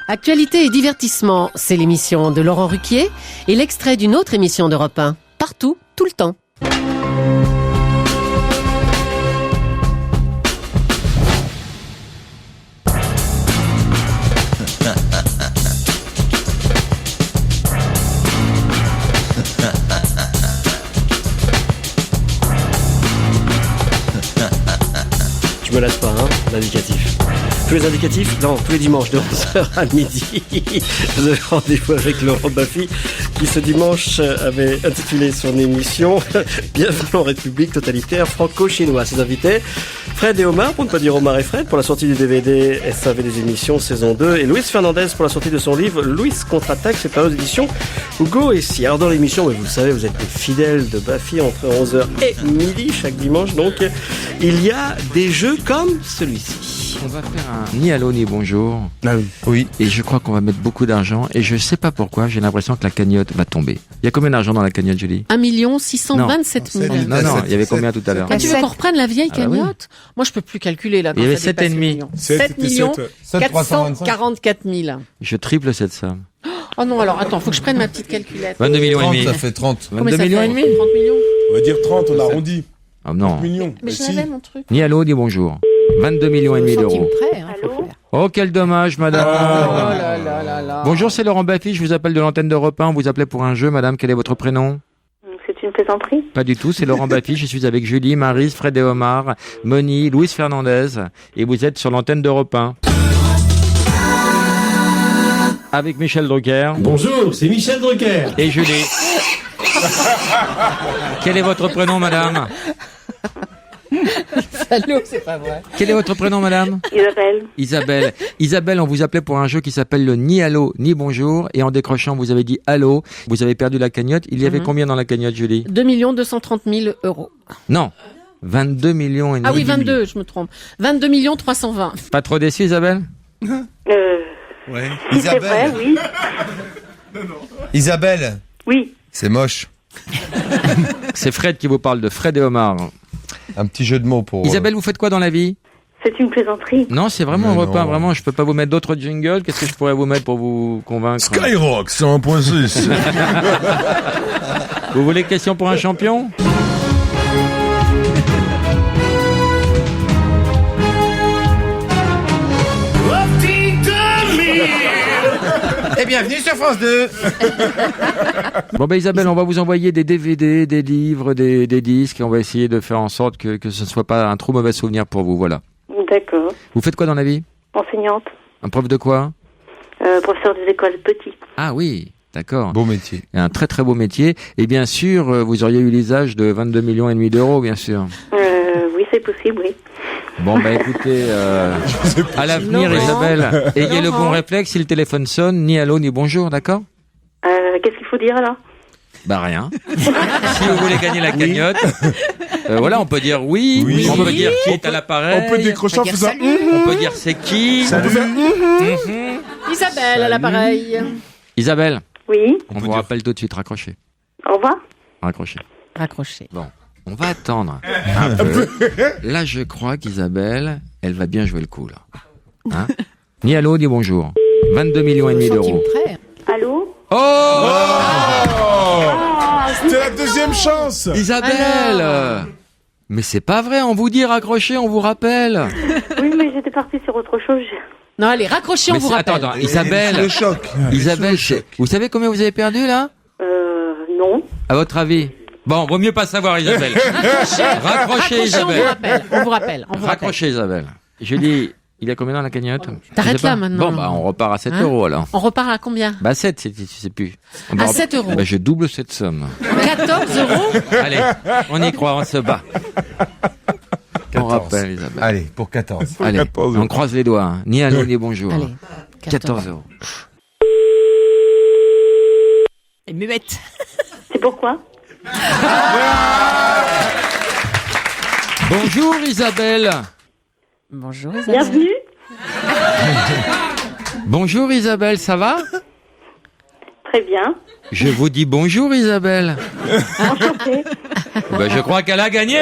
Actualité et divertissement, c'est l'émission de Laurent Ruquier et l'extrait d'une autre émission d'Europe 1. Partout, tout le temps. Je me lasse pas, l'indicatif. Tous les indicatifs, non, tous les dimanches de 11h à midi. Vous avez rendez-vous avec Laurent Baffy, qui ce dimanche avait intitulé son émission Bienvenue en République totalitaire franco-chinoise. Ses invités, Fred et Omar, pour ne pas dire Omar et Fred, pour la sortie du DVD SAV des émissions saison 2, et Luis Fernandez pour la sortie de son livre Luis contre-attaque, c'est aux éditions Hugo et Si. Alors dans l'émission, vous le savez, vous êtes des fidèles de Baffy entre 11h et midi chaque dimanche, donc il y a des jeux comme celui-ci. On va faire un ni allô ni bonjour. Ah oui. Et je crois qu'on va mettre beaucoup d'argent. Et je sais pas pourquoi, j'ai l'impression que la cagnotte va tomber. Il y a combien d'argent dans la cagnotte, Julie? 1 627 000. Non, il y avait combien tout à l'heure? Tu veux qu'on reprenne la vieille cagnotte? Moi, je peux plus calculer là. Il y avait 7,5. 7 millions 444 000. Je triple cette somme. Oh non, alors attends, faut que je prenne ma petite calculette. 22 millions et 30, demi. ça fait 30. 22 millions et demi? 30 millions. On va dire 30, on arrondit. Ah non. 30 millions. Mais je si. l'avais mon truc. Ni allô ni bonjour. 22 millions et demi d'euros. Près, hein, faut faire. Oh, quel dommage, madame. Oh là là là là. Bonjour, c'est Laurent Baffy, je vous appelle de l'antenne d'Europe 1. On vous appelait pour un jeu, madame. Quel est votre prénom? C'est une plaisanterie. Pas du tout, c'est Laurent Baffy. Je suis avec Julie, Maryse, Fred et Omar, Moni, Luis Fernandez. Et vous êtes sur l'antenne d'Europe 1. Avec Michel Drucker. Bonjour, c'est Michel Drucker. Et Julie. Quel est votre prénom, madame? Salaud, c'est pas vrai. Quel est votre prénom, madame? Isabelle. Isabelle, on vous appelait pour un jeu qui s'appelle le ni allô ni bonjour. Et en décrochant, vous avez dit allô. Vous avez perdu la cagnotte. Il y avait combien dans la cagnotte, Julie? 2 230 000 euros. Non. 22 millions et demi. Ah oui, 22, je me trompe. 22 320. Pas trop déçu, Isabelle? Ouais. C'est vrai, oui. Isabelle, Oui. c'est moche. C'est Fred qui vous parle de Fred et Omar. Un petit jeu de mots pour... Isabelle, vous faites quoi dans la vie? C'est une plaisanterie. Non, c'est vraiment Mais un repas, non. vraiment. Je peux pas vous mettre d'autres jingles. Qu'est-ce que je pourrais vous mettre pour vous convaincre? Skyrock, 101.6. Vous voulez question pour un champion? Et bienvenue sur France 2. Bon ben Isabelle, on va vous envoyer des DVD, des livres, des disques et on va essayer de faire en sorte que ce ne soit pas un trop mauvais souvenir pour vous, voilà. D'accord. Vous faites quoi dans la vie? Enseignante. Un prof de quoi? Professeur des écoles petits. Ah oui, d'accord. Beau métier. Et un très très beau métier. Et bien sûr, vous auriez eu l'usage de 22 millions et demi d'euros, bien sûr. Oui, c'est possible, oui. Bon bah écoutez, à l'avenir Laurent. Isabelle, ayez le bon Laurent. réflexe, si le téléphone sonne, ni allô ni bonjour, d'accord? Qu'est-ce qu'il faut dire alors? Bah rien. Si vous voulez gagner la cagnotte, voilà, on peut dire oui, Oui. on peut Oui. dire qui est à l'appareil, On peut décrocher en dire faisant... salut. on peut dire c'est qui. On peut faire... Isabelle à l'appareil. Isabelle, Oui. on vous rappelle tout de suite, raccrochez. Au revoir. Raccrochez. Raccroché. Bon, on va attendre un peu. Là, je crois qu'Isabelle, elle va bien jouer le coup, là. Hein? Ni allô, ni bonjour. 22 millions et demi d'euros. Prêt. Allô? Oh! C'était la deuxième chance. Isabelle! Mais c'est pas vrai, on vous dit raccrochez, on vous rappelle. Oui, mais j'étais partie sur autre chose. Non, allez, raccrochez, on Mais vous c'est- rappelle. attends, Isabelle, Le choc. Isabelle, vous savez combien vous avez perdu, là? Non. À votre avis? Bon, vaut mieux pas savoir, Isabelle. Raccrochez, Raccrochez, on vous Isabelle. rappelle. On vous rappelle. On vous rappelle. Raccrochez, Isabelle. Je dis, il y a combien dans la cagnotte? T'arrêtes Je sais pas. là, maintenant. Bon, bah, on repart à 7 Hein euros, alors. On repart à combien? Bah, 7, je sais plus. On va À rep- 7 euros. Bah, je double cette somme. 14 euros? Allez, on y croit, on se bat. On rappelle, Isabelle. Allez, pour 14. Allez, 14 euros. on croise les doigts. Hein. Ni allô, ni bonjour. Allez. 14 euros. Et muette. C'est pourquoi? Bonjour, Isabelle. Bonjour Isabelle. Bienvenue. Bonjour, Isabelle, ça va? Très bien. Je vous dis bonjour, Isabelle. Enchantée. Bah, je crois qu'elle a gagné.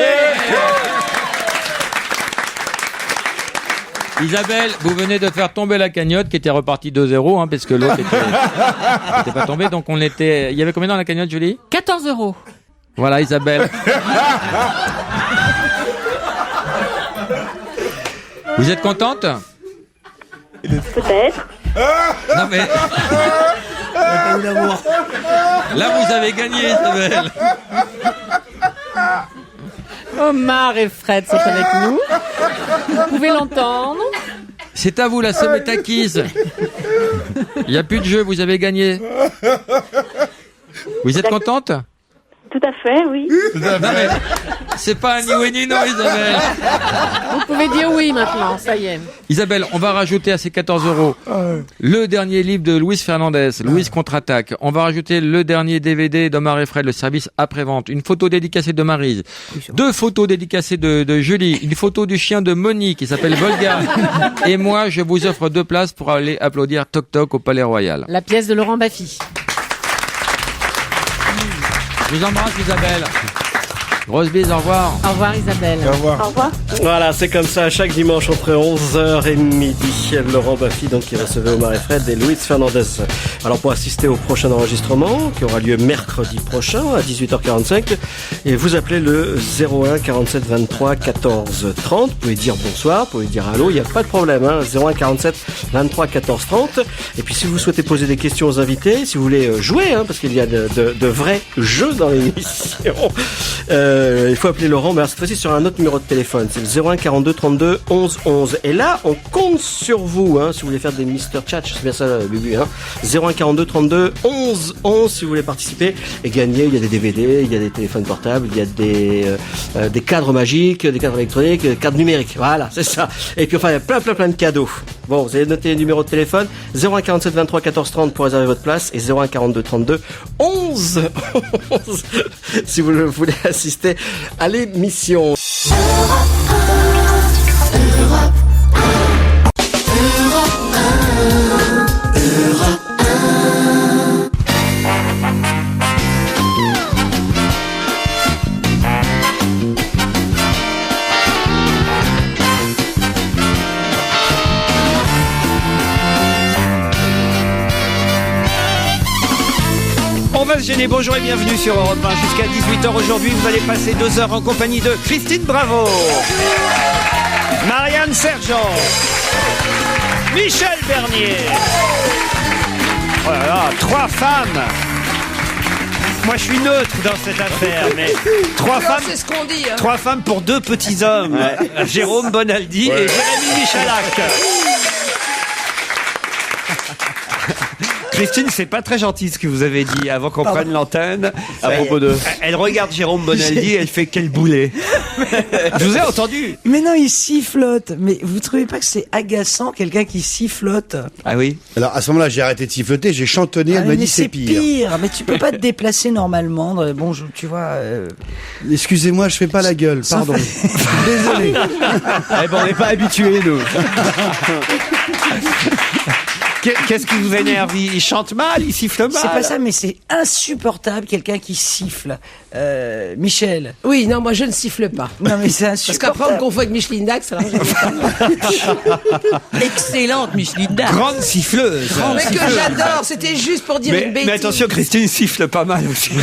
Isabelle, vous venez de faire tomber la cagnotte qui était repartie 2-0, hein, parce que l'autre était pas tombé. Donc il y avait combien dans la cagnotte, Julie? 14 €. Voilà, Isabelle. Vous êtes contente? Peut-être. Non mais... Là, vous avez gagné, Isabelle. Omar et Fred sont avec nous. Vous pouvez l'entendre. C'est à vous, la somme est acquise. Il n'y a plus de jeu, vous avez gagné. Vous êtes contente? Tout à fait, oui. Non mais, c'est pas un ni oui ni non, Isabelle. Vous pouvez dire oui maintenant, ça y est. Isabelle, on va rajouter à ces 14 € le dernier livre de Luis Fernandez, Louise contre-attaque. On va rajouter le dernier DVD d'Omar et Fred, le service après-vente. Une photo dédicacée de Maryse. 2 photos dédicacées de Julie. Une photo du chien de Monique qui s'appelle Volga. Et moi, je vous offre 2 places pour aller applaudir Toc Toc au Palais Royal. La pièce de Laurent Baffy. Je vous embrasse, Isabelle. Grosse bise, au revoir. Au revoir Isabelle. Au revoir. Au revoir. Voilà, c'est comme ça, chaque dimanche entre 11h et midi. Laurent Baffy, donc, qui recevait Omar et Fred et Luis Fernandez. Alors, pour assister au prochain enregistrement, qui aura lieu mercredi prochain à 18h45, et vous appelez le 01 47 23 14 30. Vous pouvez dire bonsoir, vous pouvez dire allô, il n'y a pas de problème, hein. 01 47 23 14 30. Et puis, si vous souhaitez poser des questions aux invités, si vous voulez jouer, hein, parce qu'il y a de vrais jeux dans l'émission, il faut appeler Laurent, mais cette fois-ci sur un autre numéro de téléphone. C'est le 01 42 32 11 11. Et là, on compte sur vous, hein, si vous voulez faire des Mr. Chat, c'est bien ça, Bubu, hein. 01 42 32 11 11 si vous voulez participer et gagner. Il y a des DVD, il y a des téléphones portables, il y a des cadres magiques, des cadres électroniques, des cadres numériques. Voilà, c'est ça. Et puis enfin, il y a plein de cadeaux. Bon, vous allez noter les numéros de téléphone. 01 47 23 14 30 pour réserver votre place et 01 42 32 11 11 si vous voulez assister à l'émission. On va se gêner, bonjour et bienvenue sur Europe 1. Jusqu'à 18h aujourd'hui, vous allez passer 2 heures en compagnie de Christine Bravo, Marianne Sergent, Michel Bernier. Oh là là, 3 femmes. Moi je suis neutre dans cette affaire, mais 3 femmes, c'est ce qu'on dit, hein. 3 femmes pour 2 petits hommes. Jérôme Bonaldi et Jérémy Michalak. Christine, c'est pas très gentil ce que vous avez dit avant qu'on prenne l'antenne. À propos de... Elle regarde Jérôme Bonaldi et elle fait quel boulet. Je vous ai entendu. Mais non, il sifflote. Mais vous trouvez pas que c'est agaçant, quelqu'un qui sifflote? Ah oui. Alors à ce moment-là, j'ai arrêté de siffloter, j'ai chantonné, elle m'a dit c'est pire. Mais tu peux pas te déplacer normalement. Bon, tu vois. Excusez-moi, je fais pas la gueule, pardon. Désolé. Eh ben, on n'est pas habitués, nous. Qu'est-ce qui vous énerve? Il chante mal, il siffle mal. C'est pas ça, mais c'est insupportable, quelqu'un qui siffle. Michel. Oui, non, moi je ne siffle pas. Non, mais c'est Parce insupportable. qu'après on me confond avec Micheline Dax, alors Excellente Micheline Dax. Grande siffleuse. mais que j'adore, c'était juste pour dire une bêtise. Mais attention, Christine siffle pas mal aussi.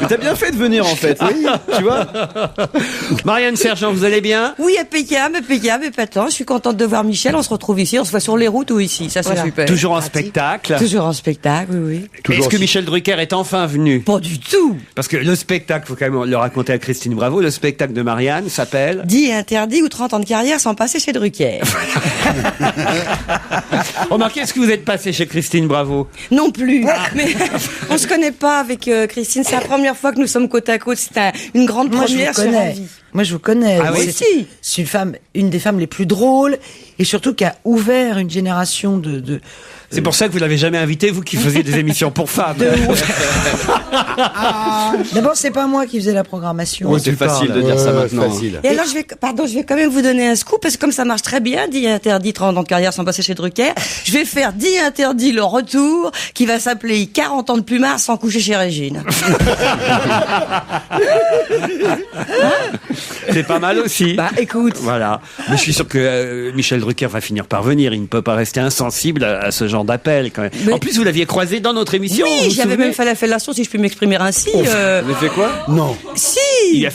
Mais t'as bien fait de venir en fait, oui, tu vois. Marianne Sergent, vous allez bien? Oui, impeccable, épatant. Je suis contente de voir Michel. On se retrouve ici, on se voit sur les routes ou ici. Ça, c'est super. Toujours en spectacle. Toujours en spectacle, oui. Est-ce que Michel Drucker est enfin venu? Pas du tout. Parce que le spectacle, faut quand même le raconter à Christine Bravo, le spectacle de Marianne s'appelle... 10 interdits ou 30 ans de carrière sans passer chez Drucker. Remarquez, est-ce que vous êtes passé chez Christine Bravo? Non plus. Mais on se connaît pas avec Christine. C'est la première fois que nous sommes côte à côte. C'est une grande première sur la vie. Moi, je vous connais. Ah oui? C'est une des femmes les plus drôles et surtout qui a ouvert une génération de C'est pour ça que vous l'avez jamais invité, vous qui faisiez des émissions pour femmes. D'abord, c'est pas moi qui faisais la programmation. Oui, c'est facile de dire ça maintenant. Et alors, je vais quand même vous donner un scoop, parce que comme ça marche très bien, 10 interdits, 30 ans de carrière sans passer chez Drucker, je vais faire 10 interdits le retour, qui va s'appeler 40 ans de plumard sans coucher chez Régine. C'est pas mal aussi. Bah, écoute. Voilà. Mais je suis sûr que Michel Drucker va finir par venir. Il ne peut pas rester insensible à ce genre d'appel, quand même. Mais- En plus, vous l'aviez croisé dans notre émission. vous Oui, vous j'avais souvenez même fait la fellation, si je puis m'exprimer ainsi. Vous avez fait quoi? Non. Si.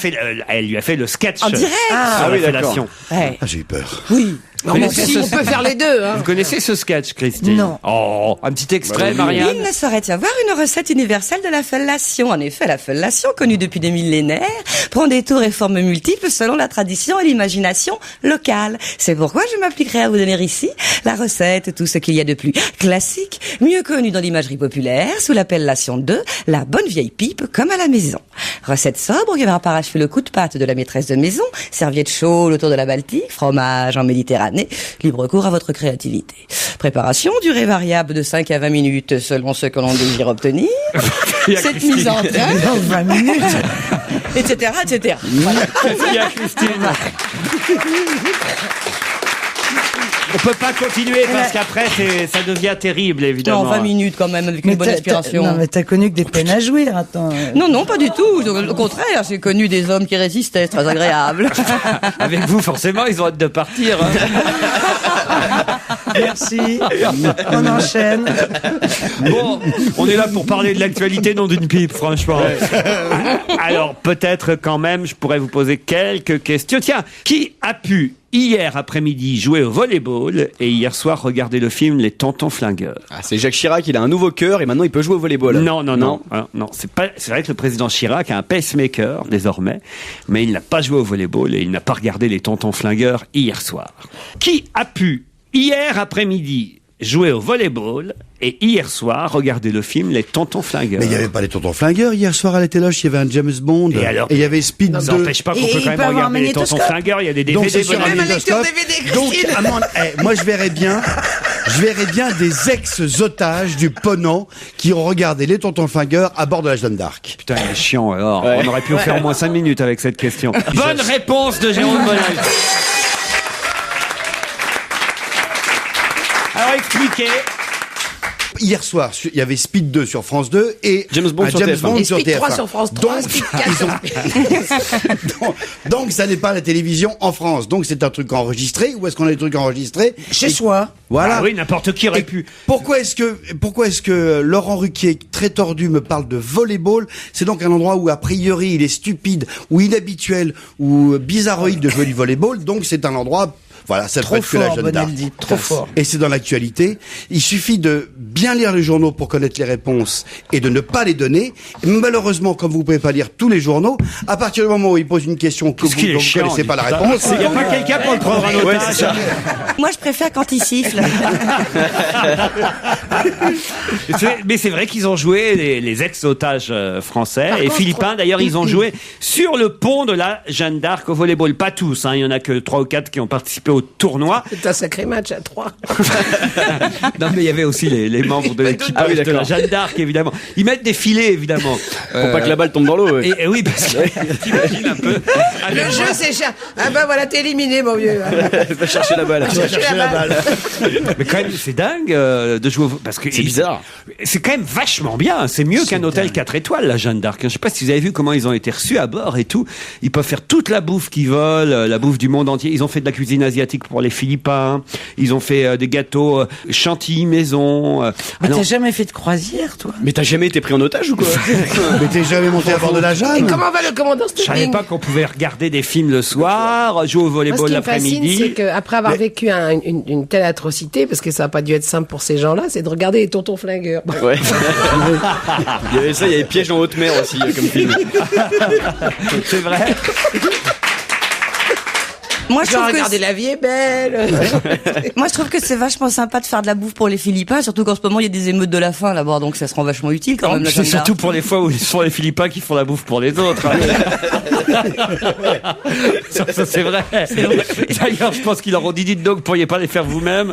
Elle lui a fait le sketch En direct. sur Ah la oui, d'accord. fellation. Ouais. Ah, j'ai eu peur. Oui. Non, mais si, on peut faire les deux. Hein. Vous connaissez ce sketch, Christine? Non. Oh, un petit extrait, Bah, oui. Marianne. Il ne saurait y avoir une recette universelle de la fellation. En effet, la fellation, connue depuis des millénaires, prend des tours et formes multiples selon la tradition et l'imagination locale. C'est pourquoi je m'appliquerai à vous donner ici la recette, tout ce qu'il y a de plus classique, mieux connu dans l'imagerie populaire, sous l'appellation de la bonne vieille pipe comme à la maison. Recette sobre qui va parachever le coup de patte de la maîtresse de maison, serviette chaude autour de la Baltique, fromage en Méditerranée, libre cours à votre créativité. Préparation, durée variable de 5 à 20 minutes selon ce que l'on désire obtenir. Cette mise en train, 20 minutes, etc., etc. Voilà. Merci à Christine. On peut pas continuer parce qu'après ça devient terrible, évidemment. Non, 20 minutes quand même, avec une bonne inspiration. Non, mais t'as connu que des peines à jouer, attends. Non, non, pas du tout. Au contraire, j'ai connu des hommes qui résistaient, c'est très agréable. Avec vous, forcément, ils ont hâte de partir. Hein. Merci. On enchaîne. Bon, on est là pour parler de l'actualité, non d'une pipe, franchement. Alors, peut-être quand même, je pourrais vous poser quelques questions. Tiens, qui a pu hier après-midi jouer au volleyball et hier soir regarder le film Les Tontons Flingueurs? Ah, c'est Jacques Chirac, il a un nouveau cœur et maintenant il peut jouer au volleyball. Non. C'est vrai que le président Chirac a un pacemaker désormais, mais il n'a pas joué au volleyball et il n'a pas regardé Les Tontons Flingueurs hier soir. Qui a pu hier après-midi jouer au volleyball et hier soir regarder le film Les Tontons Flingueurs? Mais il n'y avait pas les tontons flingueurs. Hier soir à la téloche, il y avait un James Bond. Et alors il y avait Speed 2. Ça n'empêche pas qu'on Et peut il quand même peut avoir un regarder Les Tontons magnétoscope. Flingueurs. Il y a des Donc DVD. c'est sur un même un lecteur magnétoscope. DVD, Donc, Christine. moi je verrais bien des ex-otages du Ponant qui ont regardé les tontons flingueurs à bord de la Jeanne d'Arc. Putain, il est chiant alors. Ouais. On aurait pu faire au moins 5 minutes avec cette question. Bonne réponse de Jérôme Bonal. Alors expliquez. Hier soir, il y avait Speed 2 sur France 2 et James Bond un sur James TF1. Bond Et sur Speed 3 TF1. sur France 3, Speed 4 Donc ça n'est pas la télévision en France. Donc c'est un truc enregistré. Où est-ce qu'on a des trucs enregistrés? Chez soi. Voilà. Ah oui, n'importe qui aurait pu. Pourquoi est-ce que Laurent Ruquier, très tordu, me parle de volleyball? C'est donc un endroit où, a priori, il est stupide, ou inhabituel, ou bizarroïde de jouer du volleyball. Donc c'est un endroit, voilà, ça peut être que la fort, Jeanne d'Arc. Bonaldi, trop fort. Et c'est dans l'actualité. Il suffit de bien lire les journaux pour connaître les réponses et de ne pas les donner. Et malheureusement, comme vous pouvez pas lire tous les journaux, à partir du moment où il pose une question que Qu'est-ce qu'il est dont vous chiant, connaissez dis, pas la putain. réponse, Il n'y a pas quelqu'un pour le prendre en Ouais, otage. c'est ça. Moi, je préfère quand il siffle. Mais c'est vrai qu'ils ont joué les ex-otages français et philippins. D'ailleurs, ils ont joué sur le pont de la Jeanne d'Arc au volleyball. Pas tous, hein. Il y en a que 3 ou 4 qui ont participé au tournoi. C'est un sacré match à 3. Non, mais il y avait aussi les membres de l'équipage Ah oui, de la d'accord. Jeanne d'Arc, évidemment. Ils mettent des filets, évidemment. Faut pas que la balle tombe dans l'eau. Ouais. Et oui, parce que t'imagines un peu. Le jeu, c'est cher. Ah ben voilà, t'es éliminé, mon vieux. Va chercher la balle. Chercher la balle. Mais quand même, c'est dingue de jouer parce que C'est bizarre. C'est quand même vachement bien. C'est mieux qu'un hôtel 4 étoiles, la Jeanne d'Arc. Je sais pas si vous avez vu comment ils ont été reçus à bord et tout. Ils peuvent faire toute la bouffe qu'ils veulent, la bouffe du monde entier. Ils ont fait de la cuisine asiatique pour les Philippins. Ils ont fait des gâteaux chantilly maison. Mais t'as jamais fait de croisière, toi? Mais t'as jamais été pris en otage ou quoi? mais t'es jamais monté à bord de la Et Jeanne? comment va le commandant Je savais Sterling? pas qu'on pouvait regarder des films le soir, jouer au Moi, ce volleyball qui me fascine, l'après-midi. c'est qu'après avoir vécu une telle atrocité, parce que ça n'a pas dû être simple pour ces gens-là, c'est de regarder les tontons flingueurs. Ouais. Il y avait ça, il y avait Piège en haute mer aussi comme film. C'est vrai. Moi, je Je trouve regarder que La vie est belle. moi, je trouve que c'est vachement sympa de faire de la bouffe pour les Philippins, surtout qu'en ce moment, il y a des émoutes de la faim là-bas, donc ça se rend vachement utile quand même. la C'est Jeanne d'Arc. surtout pour les fois où ce sont les Philippins qui font la bouffe pour les autres. Ça, c'est vrai. D'ailleurs, je pense qu'ils leur ont dit, dites donc, vous pourriez pas les faire vous-même.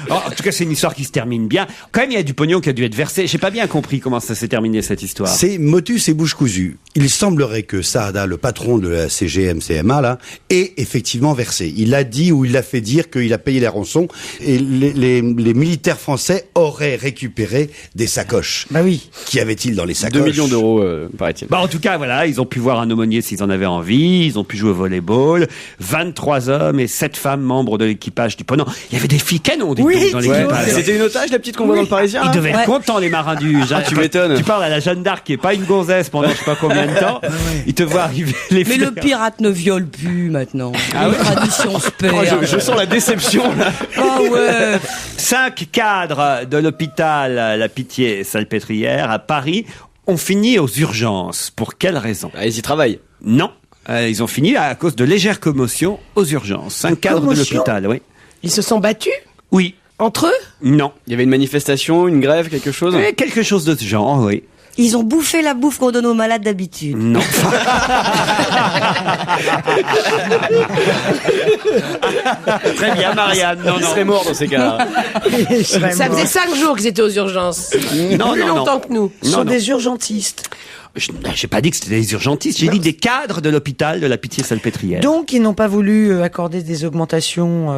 En tout cas, c'est une histoire qui se termine bien. Quand même, il y a du pognon qui a dû être versé. J'ai pas bien compris comment ça s'est terminé, cette histoire. C'est motus et bouche cousue. Il semblerait que Saada, le patron de la CGM-CMA, là, ait effectivement versé. Il a dit ou il a fait dire qu'il a payé les rançons et les militaires français auraient récupéré des sacoches. Bah oui. Qu'y avait-il dans les sacoches? 2 millions d'euros, paraît-il. Bah en tout cas, voilà, ils ont pu voir un aumônier s'ils en avaient envie, ils ont pu jouer au volleyball, 23 hommes et 7 femmes membres de l'équipage du Ponant. Il y avait des filles canons dans l'équipage. C'était une otage, la petite qu'on voit dans le Parisien. Ils devaient être contents, les marins du Jacques. Tu m'étonnes. Tu parles à la Jeanne d'Arc qui est pas une gonzesse pendant je sais pas combien de temps. Ils te voient arriver les Mais filles. le pirate ne viole plus maintenant. Ah Les ouais traditions se perdent. Oh, je sens la déception là. Ah ouais. 5 cadres de l'hôpital La Pitié-Salpêtrière à Paris ont fini aux urgences. Pour quelle raison? Ils y travaillent. Non. Ils ont fini à cause de légères commotions aux urgences. 5 cadres de l'hôpital, oui. Ils se sont battus Oui. entre eux? Non. Il y avait une manifestation, une grève, quelque chose? Quelque chose de ce genre, oui. Ils ont bouffé la bouffe qu'on donne aux malades d'habitude. Non. Très bien, Marianne. Non, Il non. serait mort dans ces cas-là. Ça faisait 5 jours qu'ils étaient aux urgences. Non, Plus non, longtemps non. que nous. Ce sont non. des urgentistes. J'ai pas dit que c'était des urgentistes, j'ai dit des cadres de l'hôpital de La Pitié-Salpêtrière. Donc, ils n'ont pas voulu accorder des augmentations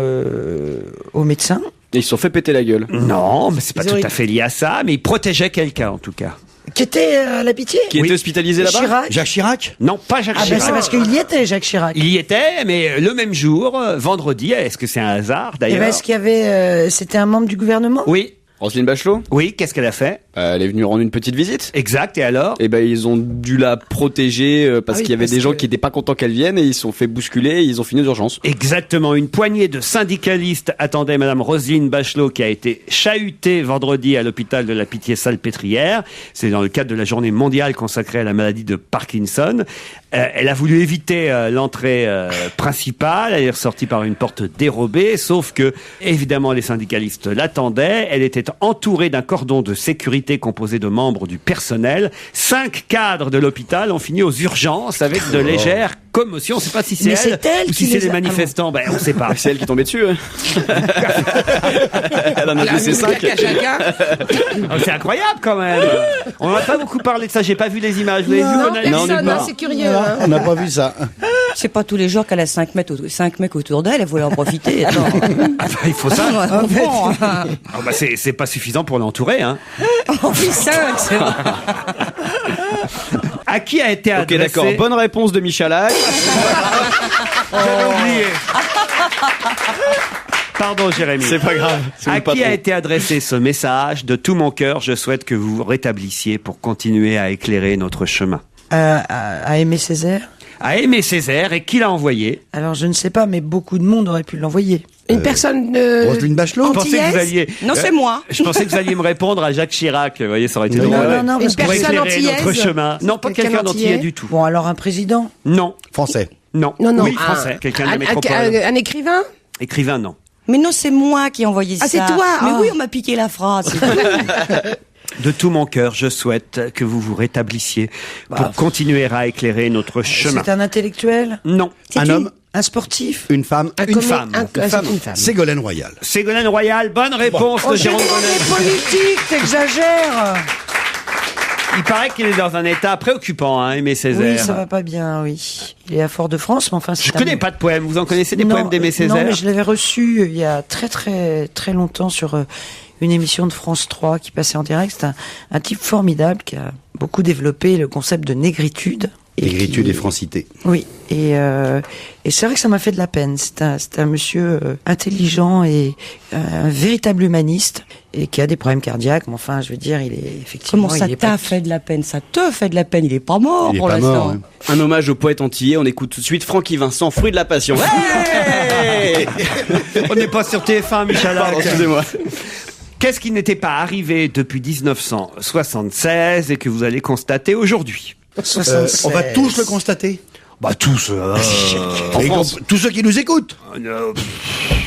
aux médecins. Et ils se sont fait péter la gueule. Non, mais c'est pas Ils ont tout à fait lié à ça, mais ils protégeaient quelqu'un en tout cas. Qui était à la Pitié. Qui était hospitalisé là-bas? Chirac. Jacques Chirac? Non, pas Jacques Ah ben Chirac. c'est parce qu'il y était, Jacques Chirac. Il y était, mais le même jour, vendredi, est-ce que c'est un hasard Et d'ailleurs? ben, est-ce qu'il y avait, c'était un membre du gouvernement? Oui, Roselyne Bachelot? oui, qu'est-ce qu'elle a fait? Elle est venue rendre une petite visite. Exact, et alors? Et ben ils ont dû la protéger parce Ah oui, qu'il y avait parce des gens que- qui étaient pas contents qu'elle vienne et ils se sont fait bousculer et ils ont fini aux urgences. Exactement, une poignée de syndicalistes attendaient Madame Roselyne Bachelot qui a été chahutée vendredi à l'hôpital de La Pitié-Salpêtrière. C'est dans le cadre de la journée mondiale consacrée à la maladie de Parkinson. Elle a voulu éviter l'entrée principale, elle est ressortie par une porte dérobée, sauf que, évidemment, les syndicalistes l'attendaient. Elle était entourée d'un cordon de sécurité composé de membres du personnel. 5 cadres de l'hôpital ont fini aux urgences avec de légères commotions. On ne sait pas si c'est Mais elle, c'est elle ou si qui c'est les les a- manifestants. Ben, on ne sait pas. C'est elle qui est tombée dessus. Elle en a La blessé 5. à chacun. Oh, c'est incroyable quand même. On n'a pas beaucoup parlé de ça. J'ai pas vu les images. Vous l'avez vu, Non, Mona? Non, on est personne, pas. hein, c'est curieux. Hein. On n'a pas vu ça. C'est pas tous les jours qu'elle a 5 mecs autour d'elle, elle voulait en profiter. Attends. Ah, bah, il faut ça. Ah, bon, Ah, bah, c'est pas suffisant pour l'entourer. Hein. on fait 5, c'est vrai. À qui a été Ok, adressé? d'accord. Bonne réponse de Michalak. J'avais oublié. Pardon, Jérémy. C'est pas grave. c'est À le qui patron. a été adressé ce message? De tout mon cœur, je souhaite que vous vous rétablissiez pour continuer à éclairer notre chemin. À Aimé Césaire. À Aimé Césaire, et qui l'a envoyé? Alors je ne sais pas, mais beaucoup de monde aurait pu l'envoyer. Une personne Roselyne Bachelot? Je pensais que vous alliez. Non, c'est moi. Je pensais que vous alliez me répondre à Jacques Chirac. Vous voyez, ça aurait été drôle. non, Une parce que- Pour personne éclairer antillaise? notre chemin. Non, pas Quelqu'un quelqu'un d'antillais d'antillais du tout. Bon, alors un président. Non, Français. non. Non, non. Oui, français. Quelqu'un de la un métropole. écrivain? Écrivain, non. Mais non, c'est moi qui ai envoyé ça. Ah, c'est toi. Mais Ah. oui, on m'a piqué la phrase. c'est tout. De tout mon cœur, je souhaite que vous vous rétablissiez pour continuer à éclairer notre chemin. C'est un intellectuel. Non. Un homme, Un sportif. une femme, Une femme. Une femme. Ségolène Royal. Ségolène Royal, bonne réponse de Jérôme Bonnet. politique, t'exagères. Il paraît qu'il est dans un état préoccupant, hein, Aimé Oui, Césaire. ça va pas bien, oui. Il est à Fort-de-France, mais enfin... Je connais pas de poème. Vous en connaissez des poèmes d'Aimé Césaire? Non, mais je l'avais reçu il y a très longtemps sur une émission de France 3 qui passait en direct. C'est un type formidable qui a beaucoup développé le concept de négritude. Négritude qui- et francité. Oui, et c'est vrai que ça m'a fait de la peine. C'est un monsieur intelligent et un véritable humaniste et qui a des problèmes cardiaques. Mais enfin, je veux dire, il est effectivement... Comment ça il est t'a pas- fait de la peine? Ça te fait de la peine. Il est pas mort Il est pour pas l'instant. mort. hein. Un hommage au poète antillais. On écoute tout de suite Francky Vincent, Fruit de la passion. Hey On n'est pas sur TF1, Michel. Pardon, excusez-moi. Qu'est-ce qui n'était pas arrivé depuis 1976 et que vous allez constater aujourd'hui? 76. On va tous le constater. Bah tous. Et tous ceux qui nous écoutent.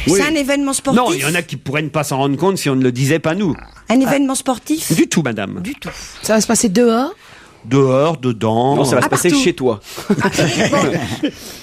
C'est un événement sportif. Non, il y en a qui pourraient ne pas s'en rendre compte si on ne le disait pas nous. Un événement sportif. Du tout, madame. Du tout. Ça va se passer dehors? Dehors, dedans. Non, ça va se Ah, passer partout. chez toi.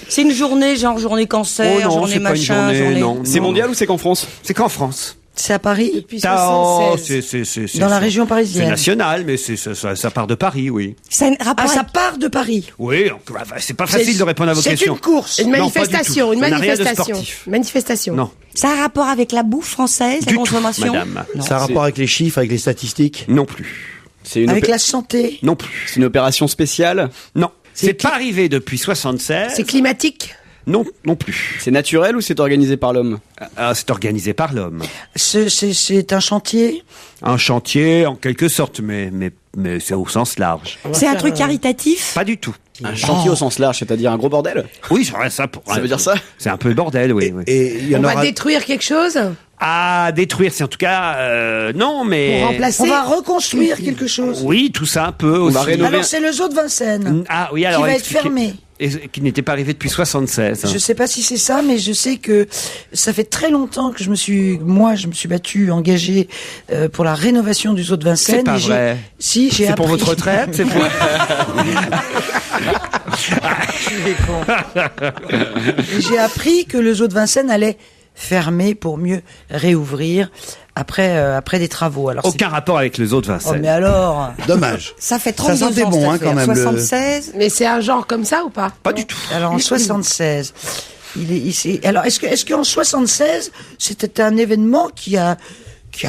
C'est une journée, genre journée cancer, Oh non, journée c'est pas une machin, journée, non. C'est mondial ou c'est qu'en France? C'est qu'en France. C'est à Paris Depuis Oh, 76. c'est Dans la c'est- région C'est parisienne. national, mais ça part de Paris, oui. Ça a un rapport Ah, ça part de Paris. Oui, c'est pas facile de répondre à vos C'est questions. une course. Une Non, pas du manifestation, tout. une Ça n'a rien de manifestation. sportif. Manifestation. Non, Ça a un rapport avec la bouffe française, la du tout, consommation madame. Ça a un rapport avec les chiffres, avec les statistiques? Non plus. C'est une, Avec la santé. Non plus. c'est une opération spéciale. Non. C'est pas arrivé depuis 76. C'est climatique. Non, non plus. C'est naturel ou c'est organisé par l'homme? Ah, c'est organisé par l'homme. C'est un chantier. Un chantier, en quelque sorte, mais c'est au sens large. C'est un truc caritatif? Pas du tout. Un chantier au sens large, c'est-à-dire un gros bordel? Oui, c'est vrai, ça. Ça veut dire ça? C'est un peu le bordel, oui. oui. Et il y en On va aura... détruire quelque chose À détruire, c'est en tout cas non, mais pour remplacer. On va reconstruire quelque chose. oui, tout ça un peu aussi. va rénover. Alors c'est le zoo de Vincennes Ah oui, alors qui va être expliquez- fermé. Et qui n'était pas arrivé depuis 76. Je sais pas si c'est ça, mais je sais que ça fait très longtemps que je me suis battu, engagé pour la rénovation du zoo de Vincennes. C'est pas et j'ai- vrai. Si, j'ai C'est pour appris. votre retraite, c'est pour. Et j'ai appris que le zoo de Vincennes allait fermer pour mieux réouvrir après des travaux. Alors Aucun rapport avec les autres Oh, Vincennes. mais alors Dommage. Ça fait Ça 32 sentait ans, bon, cette hein, affaire. quand même, le- 76. Mais c'est un genre comme ça ou pas Pas du tout. Alors en 76, alors est-ce qu'en 76 c'était un événement qui a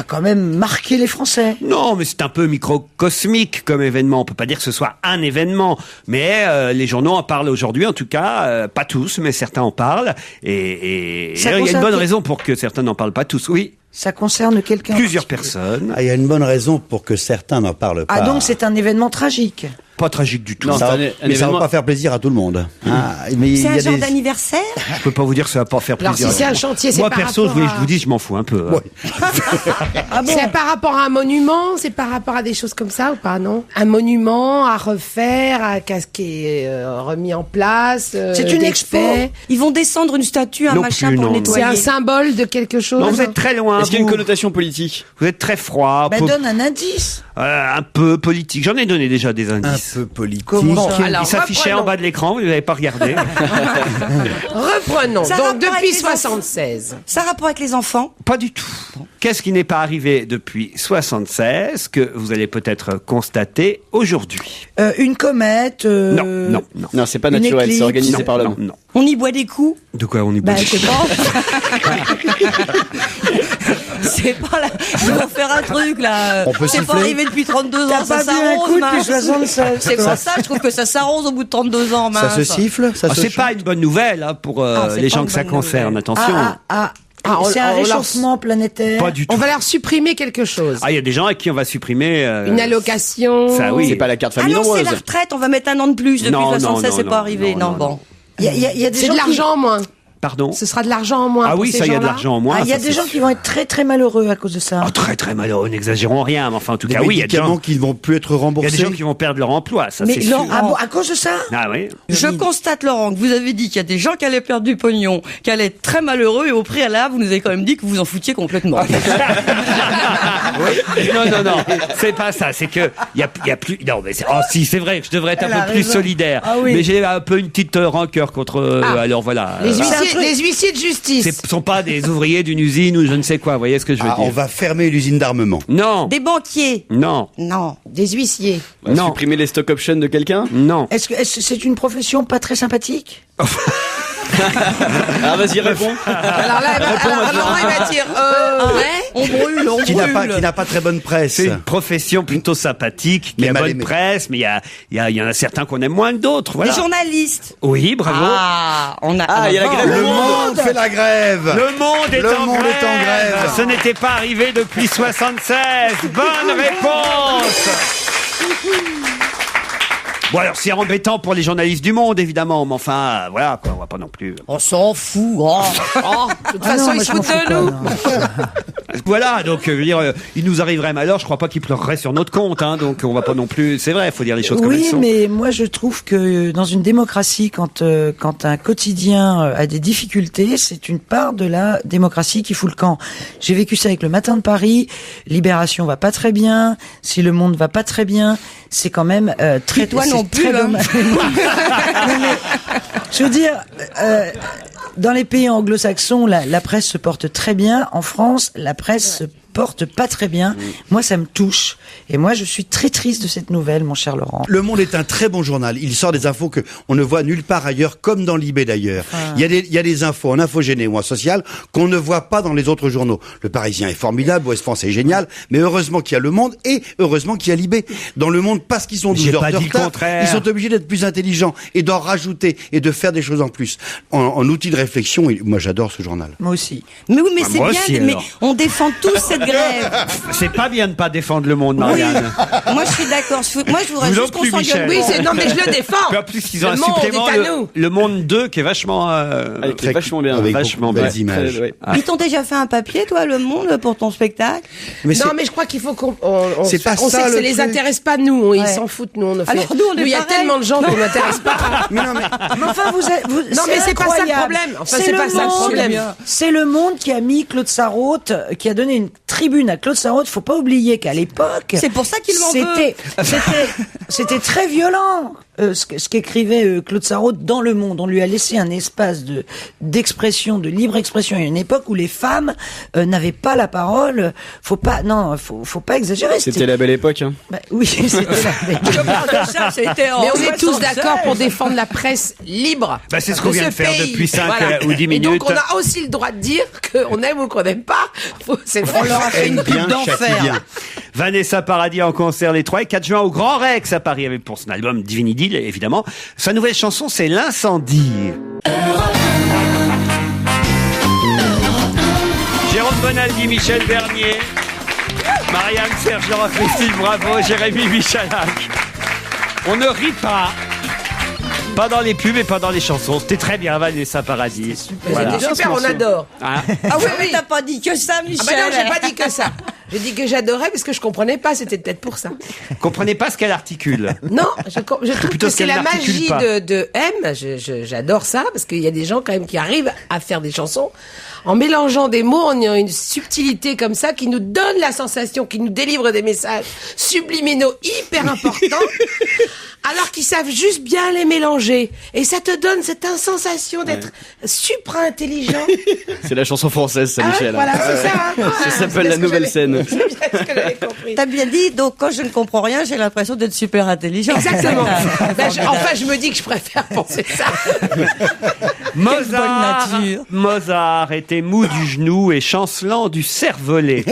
quand même marqué les Français? Non, mais c'est un peu microcosmique comme événement. On peut pas dire que ce soit un événement, mais les journaux en parlent aujourd'hui. En tout cas, pas tous, mais certains en parlent. Et Ça il y a une concerne bonne quel- raison pour que certains n'en parlent pas tous. Oui, Ça concerne quelqu'un? en plusieurs particulier? personnes. Ah, il y a une bonne raison pour que certains n'en parlent pas. Ah donc c'est un événement tragique. Pas tragique du tout. Non, Ça va- c'est un mais ça événement- va pas faire plaisir à tout le monde. Ah, mais il C'est y un a genre des... d'anniversaire? Je peux pas vous dire que ça va pas faire Alors plaisir. si c'est un chantier, c'est Moi par perso, rapport je vous dis, je m'en fous un peu. hein. Ah bon? C'est par rapport à un monument, c'est par rapport à des choses comme ça ou pas, non? Un monument à refaire, à casquer, remis en place. C'est une des expo. faits. Ils vont descendre une statue, un Non machin plus, pour non, le non. C'est nettoyer. un symbole de quelque chose. Non, vous êtes très loin. Est-ce qu'il y a une vous. connotation politique? Vous êtes très froid, Bah, donne un indice. un peu politique. J'en ai donné déjà des Un indices. peu politique. Comment ça? Alors, Il s'affichait en reprenons. bas de l'écran, vous n'avez pas regardé. Reprenons. Ça a Donc rapport avec depuis les 76. Ça a rapport avec les enfants? Pas du tout. Qu'est-ce qui n'est pas arrivé depuis 76 que vous allez peut-être constater aujourd'hui? Une comète. Non, non, non. Non, c'est pas Une naturel, éclipse. c'est organisé Non, par l'homme. non, non. On y boit des coups? De quoi on y Bah, boit? je sais pas. C'est pas là. Ils vont faire un truc, là. On peut C'est pas siffler. arrivé depuis 32 T'as ans, ça pas bu un s'arrose, coup mince. depuis 76. C'est pour ça, je trouve que ça s'arrose au bout de 32 ans, Ça mince. se siffle, ça Ah, se c'est chante. pas une bonne nouvelle hein, pour c'est les pas gens une que ça bonne concerne. nouvelle. Attention. C'est un on leur- réchauffement planétaire. Pas du tout. On va leur supprimer quelque chose. Ah, il y a des gens à qui on va supprimer. Une allocation. Ça, oui. C'est pas la carte Ah famille non, c'est nombreuse. la retraite, on va mettre un an de plus. Depuis Non, non, 76, non, c'est non, pas arrivé. non, Non, non, bon. Il y a des C'est gens de qui- l'argent en moins. Pardon. Ce sera de l'argent en moins. Ah pour oui, ces ça, il y a de gens-là. l'argent en moins. Ah, il y a ça, des c'est gens sûr. qui vont être très très malheureux à cause de ça. Oh, très très malheureux, n'exagérons rien, mais enfin en tout Des cas oui, il y a des médicaments gens, qui ne vont plus être il y a remboursés. des gens qui vont perdre leur emploi, ça Mais c'est Laurent, sûr. Ah bon, à cause de ça? Ah oui. Je constate, Laurent, que vous avez dit qu'il y a des gens qui allaient perdre du pognon, qui allaient être très malheureux, et au préalable, vous nous avez quand même dit que vous en foutiez complètement. Oui. Non, c'est pas ça. C'est que il y a plus. Non, mais oh si, c'est vrai que je devrais être Elle un a peu plus raison. solidaire. Ah oui. Mais j'ai un peu une petite rancœur contre. Alors voilà. Les C'est un huissiers, truc- les huissiers de justice. Ce sont pas des ouvriers d'une usine ou je ne sais quoi. Vous voyez ce que je veux Ah, on dire? va fermer l'usine d'armement. Non, Des banquiers. non, Non. Des huissiers. On va Non. supprimer les stock options de quelqu'un? non. Est-ce que c'est une profession pas très sympathique? Ah, vas-y, réponds. Alors là, Laurent, il va dire, On brûle, on Qui brûle. n'a pas très bonne presse. C'est une profession plutôt sympathique, qui Mais a mal bonne aimée. presse, mais il y en a certains qu'on aime moins que d'autres. Voilà. Les journalistes. Oui, bravo. Ah, on a. Ah, il y a la grève. Le monde fait la grève. Le monde est, Le en, monde grève. est en grève. Ce n'était pas arrivé depuis 76. Bonne réponse. Bon alors c'est embêtant pour les journalistes du Monde évidemment, mais enfin voilà quoi, on va pas non plus. On s'en fout. Oh. de toute façon, non, ils moi, se je m'en foutent fous de nous. pas, non. Voilà donc je veux dire, il nous arriverait malheur, je crois pas qu'il pleurerait sur notre compte, hein, donc on va pas non plus. C'est vrai, il faut dire les choses comme elles Oui, sont. mais moi je trouve que dans une démocratie, quand un quotidien a des difficultés, c'est une part de la démocratie qui fout le camp. J'ai vécu ça avec le Matin de Paris. Libération va pas très bien. Si Le Monde va pas très bien, c'est quand même très. Toi c'est non plus, très hein. dommage. Non, mais, je veux dire. Dans les pays anglo-saxons, la presse se porte très bien. En France, la presse se porte pas très bien. Moi, ça me touche. Et moi, je suis très triste de cette nouvelle, mon cher Laurent. Le Monde est un très bon journal. Il sort des infos que on ne voit nulle part ailleurs, comme dans Libé d'ailleurs. Il y a des infos en Infogéné ou en Social qu'on ne voit pas dans les autres journaux. Le Parisien est formidable, Ouest France est génial, mais heureusement qu'il y a Le Monde et heureusement qu'il y a Libé. Dans Le Monde, parce qu'ils sont 12 heures de retard, ils sont obligés d'être plus intelligents et d'en rajouter et de faire des choses en plus. En outil de réflexion, moi j'adore ce journal. Moi aussi. Mais oui, mais Ah, c'est moi bien, aussi, mais alors. on défend tous cette grève. C'est pas bien de pas défendre le monde, Marianne. Moi, je suis d'accord. Moi, je voudrais Vous non juste qu'on plus, s'engueule. Michel. Oui, non, mais je le défends. Puis en plus, ils ont Le un monde supplément, est à nous. le Monde 2, qui est vachement... Très vachement bien. Avec vachement beaucoup de bien. belles images. Ouais. Ils t'ont déjà fait un papier, toi, Le Monde, pour ton spectacle? Mais Non, mais je crois qu'il faut qu'on C'est pas on ça, sait que le ça les truc. intéresse pas, nous. Ils Ouais. s'en foutent, nous. On ne fait... Alors, nous, on est il y a pareil. tellement de gens qu'on n'intéresse pas. Mais non, mais Mais enfin, vous Non, mais c'est pas ça le problème. Enfin, c'est pas ça le problème. C'est Le Monde qui a mis Claude Sarraute, qui a donné une tribune à Claude Sarraute. Faut pas oublier qu'à l'époque, C'est pour ça qu'il m'en veut. c'était très violent. Ce qu'écrivait Claude Sarraute dans Le Monde. On lui a laissé un espace d'expression, de libre expression, à une époque où les femmes n'avaient pas la parole. Faut pas exagérer. C'était la belle époque. Hein. Bah, oui, c'était la Mais on est tous d'accord pour défendre la presse libre. Bah, c'est ce qu'on vient ce de faire pays. depuis 5 Voilà. ou 10 minutes. Et donc, on a aussi le droit de dire qu'on aime ou qu'on n'aime pas. On leur a fait une pub d'enfer. Vanessa Paradis en concert les 3 et 4 juin au Grand Rex à Paris avec pour son album Divinity, évidemment. Sa nouvelle chanson, c'est L'incendie. Jérôme Bonaldi, Michel Bernier, Marianne, Serge, Laurent Christine, bravo, Jérémy Michalak. On ne rit pas. Pas dans les pubs et pas dans les chansons. C'était très bien, Vanessa Paradis. Voilà. C'était super, on adore. Hein Ah oui, mais t'as pas dit que ça, Michel. Ah bah non, j'ai pas dit que ça. J'ai dit que j'adorais parce que je comprenais pas, c'était peut-être pour ça. Comprenez pas ce qu'elle articule. Non, je trouve Plutôt que ce c'est qu'elle la n'articule magie pas. de M. J'adore ça parce qu'il y a des gens quand même qui arrivent à faire des chansons en mélangeant des mots, en ayant une subtilité comme ça qui nous donne la sensation, qui nous délivre des messages subliminaux hyper importants. Alors qu'ils savent juste bien les mélanger. Et ça te donne cette sensation d'être supra-intelligent. C'est la chanson française, ça, Ah ouais, Michel. voilà, c'est ça. Hein. Ça s'appelle la nouvelle scène. C'est bien ce que j'avais compris. T'as bien dit, donc quand je ne comprends rien, j'ai l'impression d'être super intelligent. Exactement. Ben, enfin, je me dis que je préfère penser ça. Mozart était mou du genou et chancelant du cervelet.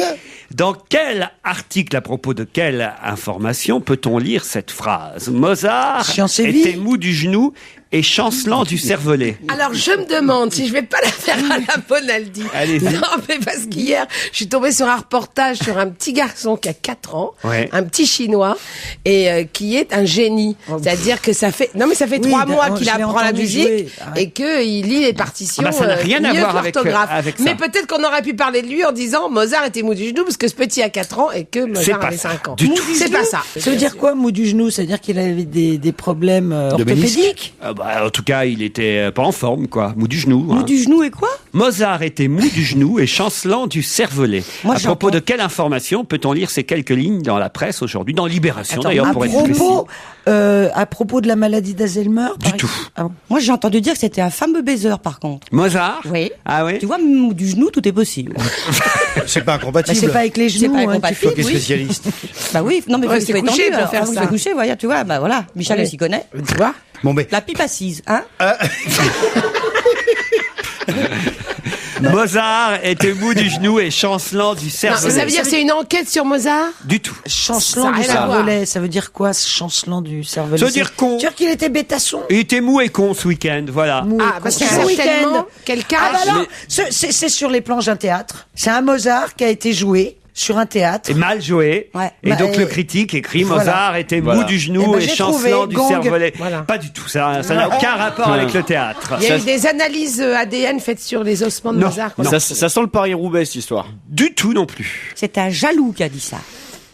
Dans quel article, à propos de quelle information, peut-on lire cette phrase? Mozart était mou du genou et chancelant du cervelet. Alors, je me demande si je vais pas la faire à la Bonaldi. Allez-y. Non, mais parce qu'hier, je suis tombée sur un reportage sur un petit garçon qui a 4 ans, Ouais. un petit chinois, et qui est un génie. C'est-à-dire que ça fait 3 mois qu'il je l'ai apprend la entendu musique jouer. et qu'il lit les partitions. Ah bah, ça n'a rien à mieux voir que avec, l'orthographe. avec ça. Mais peut-être qu'on aurait pu parler de lui en disant Mozart était mou du genou parce que ce petit a 4 ans et que C'est Mozart pas avait ça, 5 ans. du tout. C'est pas ça. Ça veut dire quoi, mou du genou? Ça veut dire qu'il avait des problèmes orthopédiques? Ah bah, en tout cas, il était pas en forme, quoi. Mou du genou. Mou du genou et quoi? Mozart était mou du genou et chancelant du cervelet. Moi, À propos de quelle information peut-on lire ces quelques lignes dans la presse aujourd'hui, dans Libération d'ailleurs, pour être précis. À propos de la maladie d'Alzheimer? Du tout. Ah bon. Moi, j'ai entendu dire que c'était un fameux baiser, par contre. Mozart? Oui. Ah oui? Tu vois, mou du genou, tout est possible. C'est pas incompatible. Bah, c'est pas avec les genoux. C'est pas hein, incompatible, Faut qu'il oui. spécialiste. Bah oui, non mais Ouais, faut c'est être couché tendu, pour alors. faire Faut ça. se coucher, voilà, tu vois, bah voilà. Michel Ouais. s'y connaît. Tu vois? Bon, mais La pipe assise, hein? Mozart était mou du genou et chancelant du Non, cervelet. ça veut dire que c'est une enquête sur Mozart? Du tout. Chancelant Ça a du rien à voir. cervelet, ça veut dire quoi, ce chancelant du cervelet? Ça veut dire con. Tu veux dire qu'il était bêtasson? Il était mou et con ce week-end, voilà. Mou et Ah, con. parce que Ce week-end. certainement, quelqu'un... Ah bah alors, c'est sur les planches d'un théâtre. C'est un Mozart qui a été joué sur un théâtre. Et mal joué. Ouais. Et Bah, donc le critique écrit voilà. Mozart était mou Voilà. du Eh genou ben, et j'ai chancelant trouvé, du gong. cervelet. Voilà. Pas du tout, ça n'a aucun rapport avec le théâtre. Il y a eu des analyses ADN faites sur les ossements de Non. Mozart. Non. Ça sent le Paris-Roubaix, cette histoire. Du tout non plus. C'est un jaloux qui a dit ça.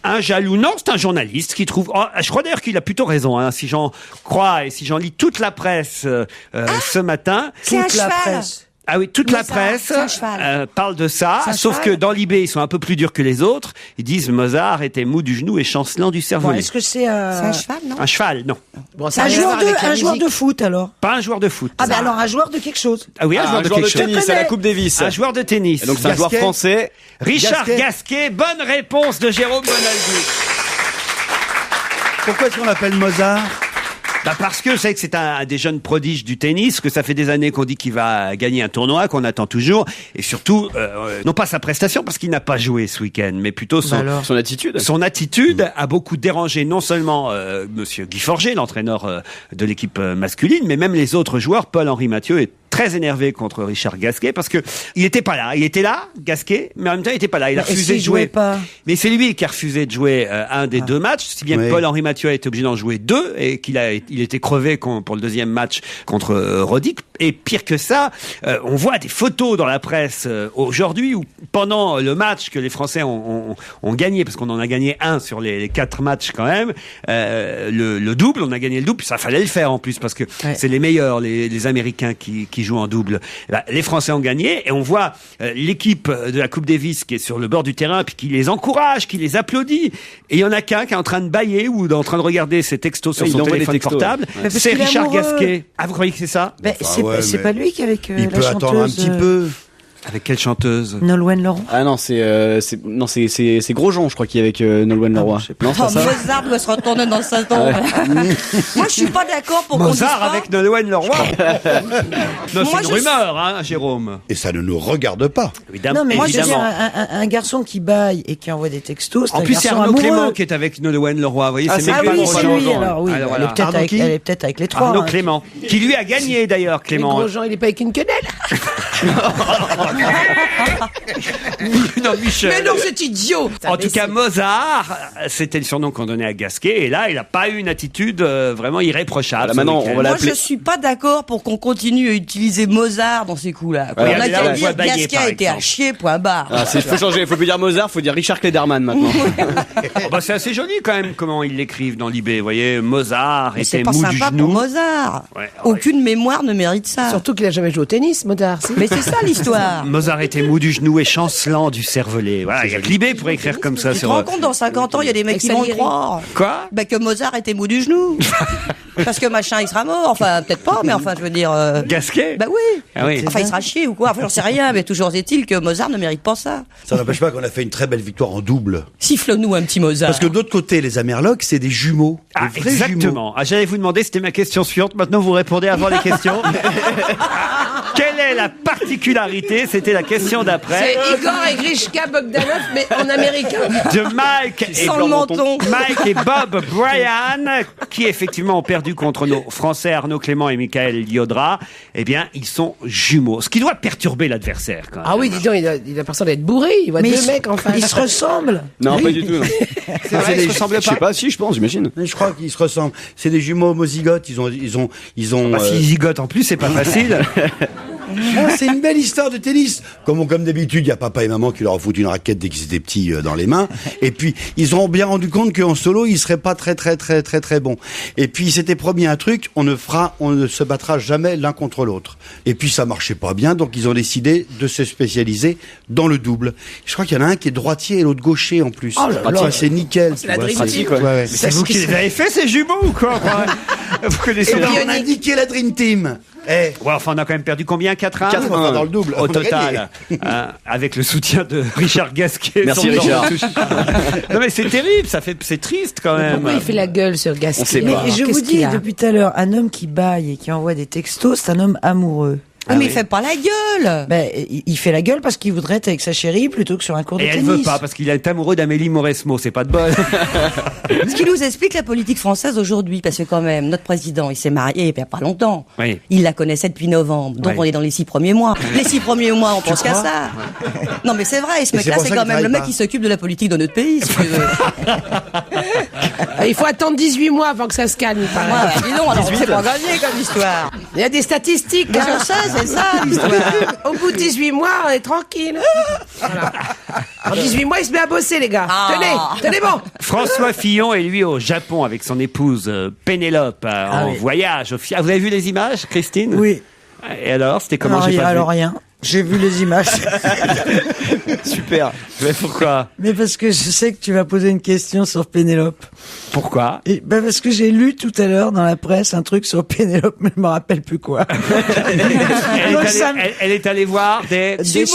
Un jaloux, non, c'est un journaliste qui trouve... Oh, je crois d'ailleurs qu'il a plutôt raison, hein, si j'en crois et si j'en lis toute la presse ce matin. C'est un Toute la cheval. presse. Ah oui, toute la Mozart, presse c'est un cheval. parle de ça, C'est un sauf cheval que dans l'IB, ils sont un peu plus durs que les autres. Ils disent Mozart était mou du genou et chancelant du cerveau. Bon, est-ce que c'est C'est un cheval, non? Un cheval, non. Bon, ça un a rien à joueur voir avec la un joueur musique. de foot alors? Pas un joueur de foot. Ah ben alors un joueur de quelque chose. Ah oui, un joueur de quelque chose. tennis à la Coupe Davis. Un joueur de tennis. Et donc c'est un joueur Gasquet. français. Richard Gasquet. Gasquet, bonne réponse de Jérôme Bonaldi. Pourquoi est-ce qu'on l'appelle Mozart? Bah parce que je sais que c'est un des jeunes prodiges du tennis, que ça fait des années qu'on dit qu'il va gagner un tournoi, qu'on attend toujours, et surtout, non pas sa prestation, parce qu'il n'a pas joué ce week-end, mais plutôt Son attitude. son attitude a beaucoup dérangé non seulement Monsieur Guy Forget, l'entraîneur de l'équipe masculine, mais même les autres joueurs. Paul-Henri Mathieu est très énervé contre Richard Gasquet parce que il était pas là. Il était là, Gasquet, mais en même temps il était pas là. Il a Et refusé s'il de jouer. jouait pas? Mais c'est lui qui a refusé de jouer un des deux matchs, si bien que Oui. Paul-Henri Mathieu a été obligé d'en jouer deux et il était crevé pour le deuxième match contre Roddick. Et pire que ça, on voit des photos dans la presse aujourd'hui où pendant le match que les Français ont gagné, parce qu'on en a gagné un sur les 4 matchs quand même, le double, on a gagné le double, ça fallait le faire en plus parce que c'est les meilleurs, les Américains qui jouent en double. Là, les Français ont gagné et on voit l'équipe de la Coupe Davis qui est sur le bord du terrain puis qui les encourage, qui les applaudit. Et il y en a qu'un qui est en train de bâiller ou en train de regarder ses textos sur Oui, il son envoie des téléphone textos, portable. ouais. Parce C'est qu'il est Richard amoureux. Gasquet. Ah, vous croyez que c'est ça? Ben, c'est pas lui qui avec Il la peut chanteuse attendre un petit peu. Avec quelle chanteuse? Nolwenn Laurent. Ah non, c'est Grosjean, je crois, qui est avec Nolwenn Leroy. Non, c'est Oh, pas ça. Mozart doit se retourner dans sa tombe. Moi, je suis pas d'accord pour qu'on dise Mozart pas. avec Nolwenn Leroy. Non, Moi, c'est une je rumeur, hein, Jérôme. Et ça ne nous regarde pas. Évidemment. Non mais moi je veux dire évidemment. un garçon qui baille et qui envoie des textos, c'est En un plus, c'est garçon Arnaud amoureux. Clément qui est avec Nolwenn Leroy. Vous voyez, Ah, c'est c'est même Ah pas oui, Grosjean. c'est lui alors oui. Alors, Elle voilà. est peut-être Arnaud avec, qui elle est peut-être avec les trois. Arnaud hein. Clément, qui lui a gagné d'ailleurs, Les Clément. Grosjean, il est pas avec une quenelle. Non, Michel. Mais non, c'est idiot. En tout cas, Mozart, c'était le surnom qu'on donnait à Gasquet, et là, il n'a pas eu une attitude vraiment irréprochable. Voilà, ce maintenant, week-end. on va Moi, l'appeler. je suis pas d'accord pour qu'on continue à utiliser Mozart dans ces coups-là. Ouais, On a là, qu'à on dire voit bailler, Gasquet par a été à exemple. chier, point barre. Ah, faut changer, faut plus dire Mozart, faut dire Richard Klederman maintenant. Oh, bah, c'est assez joli quand même comment ils l'écrivent dans l'IB. Vous voyez, Mozart Mais était c'est pas mou du sympa pour genou. Mozart. Ouais, Aucune mémoire ne mérite ça. Surtout qu'il a jamais joué au tennis, Mozart. si. Mais c'est ça l'histoire. Mozart était mou du genou et chancelant du cervelet. Voilà, il y a que l'IB pour écrire comme ça Tu te sur. rends compte, dans 50 ans, il y a des mecs Avec qui vont le Salieri. croire. Quoi? Bah, que Mozart était mou du genou. Parce que machin, il sera mort. Enfin, peut-être pas, mais enfin, je veux dire. Gasquet? Bah oui. Ah oui. Enfin, il sera chier ou quoi. Enfin, j'en sais rien, mais toujours est-il que Mozart ne mérite pas ça. Ça n'empêche pas qu'on a fait une très belle victoire en double. Siffle-nous un petit Mozart. Parce que de l'autre côté, les Amerlocs, c'est des jumeaux. Ah, Des vrais jumeaux. exactement. Ah, j'allais vous demander, c'était ma question suivante. Maintenant, vous répondez avant les questions. Quelle est la particularité, c'était la question d'après, C'est Igor et Grishka Bogdanov, mais en américain. de Mike et, Sans le menton. Mike et Bob Bryan, qui effectivement ont perdu contre nos Français Arnaud Clément et Michael Liodra. Eh bien, ils sont jumeaux. Ce qui doit perturber l'adversaire, quand même. Ah oui, dis donc, il a l'impression d'être bourré. Il voit Mais deux mecs en face. ils se ressemblent. Non, pas du tout. Non. C'est vrai, ils se ressemblent Je sais pas, si, je pense, j'imagine. Mais je crois qu'ils se ressemblent. C'est des jumeaux homozygotes. Ils ont. Bah, s'ils zigotent en plus, c'est pas facile. Ah, c'est une belle histoire de tennis. Comme d'habitude, il y a papa et maman qui leur foutent une raquette dès qu'ils étaient petits dans les mains. Et puis, ils ont bien rendu compte qu'en solo, ils seraient pas très bons. Et puis, ils s'étaient promis un truc, on ne se battra jamais l'un contre l'autre. Et puis, ça marchait pas bien, donc ils ont décidé de se spécialiser dans le double. Je crois qu'il y en a un qui est droitier et l'autre gauchier en plus. Oh là là. Ça, c'est nickel. C'est tu la vois, Dream Team. ouais, ouais. C'est vous qui les avez fait, ces jumeaux, ou quoi? Vous connaissez Eh ben, pas? on a niqué la Dream Team. Eh, Ouais, enfin, on a quand même perdu combien? 4-1? 4-1 dans le double. Au On a total. Avec le soutien de Richard Gasquet. Merci, Son Richard. touche. Non, mais c'est terrible, c'est triste quand même. Pourquoi il fait la gueule sur Gasquet? On sait Mais pas. je vous Qu'est-ce dis qu'il a depuis tout à l'heure, un homme qui baille et qui envoie des textos, c'est un homme amoureux. Oui, mais il fait pas la gueule. Ben, il fait la gueule parce qu'il voudrait être avec sa chérie plutôt que sur un cours de Et elle tennis. veut pas parce qu'il est amoureux d'Amélie Mauresmo, c'est pas de bol. Ce qui nous explique la politique française aujourd'hui, parce que quand même, notre président, il s'est marié il y a pas longtemps. Oui. Il la connaissait depuis novembre, donc Oui. on est dans les 6 premiers mois. Les 6 premiers mois, on pense qu'à ça. Non, mais c'est vrai, et ce Et mec-là, c'est pour c'est ça quand qu'il même le travaille mec pas. qui s'occupe de la politique de notre pays, si tu veux. Il faut attendre 18 mois avant que ça se calme, il paraît. Ouais, dis donc, alors c'est pas gagné comme histoire. Il y a des statistiques. Bien hein. sûr, c'est ça l'histoire. Au bout de 18 mois, on est tranquille. Voilà. En 18 mois, il se met à bosser, les gars. Ah. Tenez bon. François Fillon est lui au Japon avec son épouse Pénélope en oui. voyage. Vous avez vu les images, Christine? Oui. Et alors, c'était comment? J'ai pas vu. Rien. J'ai vu les images. Super. Mais pourquoi? Mais parce que je sais que tu vas poser une question sur Pénélope. Pourquoi? Parce que j'ai lu tout à l'heure dans la presse un truc sur Pénélope, mais je me rappelle plus quoi. Elle est allée voir des sumo.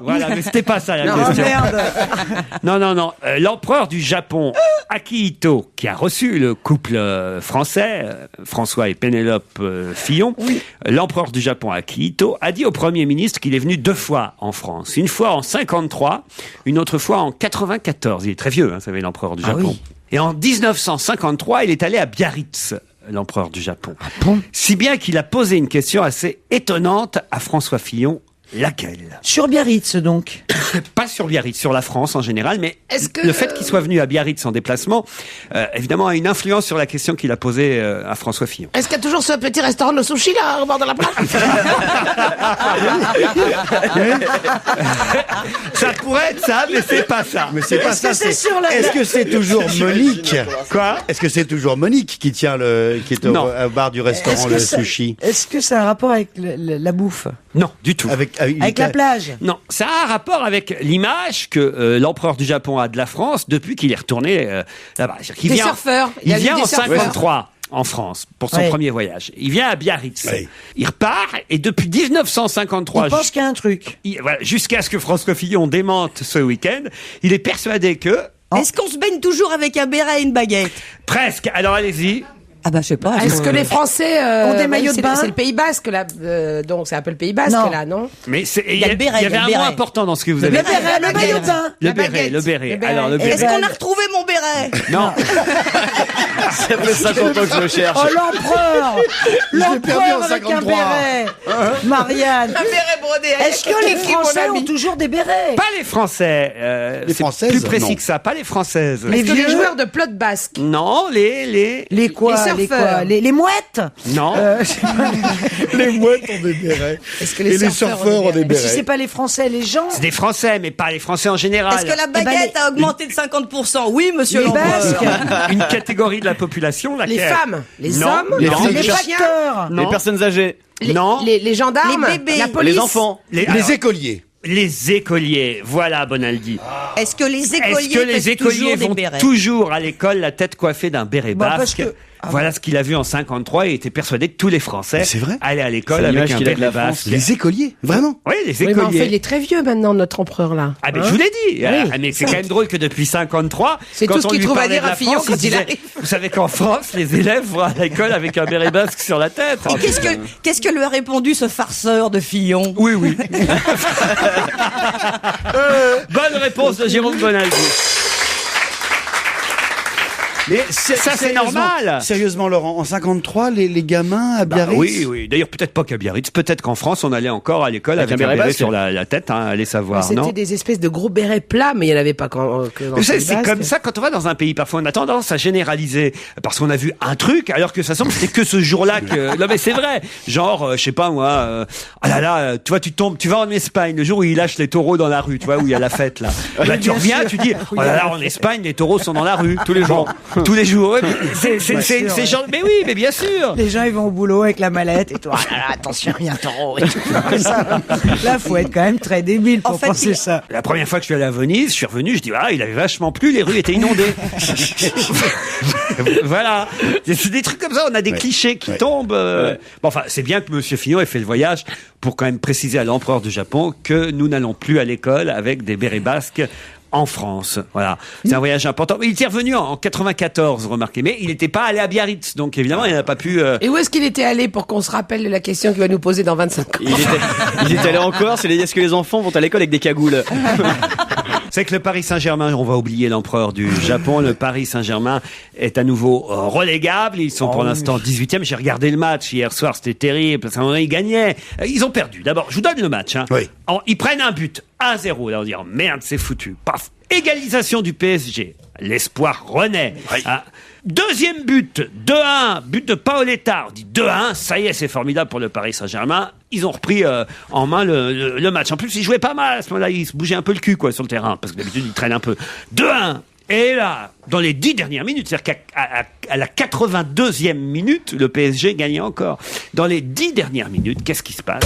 Voilà, mais c'était pas ça la Non, question. merde. Non. L'empereur du Japon, Akihito, qui a reçu le couple français, François et Pénélope Fillon, l'empereur du Japon, Akihito, a dit au Premier ministre qu'il est venu 2 fois en France. Une fois en 53, une autre fois en 94. Il est très vieux, vous savez, l'empereur du Japon. Oui. Et en 1953, il est allé à Biarritz, l'empereur du Japon. Ah bon? Si bien qu'il a posé une question assez étonnante à François Fillon. Laquelle? Sur Biarritz, donc. Pas sur Biarritz, sur la France en général, mais le fait qu'il soit venu à Biarritz en déplacement, évidemment, a une influence sur la question qu'il a posée à François Fillon. Est-ce qu'il y a toujours ce petit restaurant de sushi là, au bord de la plage? Ça pourrait être ça, mais c'est pas ça. Mais c'est pas ça. Est-ce que c'est toujours Monique? Quoi? Est-ce que c'est toujours Monique qui tient qui est au bar du restaurant le sushi? Est-ce que ça a un rapport avec la bouffe? Non, du tout. Avec la plage? Non, ça a un rapport avec l'image que l'empereur du Japon a de la France depuis qu'il est retourné là-bas. Des surfeurs. Il vient en 53 en France pour son premier voyage. Il vient à Biarritz. Oui. Il repart et depuis 1953... Il pense qu'il y a un truc. Voilà, jusqu'à ce que François Fillon démente ce week-end, il est persuadé que... Est-ce qu'on se baigne toujours avec un béret et une baguette? Presque. Alors allez-y. Ah bah je sais pas. Est-ce que les Français ont des maillots de bain? C'est le Pays Basque là, donc c'est un peu le Pays Basque là, non? Mais il y a le béret, avait un mot important dans ce que vous avez dit. Le maillot de bain. Le béret. Alors le béret. Est-ce qu'on a retrouvé mon béret? Non. Ça fait 50 ans que je le cherche. Oh, l'empereur! L'empereur avec un béret! Marianne! Un béret brodé. Est-ce que les Français ont toujours des bérets? Pas les Français. Les c'est Françaises, plus précis non. que ça. Pas les Françaises. Est-ce que les joueurs de pelote basque? Non, Les quoi? Les surfeurs. Les mouettes? Non. Les mouettes ont des bérets. Est-ce que Et les surfeurs ont des Mais si c'est bérets. pas les Français, les gens? C'est des Français, mais pas les Français en général. Est-ce que la baguette a augmenté de 50%? Oui, monsieur Les l'empereur. Basques? Une catégorie de la population, laquelle? Les femmes, les Non. hommes, Les Non. personnes Les chiens. facteurs? Non. Les personnes âgées. Non. les gendarmes, Les bébés. la police, Les enfants. Les écoliers. Les écoliers. Voilà, Bonaldi. Est-ce que les Est-ce écoliers que les pèsent écoliers toujours des vont bérets? toujours à l'école la tête coiffée d'un béret Bah, parce basque? que- Voilà ce qu'il a vu en 53 et il était persuadé que tous les Français Mais c'est vrai. allaient à l'école C'est avec l'image un qu'il a de béret la France. basque. Les écoliers, vraiment. Oui, les Oui, mais en fait, il écoliers. est très vieux maintenant, notre empereur là. Ah ben Hein? je vous l'ai dit. Oui. Ah, mais c'est quand même drôle que depuis 53, C'est quand tout ce on qu'il lui trouve à parlait dire de la à Fillon France, quand il disait, arrive. Vous savez qu'en France, les élèves vont à l'école avec un béret basque sur la tête. Et qu'est-ce que lui a répondu ce farceur de Fillon? Oui, oui. Bonne réponse de Jérôme Bonaldi. Mais Ça, c'est normal. Sérieusement, Laurent, en 53, les gamins à Bah Biarritz. oui. D'ailleurs, peut-être pas qu'à Biarritz. Peut-être qu'en France, on allait encore à l'école avec un béret basque. sur la tête. Hein, allez savoir, C'était non? des espèces de gros bérets plats, mais il n'y en avait pas que dans Vous le savez, Pays c'est Basque. comme ça quand on va dans un pays. Parfois, on a tendance à généraliser parce qu'on a vu un truc, alors que ça semble que c'était que ce jour-là que. Non, mais c'est vrai. Genre, je sais pas moi. Ah là là, tu vois, tu vas en Espagne le jour où ils lâchent les taureaux dans la rue, tu vois, où il y a la fête là. Là, tu reviens, tu dis, oh là là, en Espagne, les taureaux sont dans la rue tous les jours, tous les jours. Ouais, mais c'est genre, mais oui, mais bien sûr. Les gens, ils vont au boulot avec la mallette et toi, ah là là, attention, il y a un taureau. Et tout. Là, faut être quand même très débile pour En fait, penser ça. La première fois que je suis allé à Venise, je suis revenu, je dis, ah, il avait vachement plu, les rues étaient inondées. Voilà. C'est des trucs comme ça, on a des clichés qui tombent. Bon, enfin, c'est bien que Monsieur Fillon ait fait le voyage pour quand même préciser à l'empereur du Japon que nous n'allons plus à l'école avec des bérets basques en France. Voilà. C'est un voyage important. Il était revenu en 94, remarquez. Mais il n'était pas allé à Biarritz. Donc, évidemment, il n'a pas pu... Et où est-ce qu'il était allé pour qu'on se rappelle de la question qu'il va nous poser dans 25 ans? Il était allé en Corse. Est-ce que les enfants vont à l'école avec des cagoules? C'est que le Paris Saint-Germain, on va oublier l'empereur du Japon, le Paris Saint-Germain est à nouveau relégable. Ils sont pour l'instant 18e. J'ai regardé le match hier soir, c'était terrible. Parce qu'à un moment, ils gagnaient. Ils ont perdu. D'abord, je vous donne le match. Hein. Oui. Ils prennent un but, 1-0. Là, on dit, oh, merde, c'est foutu. Paf. Égalisation du PSG. L'espoir renaît. Oui. Ah. Deuxième but, 2-1, but de Paoletta. On dit 2-1, ça y est, c'est formidable pour le Paris Saint-Germain. Ils ont repris en main le match. En plus, ils jouaient pas mal à ce moment-là. Ils se bougeaient un peu le cul quoi sur le terrain, parce que d'habitude, ils traînent un peu. 2-1. Et là, dans les 10 dernières minutes, c'est-à-dire qu'à la 82e minute, le PSG gagnait encore. Dans les 10 dernières minutes, qu'est-ce qui se passe?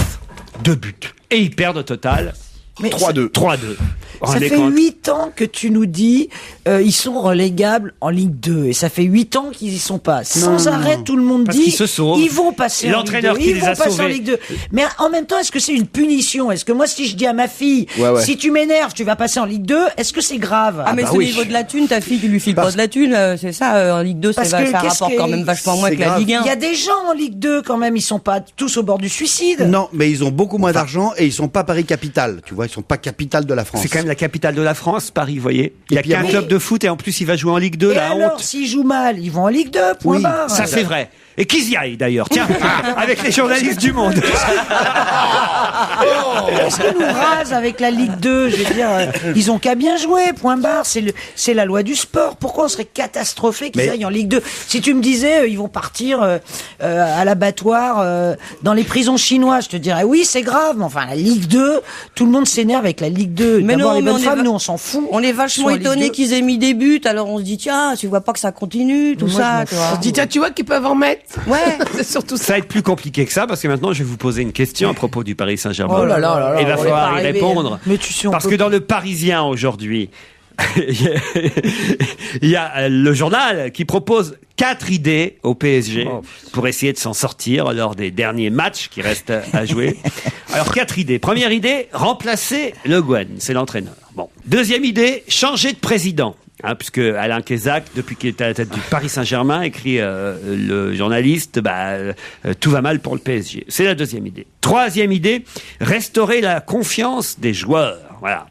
2 buts. Et ils perdent au total 3-2. 3-2. Ça fait 8 ans que tu nous dis ils sont relégables en Ligue 2 et ça fait 8 ans qu'ils y sont pas. Sans arrêt, tout le monde Parce dit qu'ils se sauvent. ils vont passer en Ligue 2. L'entraîneur qui Ils les vont a passer en sauvés. Ligue 2. Mais en même temps, est-ce que c'est une punition? Est-ce que moi, si je dis à ma fille, Ouais. si tu m'énerves, tu vas passer en Ligue 2, est-ce que c'est grave? Ah, mais c'est au niveau de la thune, ta fille, tu lui files pas de la thune, c'est ça, en Ligue 2, ça Parce que qu'est-ce rapporte que- quand même vachement moins c'est que la grave. Ligue 1. Il y a des gens en Ligue 2 quand même, ils sont pas tous au bord du suicide. Non, mais ils ont beaucoup moins d'argent et ils sont pas Paris capitale. Tu vois, ils sont pas capitale de la France. C'est quand même la capitale de la France, Paris, vous voyez. Il y a puis, qu'un mais- club de foot et en plus il va jouer en Ligue 2, Et la alors, honte. s'ils jouent mal, ils vont en Ligue 2, point Oui, barre. Ça c'est vrai. Et qu'ils y aillent d'ailleurs, tiens, avec les journalistes du Monde. Est-ce qu'ils nous rasent avec la Ligue 2? Je veux dire, ils ont qu'à bien jouer, point barre. C'est la loi du sport. Pourquoi on serait catastrophé qu'ils Mais- aillent en Ligue 2? Si tu me disais, ils vont partir à l'abattoir dans les prisons chinoises, je te dirais, oui, c'est grave. Mais enfin, la Ligue 2, tout le monde s'énerve avec la Ligue 2. Mais D'abord, non, les mais bonnes on est femmes, va- nous, on s'en fout. On est Ils vachement sont en Ligue étonnés 2. qu'ils aient mis des buts, alors on se dit, tiens, tu vois pas que ça continue, tout Moi, je ça, m'en tu vois. On se dit, tiens, tu vois qu'ils peuvent en mettre. Ouais. C'est surtout ça. Ça va être plus compliqué que ça parce que maintenant je vais vous poser une question à propos du Paris Saint-Germain. Oh là là là là, Il va on falloir est pas y arrivé. répondre. Mais tu sais, on Parce peut- que dans le Parisien aujourd'hui, il y a le journal qui propose 4 idées au PSG pour essayer de s'en sortir lors des derniers matchs qui restent à jouer. Alors 4 idées. Première idée, remplacer Le Guen, c'est l'entraîneur. Bon. Deuxième idée, changer de président. Hein, puisque Alain Kézac, depuis qu'il est à la tête du Paris Saint-Germain, écrit le journaliste, tout va mal pour le PSG. C'est la deuxième idée. Troisième idée, restaurer la confiance des joueurs. Voilà.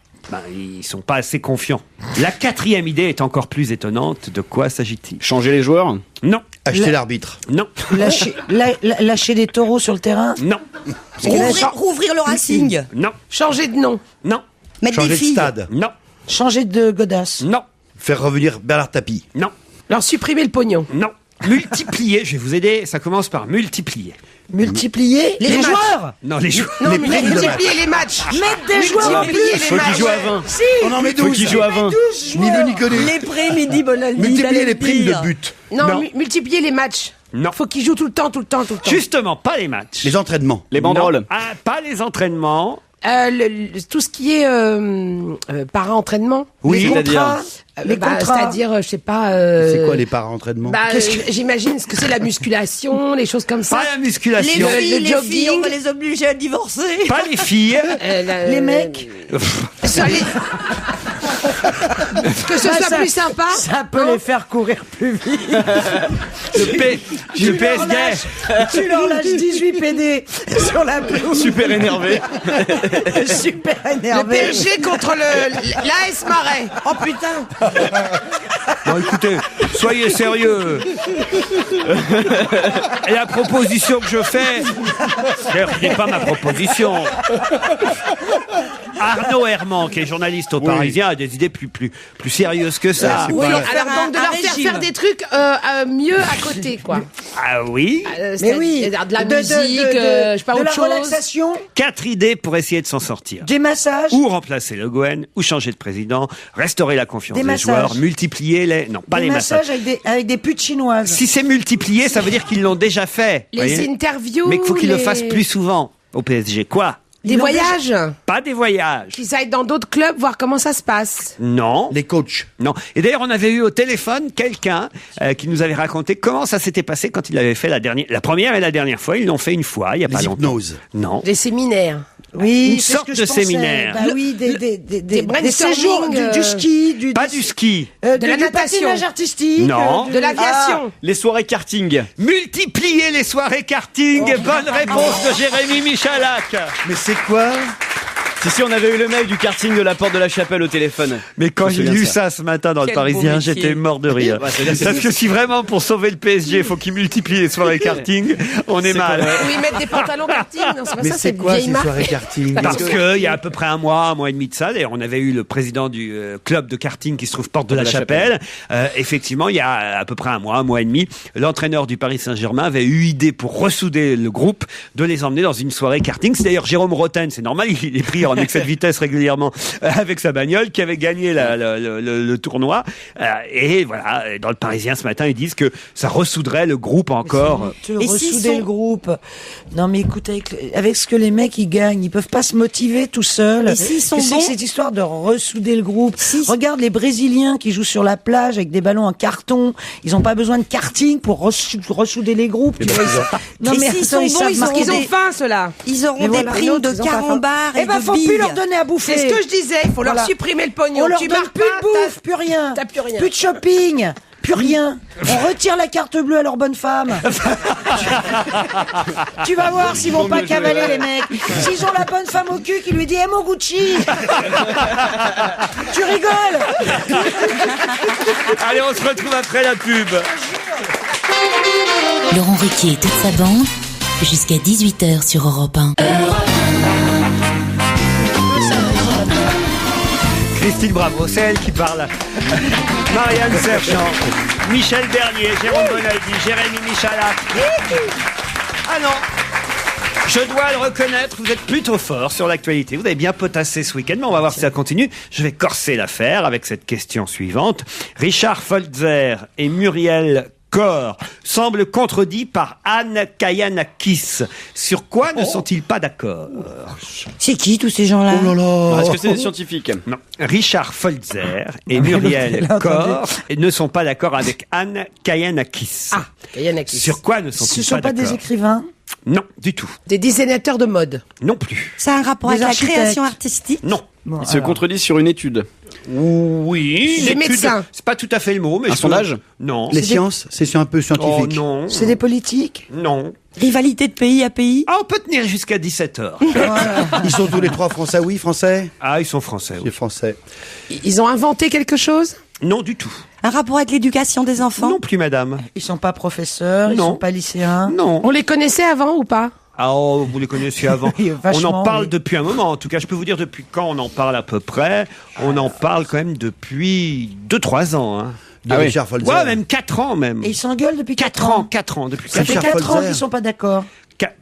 Ils sont pas assez confiants. La quatrième idée est encore plus étonnante. De quoi s'agit-il? Changer les joueurs? Non. Acheter l'arbitre. Non. Lâcher des taureaux sur le terrain? Non. Rouvrir le Racing. Non. Changer de nom. Non. Mettre Changer des de filles. stade. Non. Changer de godasse? Non. Faire revenir Bernard Tapie. Non. Leur supprimer le pognon. Non. Multiplier, je vais vous aider, ça commence par multiplier. Multiplier les matchs. joueurs? Non, les joueurs. Non, Les mais primes de multiplier les matchs. Mettre des joueurs en plus. Multiplier les Faut qu'ils matchs. jouent à 20. Si, On en met Faut 12. qu'ils jouent à 20. Ni vu ni connu. Les primes, il dit Bonaldi. Multiplier les primes de but. Non, Non. multiplier les matchs. Non. Faut qu'ils jouent tout le temps, tout le temps, tout le temps. Justement, pas les matchs. Les entraînements. Les banderoles. Non. Ah, pas les entraînements. Tout ce qui est para-entraînement. Oui, les c'est-à-dire contrats. Les contrats. C'est-à-dire, je sais pas. C'est quoi les para-entraînements? J'imagine ce que c'est la musculation, les choses comme ça. Pas la musculation. Le Les jogging. filles, on va les obliger à divorcer. Pas les filles. Les mecs. Ça, que ce soit plus sympa. Ça peut les faire courir plus vite. Le PSG. Tu leur lâches 18 PD sur la pelouse. Super énervé. Super Le énervé. PSG contre l'AS Marais. Oh putain. Bon, écoutez, soyez sérieux. Et la proposition que je fais, d'ailleurs, ce n'est pas ma proposition. Arnaud Herman, qui est journaliste au Parisien, a des idées plus sérieuses que ça. Oui, Alors faire donc de leur faire régime. faire des trucs mieux à côté, quoi. Ah oui. Mais oui. De la musique, je sais pas, de autre la chose. relaxation, 4 idées pour essayer de s'en sortir. des massages. Ou remplacer Le Guen, ou changer de président, restaurer la confiance Des des massages. joueurs, multiplier les... Non, pas des les massages. avec des putes chinoises. Si c'est multiplié, ça veut dire qu'ils l'ont déjà fait. Les voyez. interviews. Mais qu'il faut qu'ils le les- fassent plus souvent au PSG. Quoi? Des voyages. Pas des voyages. Qu'ils aillent dans d'autres clubs voir comment ça se passe. Non. Les coachs. Non. Et d'ailleurs, on avait eu au téléphone quelqu'un qui nous avait raconté comment ça s'était passé quand il avait fait la première et la dernière fois. Ils l'ont fait une fois, il y a pas Les longtemps. hypnoses. Non. Des séminaires. Oui, Une c'est sorte ce que de je pensais. séminaire. Bah oui, des brainstorming, séjours, du ski, Pas du ski. de la du natation. patinage artistique. Non. De l'aviation. Les soirées karting. Multiplier les soirées karting. Bonne réponse de Jérémy Michalak. Mais c'est quoi? Si, on avait eu le mec du karting de la Porte de la Chapelle au téléphone. Mais quand Je me j'ai souviens lu de ça ce matin dans le Quel Parisien, beau métier. j'étais mort de rire. Ouais, c'est-à-dire que Parce que si vraiment pour sauver le PSG, il faut qu'il multiplie les soirées karting, on est mal. Où ils mettent des pantalons karting. Non, c'est pas Mais ça, c'est c'est quoi vieille ces marque. soirées karting? Parce que il y a à peu près un mois et demi de ça, d'ailleurs, on avait eu le président du club de karting qui se trouve Porte de la Chapelle. Effectivement, il y a à peu près un mois et demi, l'entraîneur du Paris Saint-Germain avait eu idée pour ressouder le groupe de les emmener dans une soirée karting. C'est d'ailleurs Jérôme Roten, c'est normal, il est pris en excès de vitesse régulièrement avec sa bagnole, qui avait gagné le tournoi. Et voilà, dans le Parisien ce matin, ils disent que ça ressouderait le groupe encore. Ressouder le groupe. Non mais écoute, avec ce que les mecs ils gagnent, ils peuvent pas se motiver tout seuls. Et s'ils sont bons, cette histoire de ressouder le groupe. Regarde les Brésiliens qui jouent sur la plage avec des ballons en carton. Ils ont pas besoin de karting pour ressouder les groupes. Tu vois, non mais s'ils sont bons, ils ont faim ceux-là. Ils auront des primes de carambars et de faut plus leur donner à bouffer. C'est ce que je disais, il faut leur supprimer le pognon. On leur donne plus de bouffe, plus rien. T'as plus rien. Plus de shopping. Plus rien. On retire la carte bleue à leur bonne femme. Tu vas voir s'ils vont pas cavaler les mecs. S'ils ont la bonne femme au cul qui lui dit « Eh mon Gucci !» Tu rigoles. Allez, on se retrouve après la pub. Laurent Ruquier et toute sa bande, jusqu'à 18h sur Europe 1. Christine Bravo, c'est elle qui parle. Marianne Sergent, Michel Bernier, Jérôme Bonaldi, Jérémy Michalak. Ah non, je dois le reconnaître, vous êtes plutôt fort sur l'actualité. Vous avez bien potassé ce week-end, mais on va voir si ça continue. Je vais corser l'affaire avec cette question suivante. Richard Folzer et Muriel Corr semblent contredits par Anne Kayanakis. Sur quoi ne sont-ils pas d'accord? C'est qui tous ces gens-là? Oh là là. Est-ce que c'est des scientifiques? Non. Richard Folzer et Muriel Corr ne sont pas d'accord avec Anne Kayanakis. Ah, Kayanakis. Sur quoi ne sont-ils Ce sont pas d'accord? des écrivains? Non, du tout. Des dessinateurs de mode? Non plus. Ça a un rapport Des avec architectes. la création artistique? Non. Ils se contredisent sur une étude. Oui. Des l'étude, médecins. C'est pas tout à fait le mot, mais Un sondage? Non. Les sciences, c'est un peu Oh scientifique. non. C'est des politiques? Non. Rivalité de pays à pays? Ah, on peut tenir jusqu'à 17h. Ils sont tous les trois français, oui, français? Ah, ils sont français. Les Oui. français. Ils ont inventé quelque chose? Non, du tout. Un rapport avec l'éducation des enfants? Non plus, madame. Ils sont pas professeurs? Ils Non. sont pas lycéens? Non. On les connaissait avant ou pas? Ah, oh, vous les connaissiez avant. Oui, On vachement, en parle oui. depuis un moment. En tout cas, je peux vous dire depuis quand on en parle à peu près. On en parle quand même depuis 2-3 ans. Hein. De Richard Folzer. Ouais, même 4 ans même. Et ils s'engueulent depuis 4 ans, 4 ans. Depuis Ça fait 4 ans. 4 ans qu'ils sont pas d'accord.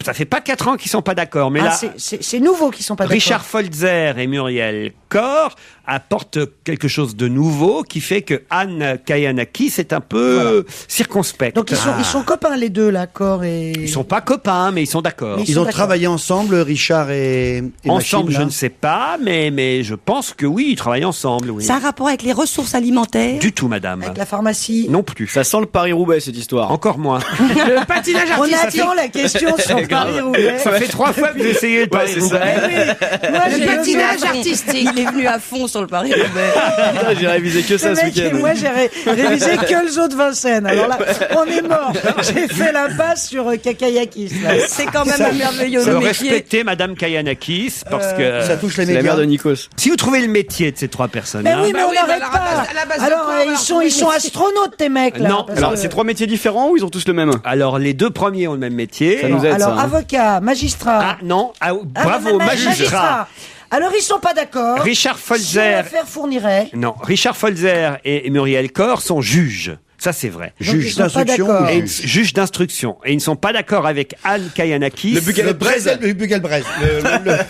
Ça fait pas 4 ans qu'ils sont pas d'accord, mais Ah, là, c'est nouveau qu'ils sont pas d'accord. Richard Folzer et Muriel Corr apportent quelque chose de nouveau qui fait que Anne Kayanakis est un peu circonspecte. Donc ils sont copains les deux là, Corr et... Ils sont pas copains, mais ils sont d'accord. Mais Ils ont travaillé ensemble, Richard et Ensemble, Machine, je là ne sais pas, mais je pense que oui, ils travaillent ensemble. Oui. Ça a un rapport avec les ressources alimentaires? Du tout, madame. Avec la pharmacie. Non plus. Ça sent le Paris-Roubaix, cette histoire. Encore moins. Le patinage On artistique. attend la question sur Paris-Roubaix. Ça fait 3 fois que vous essayez le Paris-Roubaix. Moi, Le j'ai patinage artistique. Il est venu à fond sur le Paris-Roubaix. Putain, j'ai révisé que ça Le ce mec, week-end. moi j'ai révisé que le zoo de Vincennes. Alors là, on est mort. J'ai fait la passe sur Kakayakis. Là. C'est quand même un merveilleux Faut métier. respecter madame Kayanakis parce que Ça touche les C'est la médias. mère de Nikos. si vous trouvez le métier de ces 3 personnes, Mais hein, oui, mais Bah on oui, n'arrête bah pas. à la base de Alors quoi, on va ils retrouver sont le astronautes tes mecs là. Non, parce Alors, que- c'est 3 métiers différents ou ils ont tous le même? alors les 2 premiers ont le même métier. Ça nous aide, Alors ça, hein. avocat, magistrat. Ah non, ah, Ah, bravo, ma- magistrat. Alors ils sont pas d'accord. Richard Si Folzer. l'affaire fournirait. Non, Richard Folzer et Muriel Corr sont juges. Ça, c'est vrai. Donc, Juge ils sont pas d'instruction d'accord. ou Et juge juges d'instruction. Et ils ne sont pas d'accord avec Anne Kayanakis. Le Bugalette Braise. Le Bugalbrez.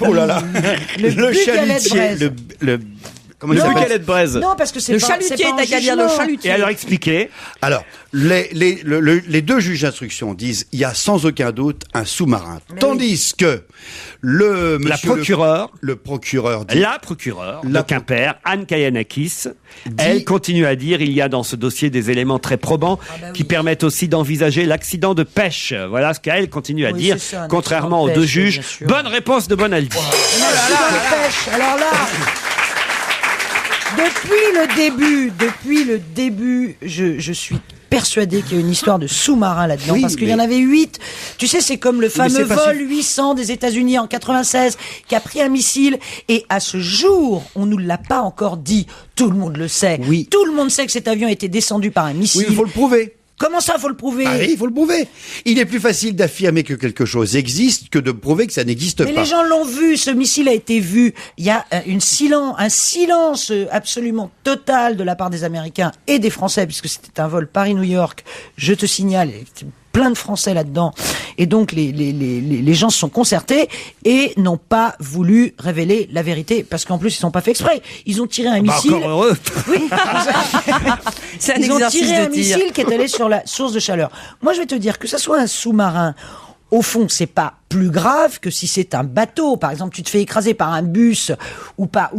Oh là là. Le Bugalette chalutier. Braise. Comment Le il s'appelle Bugalette Braise. Non parce que c'est Le pas chalutier, c'est pas un t'as qu'à dire le jugement. chalutier. Et alors, expliquez. Alors, les 2 juges d'instruction disent il y a sans aucun doute un sous-marin. Tandis que le La monsieur procureure, le procureur dit la procureure de La Quimper, Anne Kayanakis, elle continue à dire il y a dans ce dossier des éléments très probants qui permettent aussi d'envisager l'accident de pêche. Voilà ce qu'elle continue à Oui, dire, c'est ça, un contrairement aux accident de 2 pêche, juges. bien sûr. Bonne réponse de Bonaldi. Alors là, depuis le début, je suis persuadé qu'il y a une histoire de sous-marin là-dedans, Oui, parce qu'il y en mais- avait 8. Tu sais, c'est comme le fameux c'est pas vol 800 des États-Unis en 96 qui a pris un missile, et à ce jour, on nous l'a pas encore dit. Tout le monde le sait. Oui. Tout le monde sait que cet avion a été descendu par un missile. Oui, il faut le prouver. Comment ça, faut le prouver? Ah oui, il faut le prouver. Il est plus facile d'affirmer que quelque chose existe que de prouver que ça n'existe Mais pas. les gens l'ont vu, ce missile a été vu. Il y a un silence absolument total de la part des Américains et des Français, puisque c'était un vol Paris-New York. Je te signale, plein de Français là-dedans. Et donc, les gens se sont concertés et n'ont pas voulu révéler la vérité. Parce qu'en plus, ils sont pas fait exprès. Ils ont tiré un missile. Encore heureux. Oui. C'est un Ils ont exercice tiré un de tir. missile qui est allé sur la source de chaleur. Moi, je vais te dire que ça soit un sous-marin, au fond, c'est pas plus grave que si c'est un bateau. Par exemple, tu te fais écraser par un bus ou par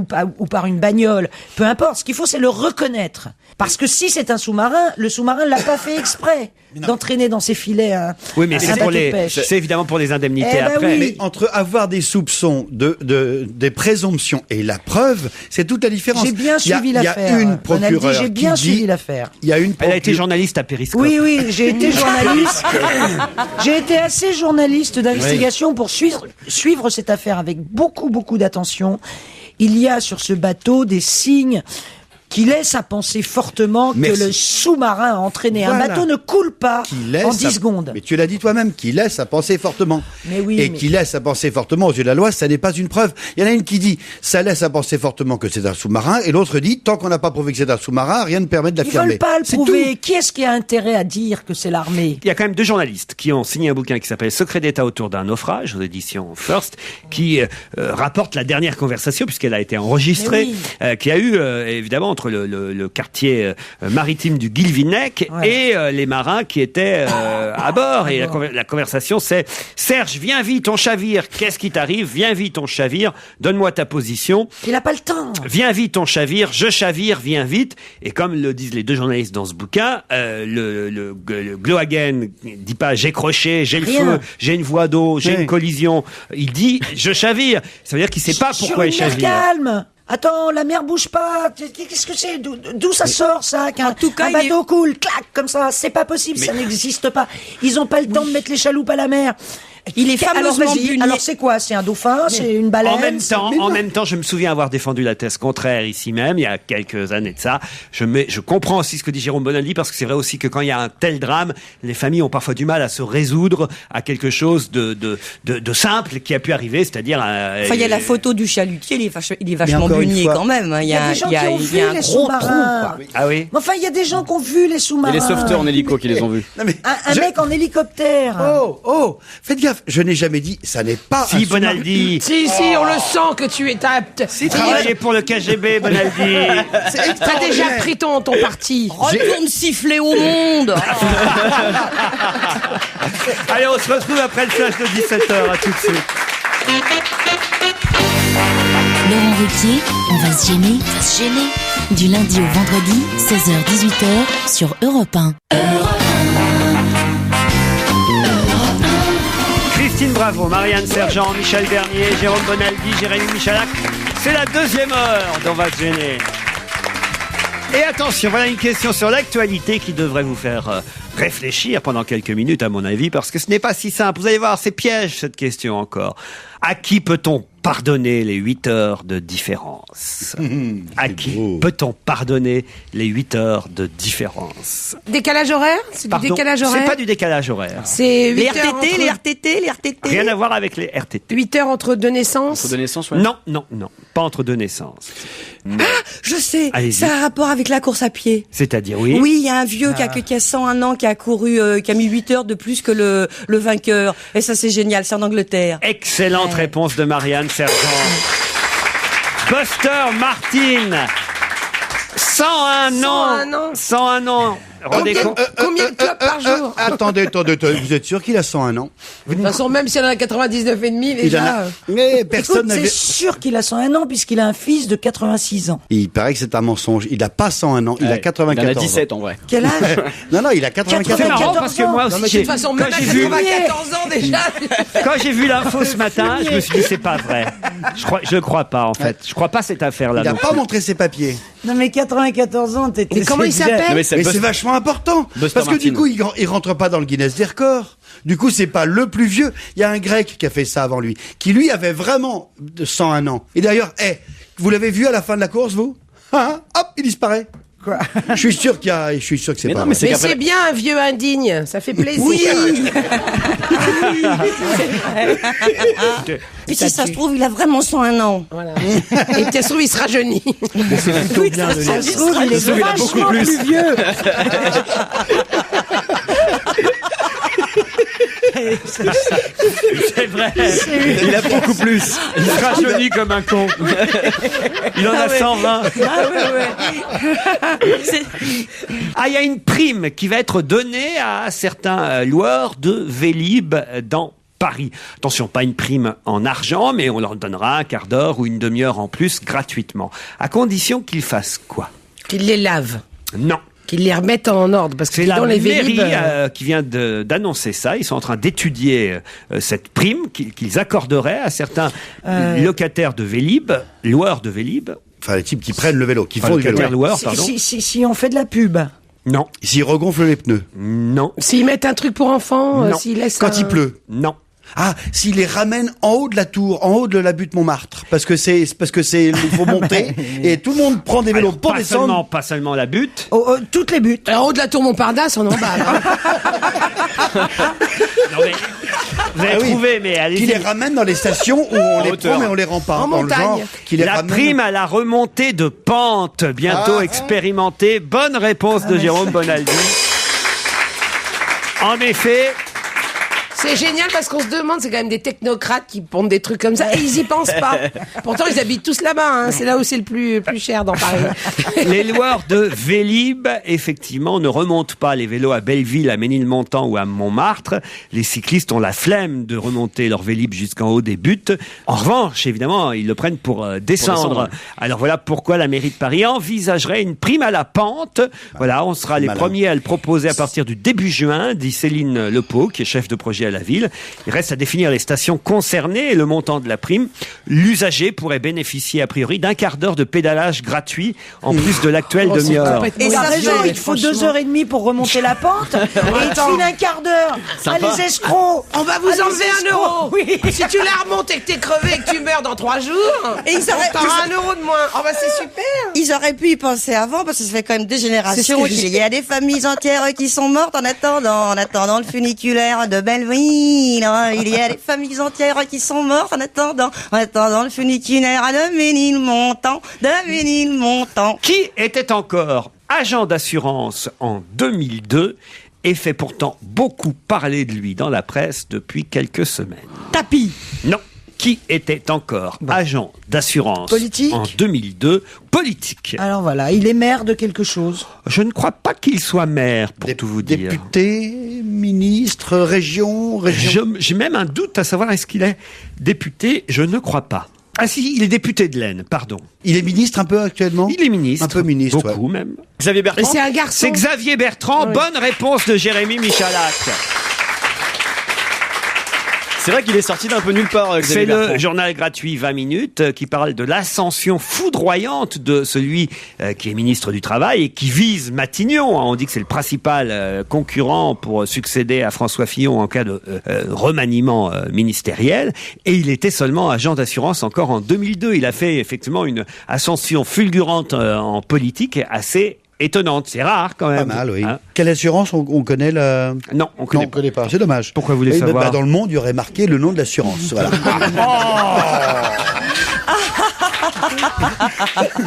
une bagnole. Peu importe. Ce qu'il faut, c'est le reconnaître. Parce que si c'est un sous-marin, le sous-marin l'a pas fait exprès d'entraîner dans ses filets un Oui, mais un c'est bateau pour de les, pêche. c'est évidemment pour les indemnités Eh ben après. oui. Mais entre avoir des soupçons, des présomptions et la preuve, c'est toute la différence. J'ai bien Il y a- suivi l'affaire. Il y a une Bonaldi, procureure j'ai bien qui suivi dit, l'affaire. il y a une Elle a été journaliste à Périscope. Oui, j'ai été journaliste. J'ai été assez journaliste d'investigation pour suivre cette affaire avec beaucoup d'attention. Il y a sur ce bateau des signes qui laissent à penser fortement Merci. que le sous-marin a entraîné. Voilà. Un bateau ne coule pas qui laisse en 10 secondes. Mais tu l'as dit toi-même, qui laisse à penser fortement. Mais oui, Et mais- qui laisse à penser fortement aux yeux de la loi, ça n'est pas une preuve. Il y en a une qui dit, ça laisse à penser fortement que c'est un sous-marin, et l'autre dit, tant qu'on n'a pas prouvé que c'est un sous-marin, rien ne permet de Ils l'affirmer. veulent pas le C'est prouver. tout. Qui est-ce qui a intérêt à dire que c'est l'armée? Il y a quand même 2 journalistes qui ont signé un bouquin qui s'appelle Secret d'État autour d'un naufrage aux éditions First, qui rapporte la dernière conversation puisqu'elle a été enregistrée, qui a eu évidemment entre le quartier maritime du Guilvinec et les marins qui étaient à bord. Et la conversation, c'est Serge, viens vite, on chavire. Qu'est-ce qui t'arrive? Viens vite, on chavire. Donne-moi ta position. Il n'a pas le temps. Viens vite, on chavire. Je chavire, viens vite. Et comme le disent les 2 journalistes dans ce bouquin, le Glohagen dit pas j'ai croché, j'ai le Rien. feu, j'ai une voie d'eau, j'ai une collision. Il dit je chavire. Ça veut dire qu'il sait pas pourquoi il Sur une mer chavire. calme. Attends, la mer bouge pas. Qu'est-ce que c'est? D'où ça sort, ça? Qu'un cas, un il bateau coule, clac, comme ça. C'est pas possible, ça n'existe pas. Ils ont pas le temps de mettre les chaloupes à la mer. Il est Alors, fameusement vas-y. puni. Alors, c'est quoi? C'est un dauphin? C'est une baleine? En même temps, je me souviens avoir défendu la thèse contraire ici même, il y a quelques années de ça. Je comprends aussi ce que dit Jérôme Bonaldi, parce que c'est vrai aussi que quand il y a un tel drame, les familles ont parfois du mal à se résoudre à quelque chose de simple qui a pu arriver, c'est-à-dire... Enfin, il y a la photo du chalutier, il est vachement encore une bunier fois- quand même. hein. Il y a des gens qui ont vu un les gros trou, sous-marins. quoi. Ah oui? Mais enfin, il y a des gens qui ont vu les sous-marins. Et les sauveteurs en hélico qui les ont vus. Non, mais Un mec en hélicoptère. Oh, faites gaffe, je n'ai jamais dit, ça n'est pas Si, un sous-marin. Bonaldi. Si, on le sent que tu es apte. Travaillez pour le KGB, Bonaldi. T'as déjà pris ton parti. Retourne siffler au monde. Allez, on se retrouve après le flash de 17h. À tout de suite. Laurent Ruquier, on va se gêner. Du lundi au vendredi, 16h-18h sur Europe 1. Christine Bravo, Marianne Sergent, Michel Bernier, Jérôme Bonaldi, Jérémy Michalak. C'est la 2e heure d'On va se gêner. Et attention, voilà une question sur l'actualité qui devrait vous faire réfléchir pendant quelques minutes, à mon avis, parce que ce n'est pas si simple. Vous allez voir, c'est piège, cette question encore. À qui peut-on pardonner les 8 heures de différence? À qui peut-on pardonner les 8 heures de différence? Décalage horaire? C'est du Pardon, décalage horaire? c'est pas du décalage horaire. C'est 8 Les heures RTT, entre... les RTT, les RTT. Rien à voir avec les RTT. 8 heures entre 2 naissances? Entre 2 naissances, ouais. Non, pas entre 2 naissances. Je sais, Allez-y. ça a un rapport avec la course à pied. C'est-à-dire, oui. Oui, il y a un vieux qui a 101 ans, qui a couru, qui a mis 8 heures de plus que le vainqueur. Et ça, c'est génial, c'est en Angleterre. Excellente réponse de Marianne Sergent. Buster Martin. 101 ans. 101 ans. Rendez compte. Combien de clopes par jour? Attendez, vous êtes sûr qu'il a 101 ans? De toute façon, même si elle en a 99 et demi, Il en déjà... a... Mais personne Écoute, c'est n'avait... sûr qu'il a 101 ans puisqu'il a un fils de 86 ans. Il paraît que c'est un mensonge. Il n'a pas 101 ans, il a 94 Il en a ans. 17 en vrai. Quel âge? Non, il a 94 C'est ans. marrant parce que moi Non, mais aussi, de toute façon, même quand à j'ai vu, 94 ans déjà... quand j'ai vu l'info ce matin, je me suis dit c'est pas vrai. Je crois pas en fait. Je crois pas cette affaire-là. Il n'a non pas plus. montré ses papiers. Non mais 94 ans, t'étais... Mais comment il c'est déjà- s'appelle? mais Mais c'est vachement important. Buster Parce que du Martin. coup, il rentre pas dans le Guinness des records. Du coup, c'est pas le plus vieux. Il y a un Grec qui a fait ça avant lui, qui lui avait vraiment 101 ans. Et d'ailleurs, vous l'avez vu à la fin de la course, vous? Hop, il disparaît. Quoi? Je suis sûr que c'est Mais pas non, vrai. mais c'est Mais qu'après- c'est bien un vieux indigne, ça fait plaisir. Oui. Puis si ça se trouve, il a vraiment 101 ans. Voilà. Et peut-être trouve, il se rajeunit. plutôt bien de Ça le se dire. trouve, il est il a beaucoup vachement plus. plus vieux. C'est vrai. Il a beaucoup plus. Il sera joli comme un con. Il en a 120. Ah, il y a une prime qui va être donnée à certains loueurs de Vélib dans Paris. Attention, pas une prime en argent, mais on leur donnera un quart d'heure ou une demi-heure en plus gratuitement. À condition qu'ils fassent quoi? Qu'ils les lavent. Non. Qu'ils les remettent en ordre. Parce que C'est la dans les mairie Vélib, qui vient d'annoncer ça. Ils sont en train d'étudier cette prime qu'ils accorderaient à certains locataires de Vélib, loueurs de Vélib. Enfin, les types qui prennent le vélo, qui font du vélo. Locataires loueurs, pardon. Si on fait de la pub. Non. S'ils regonflent les pneus. Non. s'ils mettent un truc pour enfants, Non. s'ils laissent Quand il pleut. Non. Ah, s'ils les ramènent en haut de la tour, en haut de la butte Montmartre, parce que il faut monter et tout le monde prend des vélos Alors, pour descendre. pas seulement la butte. Toutes les buttes. En haut de la tour Montparnasse, on emballe. Non, mais vous avez trouvé, mais allez-y. Qui les ramènent dans les stations où on les hauteur. prend mais on les rend pas. En dans le montagne. genre, qui les La ramènent- prime à la remontée de pente, bientôt expérimentée. Bonne réponse de Jérôme Bonaldi. En effet, C'est génial parce qu'on se demande, c'est quand même des technocrates qui pondent des trucs comme ça et ils y pensent pas. Pourtant, ils habitent tous là-bas. Hein. C'est là où c'est le plus cher dans Paris. les loueurs de Vélib, effectivement, ne remontent pas les vélos à Belleville, à Ménilmontant ou à Montmartre. Les cyclistes ont la flemme de remonter leur Vélib jusqu'en haut des buttes. En revanche, évidemment, ils le prennent pour descendre. Alors voilà pourquoi la mairie de Paris envisagerait une prime à la pente. Voilà, on sera les premiers à le proposer à partir du début juin, dit Céline Lepeau, qui est chef de projet à la ville. Il reste à définir les stations concernées et le montant de la prime. L'usager pourrait bénéficier a priori d'un quart d'heure de pédalage gratuit en plus de l'actuelle demi-heure. Et ça, il faut 2h30 pour remonter la pente. Et il te file un quart d'heure. Ah, les escrocs. On va vous enlever 1 euro. Oui. Si tu la remontes et que t'es crevé et que tu meurs dans 3 jours, Et t'auras 1 euro de moins. Oh bah c'est super. Ils auraient pu y penser avant parce que ça fait quand même des générations qu'il y a des familles entières qui sont mortes en attendant le funiculaire de Belleville. Il y a des familles entières qui sont mortes en attendant le funiculaire de Ménilmontant. Qui était encore agent d'assurance en 2002 et fait pourtant beaucoup parler de lui dans la presse depuis quelques semaines? Tapis. Non. Qui était encore agent d'assurance Politique en 2002? Politique. Alors voilà, il est maire de quelque chose. Je ne crois pas qu'il soit maire, pour tout vous dire. Député, ministre, région. J'ai même un doute à savoir est-ce qu'il est député. Je ne crois pas. Ah si, il est député de l'Aisne, pardon. Il est ministre un peu actuellement? Il est ministre. Un peu ministre, beaucoup même. Xavier Bertrand. Mais c'est un garçon. C'est Xavier Bertrand. Oui. Bonne réponse de Jérémy Michalak. C'est vrai qu'il est sorti d'un peu nulle part, C'est Xavier Bertrand. le journal gratuit 20 minutes qui parle de l'ascension foudroyante de celui qui est ministre du Travail et qui vise Matignon. On dit que c'est le principal concurrent pour succéder à François Fillon en cas de remaniement ministériel. Et il était seulement agent d'assurance encore en 2002. Il a fait effectivement une ascension fulgurante en politique assez étonnante. C'est rare quand même. Pas mal, oui. Hein? Quelle assurance on connaît le... Non, on connaît connaît pas. C'est dommage. Pourquoi vous voulez savoir? Dans le monde, il y aurait marqué le nom de l'assurance. Voilà.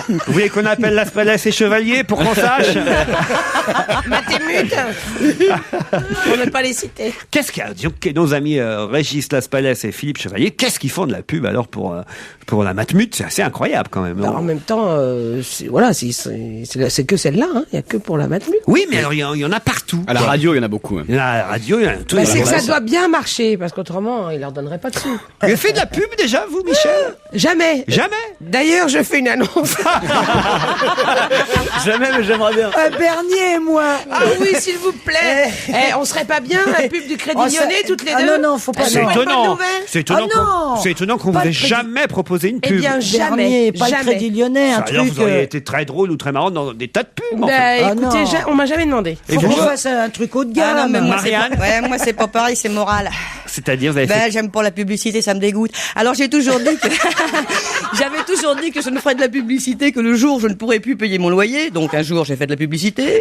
Vous voulez qu'on appelle Las Palais et Chevalier pour qu'on sache? Matémute. On ne pas les citer. Qu'est-ce qu'il y a? Disons que nos amis Régis Las Palais et Philippe Chevalier, qu'est-ce qu'ils font de la pub alors pour la Matmut? C'est assez incroyable quand même. Alors, en même temps, c'est que celle-là. Hein. Il n'y a que pour la Matmut. Oui, mais alors il y en a partout. À la radio, il y en a beaucoup. Il y en a à la radio, il y en a tout. Bah, c'est que ça doit bien marcher parce qu'autrement, il leur donnerait pas de sous. Vous avez fait de la pub déjà, vous, Michel? Jamais. Jamais? D'ailleurs, je fais une annonce. Jamais, mais j'aimerais bien. Bernier et moi. Ah oui, s'il vous plaît. On serait pas bien la pub du Crédit Lyonnais toutes les deux? Non, faut pas. C'est non. étonnant. Pas de C'est étonnant. Ah non. C'est étonnant qu'on Pas vous ait le crédit. jamais proposé une Eh pub. bien, Bernier, pas le Crédit Lyonnais, un Alors truc. vous auriez été très drôle ou très marrant dans des tas de pubs. en fait. Bah, Ah, écoutez, non. on m'a jamais demandé. Et Faut vous, qu'on fasse un truc haut de gamme. Ah non, mais moi, Marianne moi c'est pas pareil, c'est moral. C'est-à-dire, vous avez Ben, fait... j'aime pas la publicité, ça me dégoûte. Alors j'ai toujours dit que j'avais toujours dit que je ne ferais de la publicité que le jour où je ne pourrais plus payer mon loyer. Donc un jour j'ai fait de la publicité.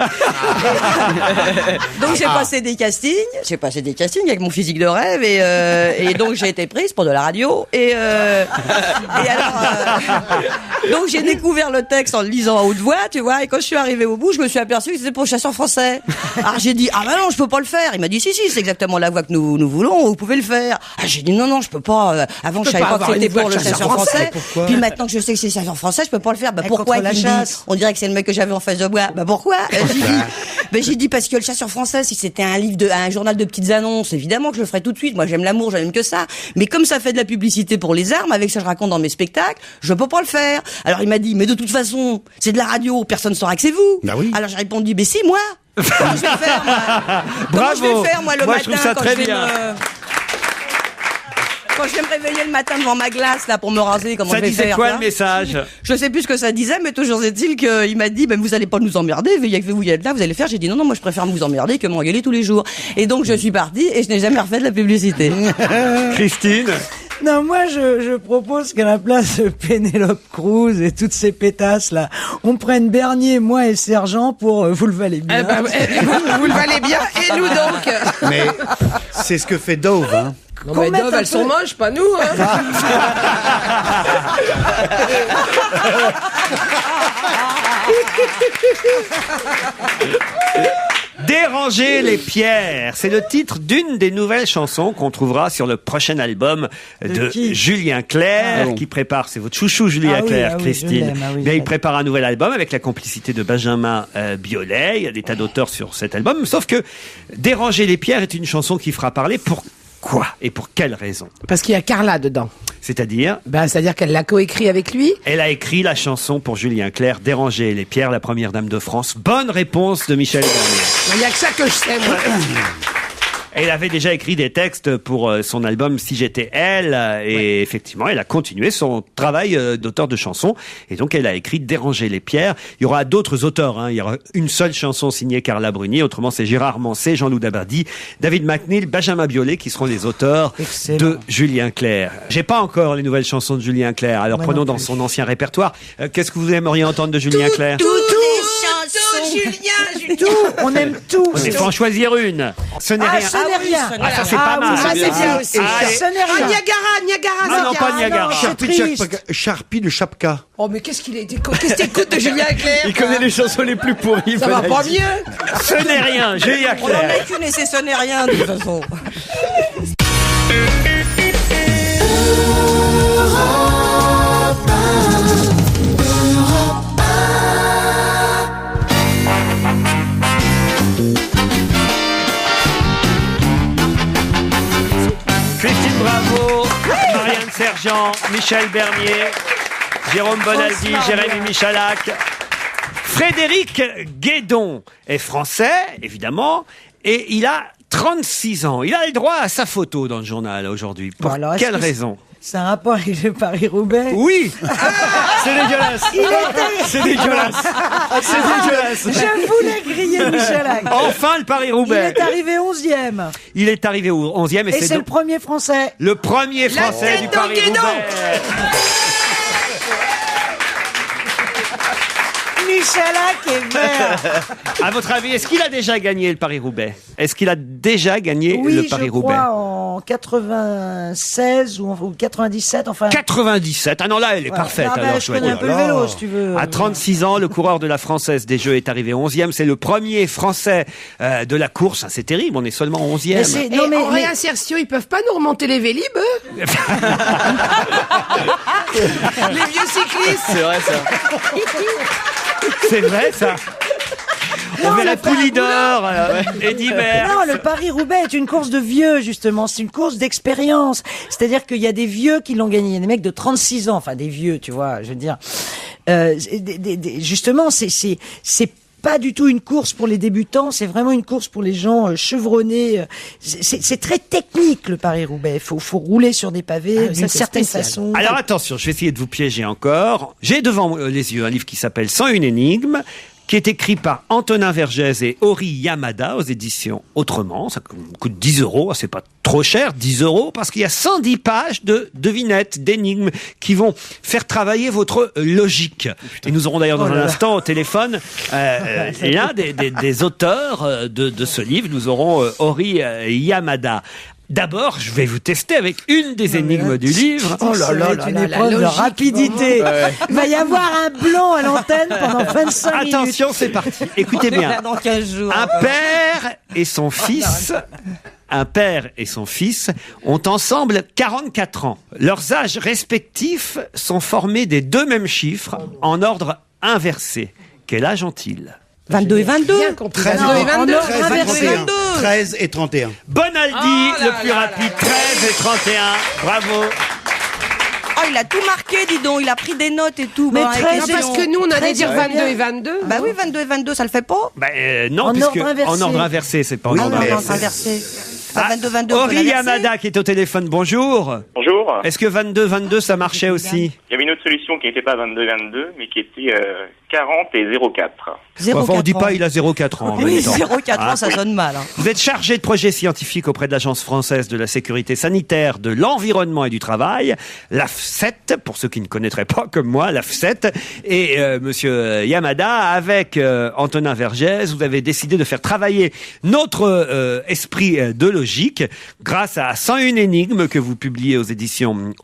Donc j'ai passé des castings. J'ai passé des castings avec mon physique de rêve et donc j'ai été prise pour de la radio et alors donc j'ai découvert le texte en le lisant à haute voix, tu vois. Et quand je suis arrivée au bout, je me suis aperçue que c'était pour Chasseurs français. Alors j'ai dit ah ben non, je peux pas le faire. Il m'a dit si c'est exactement la voix que nous voulons. vous pouvez le faire. Ah, j'ai dit non, je peux pas. Avant, je savais pas que c'était pour le chasseur français. Puis maintenant que je sais que c'est le chasseur français, je peux pas le faire. Bah pourquoi la il me dit, chasse. on dirait que c'est le mec que j'avais en face de moi. Bah pourquoi j'ai dit parce que le chasseur français, si c'était un journal de petites annonces, évidemment que je le ferais tout de suite. Moi, j'aime l'amour, j'aime que ça. Mais comme ça fait de la publicité pour les armes, avec ça je raconte dans mes spectacles, je peux pas le faire. Alors il m'a dit, mais de toute façon, c'est de la radio, personne ne saura que c'est vous. Bah oui. Alors j'ai répondu, mais si, moi. Comment je vais le faire, moi Comment je vais le faire, moi, le Moi, matin, je trouve ça quand très je vais bien. Quand je vais me réveiller le matin devant ma glace, là, pour me raser, comment Ça je vais disait faire quoi là le message? Je sais plus ce que ça disait, mais toujours est-il qu'il m'a dit, ben, vous allez pas nous emmerder, il y a que vous y êtes là, vous allez le faire. J'ai dit, non, moi, je préfère vous emmerder que m'engueuler tous les jours. Et donc, je suis partie et je n'ai jamais refait de la publicité. Christine? Non, moi, je propose qu'à la place de Pénélope Cruz et toutes ces pétasses, là, on prenne Bernier, moi et Sergent pour Vous le valez bien. Vous le valez bien, et nous donc. Mais c'est ce que fait Dove, hein. Non, mais Dove, elles sont moches, pas nous, hein. Déranger les pierres, c'est le titre d'une des nouvelles chansons qu'on trouvera sur le prochain album de Julien Clerc, qui prépare, c'est votre chouchou Julien Clerc, Christine. Mais il prépare un nouvel album avec la complicité de Benjamin Biolay. Il y a des tas d'auteurs sur cet album, sauf que Déranger les pierres est une chanson qui fera parler. Pourquoi et pour quelle raison? Parce qu'il y a Carla dedans. C'est-à-dire? C'est-à-dire qu'elle l'a coécrit avec lui. Elle a écrit la chanson pour Julien Clerc, Déranger les pierres, la première dame de France. Bonne réponse de Michel Bernier. Il n'y a que ça que je sais, moi. Elle avait déjà écrit des textes pour son album Si j'étais elle, et effectivement, elle a continué son travail d'auteur de chansons, et donc elle a écrit Déranger les pierres. Il y aura d'autres auteurs, hein. Il y aura une seule chanson signée Carla Bruni, autrement c'est Gérard Manset, Jean-Loup Dabadi, David McNeil, Benjamin Biolay qui seront les auteurs de Julien Clerc. J'ai pas encore les nouvelles chansons de Julien Clerc, alors prenons dans son ancien répertoire. Qu'est-ce que vous aimeriez entendre de Julien Clerc? Tout, Julien. Tout, on aime tout. Il faut en choisir une. Ce n'est rien. Ce n'est rien. Ah, ça c'est pas mal. Ça c'est bien aussi. Ce n'est rien. Niagara. Non, pas Niagara. Charpie de Chapka. Oh, mais qu'est-ce qu'il écoute de Julien Clerc? Il connaît les chansons les plus pourries. Ça va pas mieux. Ce n'est rien, Julien On n'en Clerc. met qu'une et c'est ce n'est rien, de toute façon. Christine Bravo, Marianne Sergent, Michel Bernier, Jérôme Bonaldi, Jérémy Michalak. Frédéric Guédon est français, évidemment, et il a 36 ans. Il a le droit à sa photo dans le journal aujourd'hui. Pour quelle raison? C'est un rapport avec le Paris-Roubaix? Oui. C'est dégueulasse. C'est dégueulasse. C'est dégueulasse. Je voulais griller Michalak. Enfin le Paris-Roubaix. Il est arrivé 11e. Il est arrivé au 11e. Et c'est le premier Français. Le premier Français du Paris-Roubaix. Michalak est vert. À votre avis, est-ce qu'il a déjà gagné le Paris-Roubaix? Est-ce qu'il a déjà gagné le Paris-Roubaix? Oui, je crois en 96 ou 97, enfin... 97. Ah non, là, elle est parfaite. Alors, je connais un peu le vélo, si tu veux. À 36 ans, le coureur de la Française des Jeux est arrivé 11e. C'est le premier Français de la course. C'est terrible, on est seulement 11e. Mais en réinsertion, ils peuvent pas nous remonter les Vélib, eux? Les vieux cyclistes. C'est vrai, ça. C'est vrai, ça. On verrait Poulidor, Eddy Merckx. Non, le Paris-Roubaix est une course de vieux, justement. C'est une course d'expérience. C'est-à-dire qu'il y a des vieux qui l'ont gagné. Il y a des mecs de 36 ans. Enfin, des vieux, tu vois, je veux dire. Justement, c'est pas du tout une course pour les débutants, c'est vraiment une course pour les gens chevronnés. C'est très technique, le Paris-Roubaix. Faut rouler sur des pavés d'une certaine façon. Alors attention, je vais essayer de vous piéger encore. J'ai devant les yeux un livre qui s'appelle 101 énigmes, qui est écrit par Antonin Vergès et Ori Yamada aux éditions Autrement. Ça coûte 10 €. C'est pas trop cher, 10 €, parce qu'il y a 110 pages de devinettes, d'énigmes qui vont faire travailler votre logique. Et nous aurons d'ailleurs dans un instant au téléphone l'un des auteurs de ce livre. Nous aurons Ori Yamada. D'abord, je vais vous tester avec une des énigmes du livre. Oh là là, c'est une épreuve de rapidité. Il va y avoir un blanc à l'antenne pendant 25 minutes. Attention, c'est parti. Écoutez bien. Dans 15 jours. Un père et son fils un père et son fils, ont ensemble 44 ans. Leurs âges respectifs sont formés des deux mêmes chiffres en ordre inversé. Quel âge ont-ils ? 22 et 22. 13 22 et 22. 13 et 31. Bonaldi, le plus rapide, 13 et 31. Bravo. Oh, il a tout marqué, dis donc. Il a pris des notes et tout. Mais Bon, avec les parce noms. que nous, on allait dire 22 et 22. Bah oui, 22 et 22, ça le fait pas? Non, En puisque ordre inversé. en ordre inversé, c'est pas en Ah ordre non, inversé. non, inversé. Pas 22, 22. Ori Yamada qui est au téléphone, bonjour. Bonjour. Est-ce que 22-22 ça marchait aussi? Il y avait une autre solution qui n'était pas 22-22, mais qui était 40 et 0,4. Enfin, on dit pas il a 0,4 ans. en Oui, même temps. 0,4 ans, ça sonne mal. Hein. Vous êtes chargé de projets scientifiques auprès de l'Agence française de la sécurité sanitaire, de l'environnement et du travail, l'AFSET, pour ceux qui ne connaîtraient pas comme moi, l'AFSET. Et monsieur Yamada, avec Antonin Vergès, vous avez décidé de faire travailler notre esprit de logique grâce à 101 énigmes que vous publiez aux éditions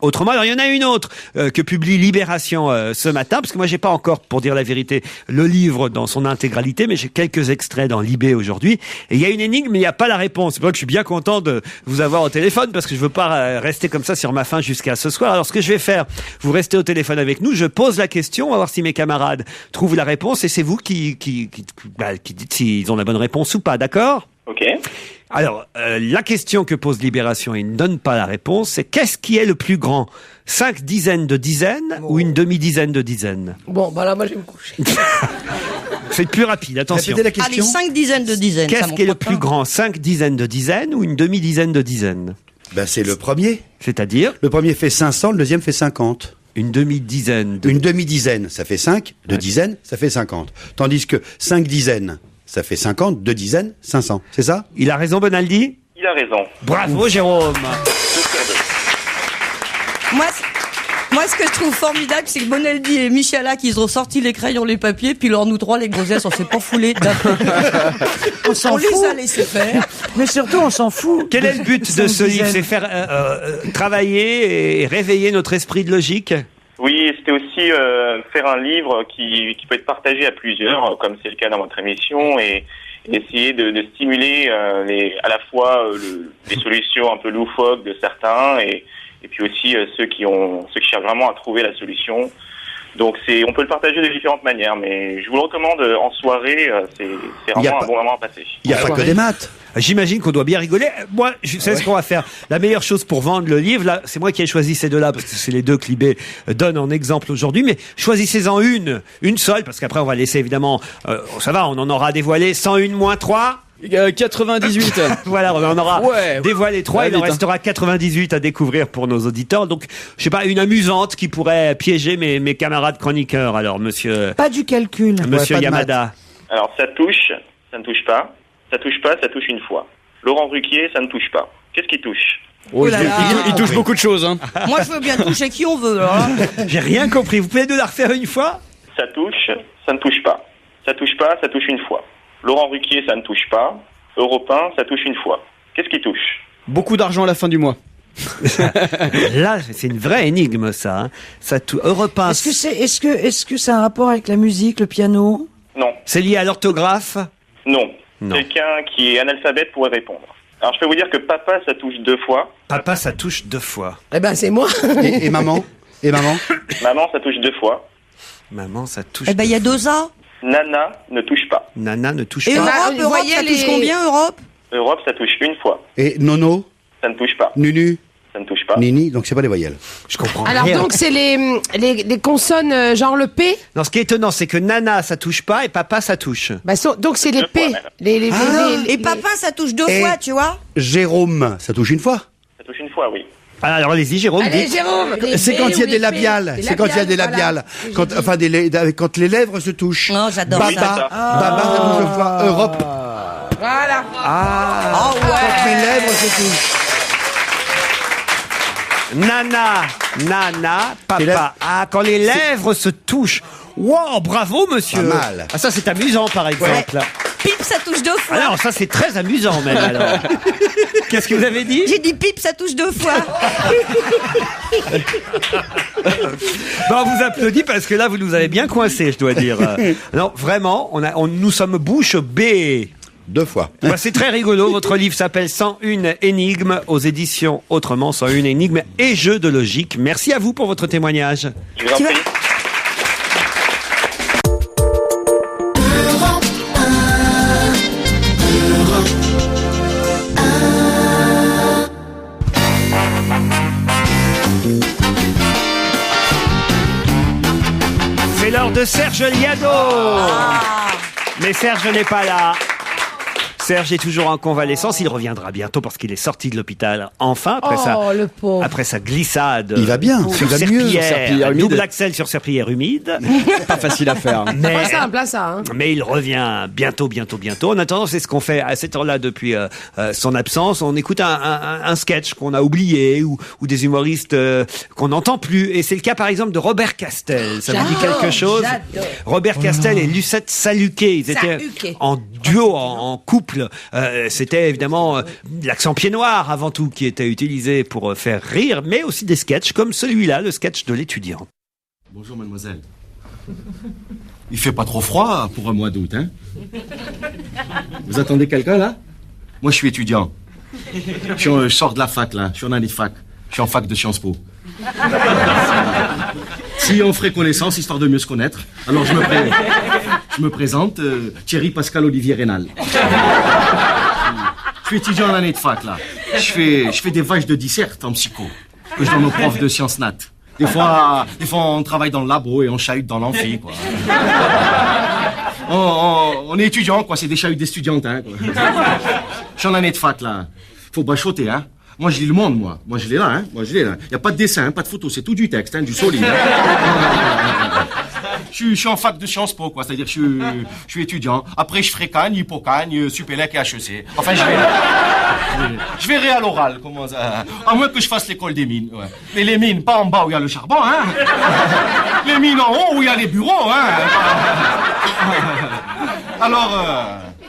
Autrement. Alors il y en a une autre que publie Libération ce matin, parce que moi j'ai pas encore, pour dire la vérité, le livre dans son intégralité, mais j'ai quelques extraits dans Libé aujourd'hui. Et il y a une énigme, mais il n'y a pas la réponse. C'est pour ça que je suis bien content de vous avoir au téléphone, parce que je veux pas rester comme ça sur ma faim jusqu'à ce soir. Alors ce que je vais faire, vous restez au téléphone avec nous, je pose la question, on va voir si mes camarades trouvent la réponse, et c'est vous qui dites s'ils ont la bonne réponse ou pas, d'accord ? Ok. Alors, la question que pose Libération, il ne donne pas la réponse, c'est qu'est-ce qui est le plus grand ? 5 dizaines de dizaines ou une demi-dizaine de dizaines ? Bon, bah là, moi, je vais me coucher. C'est plus rapide, attention. Répétez la question. Allez, 5 dizaines de dizaines. ça, Qu'est-ce mon qui est le copain. plus grand ? 5 dizaines de dizaines ou une demi-dizaine de dizaines ? Ben, c'est le premier. C'est-à-dire Le premier fait 500, le deuxième fait 50. une demi-dizaine de... Une demi-dizaine, ça fait 5. Deux dizaines, ça fait 50. Tandis que 5 dizaines, ça fait 50. 2 dizaines, 500. C'est ça? Il a raison, Bonaldi ? Il a raison. Bravo, Jérôme. Moi, ce que je trouve formidable, c'est que Bonaldi et Michala, qu'ils ont sorti les crayons, les papiers, puis alors nous trois, les grossesses, on s'est pas foulé On s'en On les fout. a laissés faire. Mais surtout, on s'en fout. Quel est le but de ce livre ? C'est faire travailler et réveiller notre esprit de logique ? Oui, c'était aussi faire un livre qui peut être partagé à plusieurs, comme c'est le cas dans votre émission, et essayer de stimuler à la fois les solutions un peu loufoques de certains et puis aussi ceux qui cherchent vraiment à trouver la solution. Donc on peut le partager de différentes manières, mais je vous le recommande en soirée, c'est vraiment un bon moment à passer. Il n'y a pas que des maths. J'imagine qu'on doit bien rigoler. Moi, je sais ce qu'on va faire. La meilleure chose pour vendre le livre, là, c'est moi qui ai choisi ces deux-là, parce que c'est les deux que Libé donne en exemple aujourd'hui, mais choisissez-en une seule, parce qu'après on va laisser évidemment, ça va, on en aura dévoilé 101 moins 3. 98. Voilà, on en aura dévoilé 3, il en vite, hein. restera 98 à découvrir pour nos auditeurs. Donc, je sais pas, une amusante qui pourrait piéger mes camarades chroniqueurs. Alors, monsieur Pas du calcul. Monsieur pas de Yamada. Alors ça touche, ça ne touche pas. Ça touche pas, ça touche une fois. Laurent Ruquier, ça ne touche pas. Qu'est-ce qui touche ? Oh, là là. il touche beaucoup de choses. Hein. Moi, je veux bien toucher qui on veut. Hein. J'ai rien compris. Vous pouvez nous la refaire une fois ? Ça touche, ça ne touche pas. Ça touche pas, ça touche une fois. Laurent Ruquier, ça ne touche pas. Europe 1, ça touche une fois. Qu'est-ce qui touche ? Beaucoup d'argent à la fin du mois. Là, c'est une vraie énigme, ça. Hein. Ça Europe 1, Est-ce que ça a un rapport avec la musique, le piano? Non. c'est lié à l'orthographe ? Non. Non. Quelqu'un qui est analphabète pourrait répondre. Alors je peux vous dire que papa, ça touche 2 fois. Papa, ça touche 2 fois. Eh ben, c'est moi. Et maman? Et maman? Maman, ça touche 2 fois. Maman, ça touche. Eh ben, il y a 2 A. Nana ne touche pas. Nana ne touche Et pas. Europe, vous voyez ça touche combien, Europe? Europe, ça touche une fois. Et Nono? Ça ne touche pas. Nunu? Ça ne touche pas. Nini? Donc c'est pas des voyelles. Je comprends Alors, rien. donc, c'est les consonnes, genre le P. Non, ce qui est étonnant, c'est que Nana, ça touche pas et papa, ça touche. Bah, donc, c'est les 2 P. fois, même. Et papa, ça touche 2 Et- fois, tu vois? Jérôme, ça touche une fois. Ça touche une fois, oui. Alors, allez-y, Jérôme. Allez, dites. Jérôme. C'est quand il y a des labiales. C'est quand il y a des labiales. Quand, enfin, quand les lèvres se touchent. Non, j'adore Baba, ça. Baba, ça touche une fois. Europe. Voilà. Ah, Oh Quand ouais. les lèvres se touchent. Nana, Les lèvres. papa. Ah, quand les lèvres se touchent. Wow, bravo, monsieur. Pas mal. Ah, ça, c'est amusant, par exemple. Pipe, ça touche 2 fois. Alors, ça, c'est très amusant, même, alors. Qu'est-ce que vous avez dit? J'ai dit pipe, ça touche 2 fois. On vous applaudit parce que là, vous nous avez bien coincé, je dois dire. Non, vraiment, nous sommes bouche bée. 2 fois. Bah, c'est très rigolo. Votre livre s'appelle 101 énigmes aux éditions Autrement. 101 énigmes et jeux de logique. Merci à vous pour votre témoignage. Je vous en prie. C'est l'heure de Serge Liado. Mais Serge n'est pas là. Serge est toujours en convalescence. Il reviendra bientôt parce qu'il est sorti de l'hôpital. Enfin, le pauvre. après sa glissade. Il va bien, Sur il va mieux. serpillière, double axel sur serpillière humide. Pas facile à faire. Mais, Pas simple, là, ça. Hein. mais il revient bientôt. En attendant, c'est ce qu'on fait à cette heure-là depuis son absence. On écoute un sketch qu'on a oublié ou des humoristes qu'on n'entend plus. Et c'est le cas, par exemple, de Robert Castel. Ça vous dit quelque chose? J'adore. Robert Castel et Lucette Saluquet. Ils étaient Saluquet. en duo, en couple. C'était évidemment l'accent pied noir avant tout qui était utilisé pour faire rire, mais aussi des sketchs comme celui-là, le sketch de l'étudiant. Bonjour mademoiselle. Il fait pas trop froid pour un mois d'août, hein? Vous attendez quelqu'un là? Moi je suis étudiant. Je sors de la fac là, je suis en année de fac. Je suis en fac de Sciences Po. Si on ferait connaissance, histoire de mieux se connaître, alors je me présente, Thierry Pascal Olivier Rénal. Je suis étudiant en année de fac là. Je fais des vaches de disserte en psycho que je donne aux profs de sciences nat. Des fois on travaille dans le labo et on chahute dans l'amphi quoi. On est étudiant quoi, c'est des chahutes d'étudiantes hein quoi. Je suis en année de fac là. Faut bachoter hein. Moi, je lis Le Monde, moi. Moi, je l'ai là, hein. Moi, je l'ai là. Y a pas de dessin, hein, pas de photo, c'est tout du texte, hein, du solide. Hein. Je suis en fac de Sciences Po, quoi. C'est-à-dire, je suis étudiant. Après, je ferai Cagne, Hippocagne, Supélec et HEC. Enfin, je verrai à l'oral, comment ça. À moins que je fasse l'école des mines, ouais. Mais les mines, pas en bas où il y a le charbon, hein. Les mines en haut où il y a les bureaux, hein.